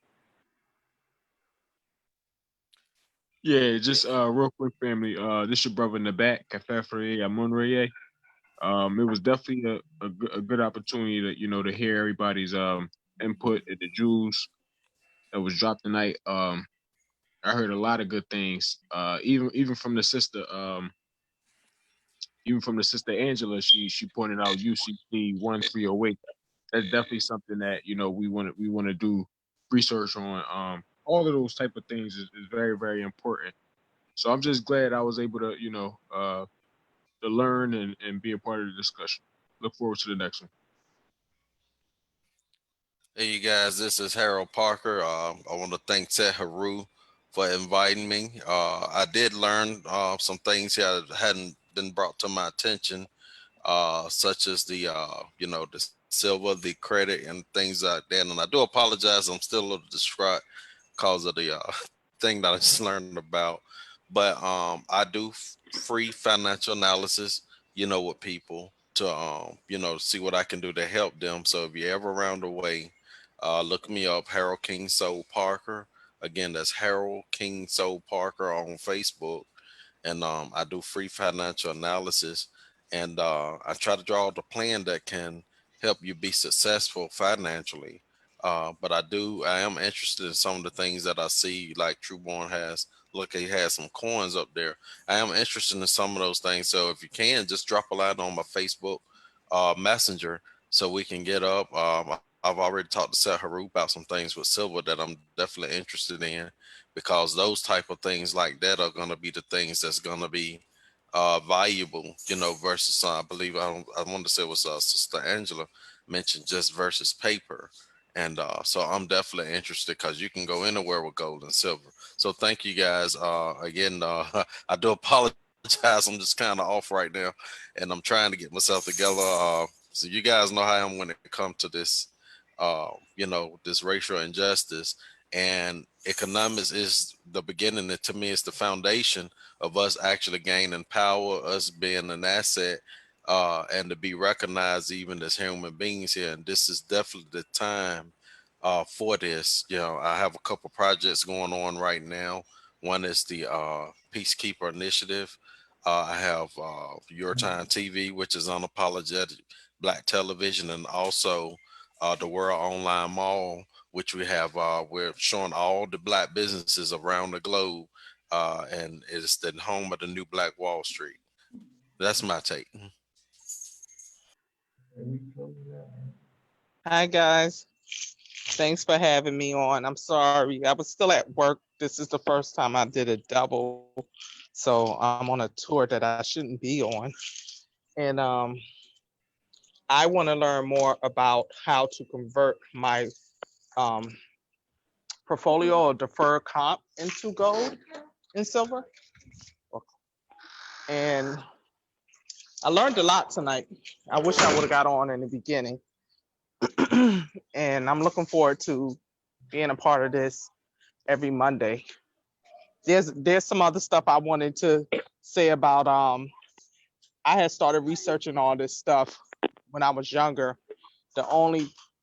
S3: Yeah, just real quick, family. This your brother in the back, Kafefre Amunreye. It was definitely a good opportunity to to hear everybody's input at the jewels that was dropped tonight. I heard a lot of good things. Even from the sister, even from the sister Angela, she pointed out UCC 1308. That's definitely something that we want to do research on. All of those type of things is very, very important. So I'm just glad I was able to to learn and be a part of the discussion. Look forward to the next one.
S10: Hey, you guys, this is Harold Parker. I want to thank Ted Haru for inviting me. I did learn some things here that hadn't been brought to my attention, such as the silver, the credit, and things like that. And I do apologize. I'm still a little distraught because of the thing that I just learned about. But I do free financial analysis, with people to see what I can do to help them. So if you're ever around the way, look me up, Harold King Soul Parker. Again, that's Harold King Soul Parker on Facebook, and I do free financial analysis, and I try to draw the plan that can help you be successful financially. But I am interested in some of the things that I see, like Trueborn has. Look, he has some coins up there. I am interested in some of those things. So if you can, just drop a line on my Facebook Messenger so we can get up. I've already talked to Seth Haru about some things with silver that I'm definitely interested in, because those type of things like that are going to be the things that's going to be valuable, versus I believe I wanted to say it was Sister Angela mentioned just versus paper. And so I'm definitely interested because you can go anywhere with gold and silver. So thank you guys. Again, I do apologize. I'm just kind of off right now, and I'm trying to get myself together. So you guys know how I am when it comes to this, this racial injustice, and economics is the beginning. And to me, it's the foundation of us actually gaining power, us being an asset, and to be recognized even as human beings here. And this is definitely the time for this. I have a couple projects going on right now. One is the Peacekeeper Initiative. I have Your Time TV, which is unapologetic Black television, and also the World Online Mall, which we're showing all the Black businesses around the globe, and it's the home of the new Black Wall Street. That's my take.
S9: Hi guys. Thanks for having me on. I'm sorry. I was still at work. This is the first time I did a double. So I'm on a tour that I shouldn't be on. And I want to learn more about how to convert my um, portfolio or deferred comp into gold and silver. And I learned a lot tonight. I wish I would have got on in the beginning. And I'm looking forward to being a part of this every Monday. There's some other stuff I wanted to say about I had started researching all this stuff when I was younger.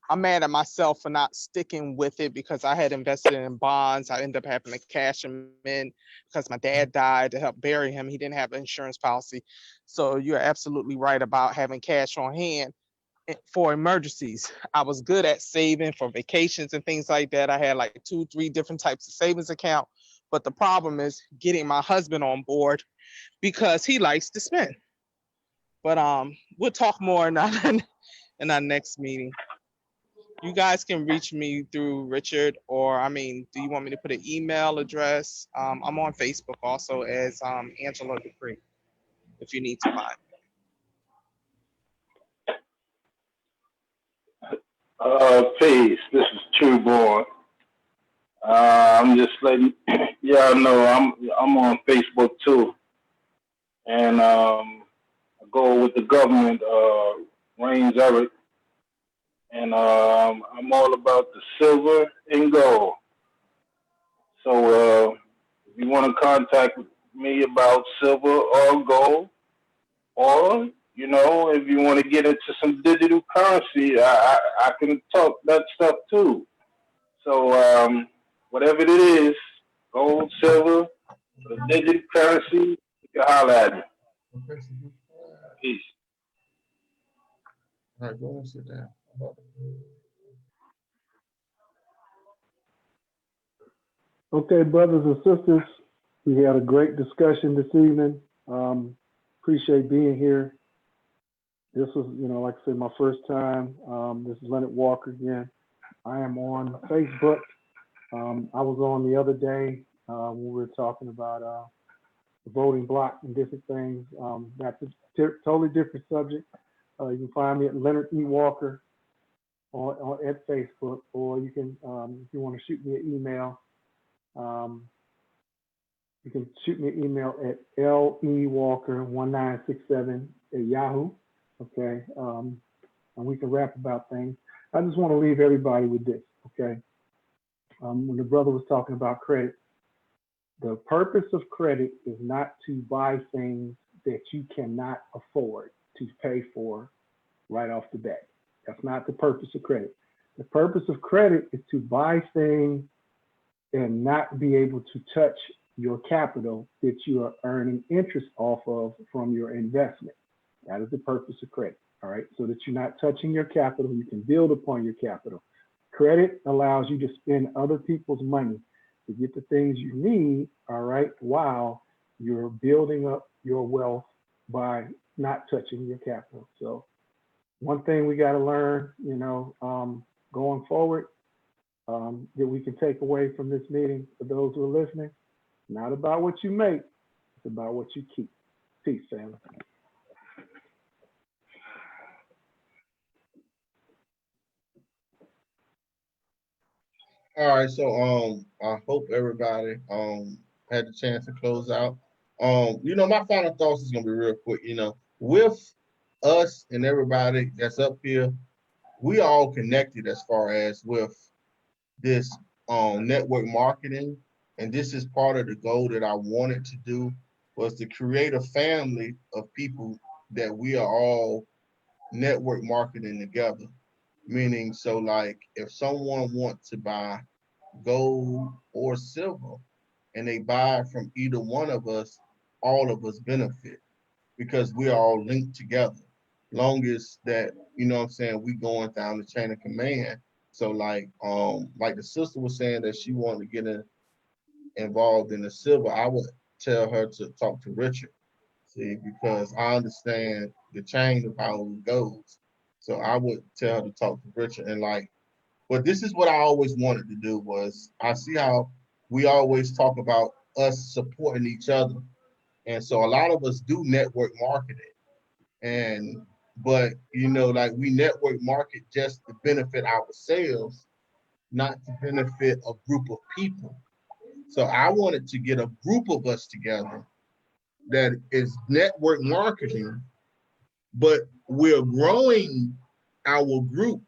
S9: I'm mad at myself for not sticking with it because I had invested in bonds. I ended up having to cash them in because my dad died to help bury him. He didn't have an insurance policy. So you're absolutely right about having cash on hand for emergencies. I was good at saving for vacations and things like that. I had like 2-3 different types of savings account. But the problem is getting my husband on board because he likes to spend. But we'll talk more in our next meeting. You guys can reach me through Richard, or do you want me to put an email address? I'm on Facebook also as Angela Dupree, if you need to find me.
S7: Peace. This is True Boy. I'm just letting y'all know I'm on Facebook too, and I go with the government
S11: Reigns Eric, and I'm all about the silver and gold. So if you want to contact me about silver or gold, or if you want to get into some digital currency, I can talk that stuff too. So whatever it is, gold, silver, digital currency, you can holler at me. Peace.
S1: All right, go and sit down.
S5: Okay, brothers and sisters, we had a great discussion this evening. Appreciate being here. This was, like I said, my first time. This is Leonard Walker again. I am on Facebook. I was on the other day when we were talking about the voting block and different things. That's a totally different subject. You can find me at Leonard E. Walker at Facebook, or you can, if you want to shoot me an email, you can shoot me an email at lewalker1967 at Yahoo. Okay, and we can rap about things. I just want to leave everybody with this. Okay, when the brother was talking about credit, the purpose of credit is not to buy things that you cannot afford to pay for right off the bat. That's not the purpose of credit. The purpose of credit is to buy things and not be able to touch your capital that you are earning interest off of from your investment. That is the purpose of credit, all right? So that you're not touching your capital, you can build upon your capital. Credit allows you to spend other people's money to get the things you need, all right, while you're building up your wealth by not touching your capital. So one thing we got to learn, going forward, that we can take away from this meeting for those who are listening, not about what you make, it's about what you keep. Peace, family.
S1: All right, so I hope everybody had the chance to close out. My final thoughts is gonna be real quick. With us and everybody that's up here, we all connected as far as with this network marketing, and this is part of the goal that I wanted to do, was to create a family of people that we are all network marketing together. Meaning, so like if someone wants to buy gold or silver and they buy from either one of us, all of us benefit because we are all linked together. Long as that, what I'm saying, we going down the chain of command. So like the sister was saying that she wanted to get involved in the silver, I would tell her to talk to Richard. See, because I understand the chain of how it goes. So I would tell her to talk to Richard and but this is what I always wanted to do was I see how we always talk about us supporting each other. And so a lot of us do network marketing. And but we network market just to benefit ourselves, not to benefit a group of people. So I wanted to get a group of us together that is network marketing, but we're growing our group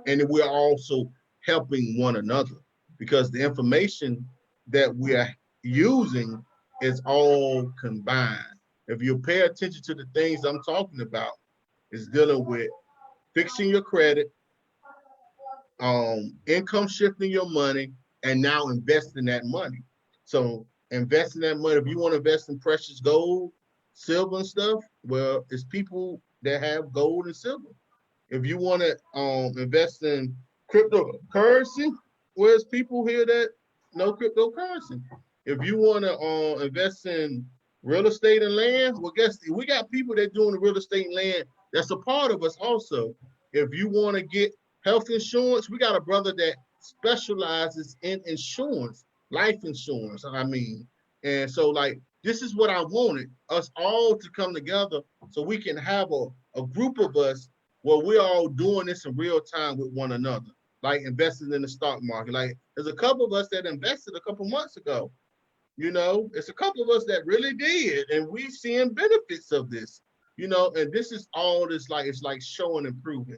S1: and we're also helping one another because the information that we are using is all combined. If you pay attention to the things I'm talking about, it's dealing with fixing your credit, income shifting your money, and now investing that money. So investing that money, if you want to invest in precious gold, silver and stuff, well, it's people that have gold and silver. If you want to invest in cryptocurrency, where's people here that know cryptocurrency? If you want to invest in real estate and land, well, guess we got people that doing the real estate and land that's a part of us also. If you want to get health insurance, we got a brother that specializes in insurance, life insurance, I mean. And so this is what I wanted, us all to come together so we can have a group of us where we're all doing this in real time with one another, like investing in the stock market. Like there's a couple of us that invested a couple months ago. It's a couple of us that really did, and we seeing benefits of this. You know, and this is all this like, it's like showing and proving.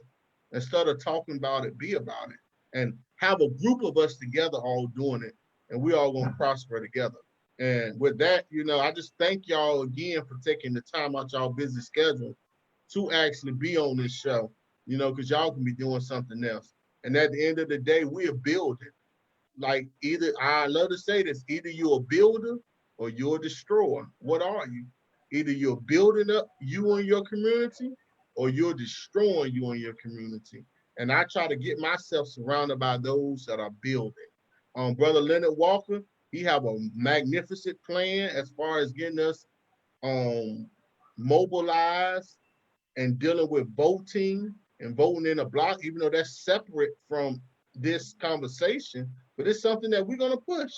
S1: Instead of talking about it, be about it. And have a group of us together all doing it, and we all gonna prosper together. And with that, you know, I just thank y'all again for taking the time out y'all busy schedule to actually be on this show, you know, because y'all can be doing something else. And at the end of the day, we are building. Like either, I love to say this, either you're a builder or you're a destroyer. What are you? Either you're building up you and your community or you're destroying you and your community. And I try to get myself surrounded by those that are building. Brother Leonard Walker, he have a magnificent plan as far as getting us mobilized and dealing with voting and voting in a block, even though that's separate from this conversation, but it's something that we're gonna push.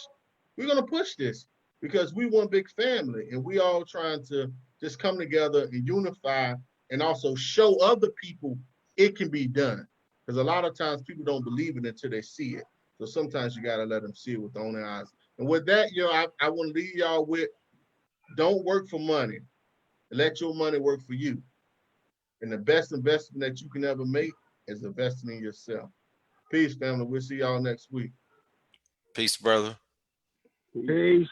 S1: We're gonna push this because we one big family and we all trying to just come together and unify and also show other people it can be done. Because a lot of times people don't believe it until they see it. So sometimes you gotta let them see it with their own eyes. And with that, you know, I want to leave y'all with don't work for money. Let your money work for you. And the best investment that you can ever make is investing in yourself. Peace, family. We'll see y'all next week.
S10: Peace, brother.
S2: Peace.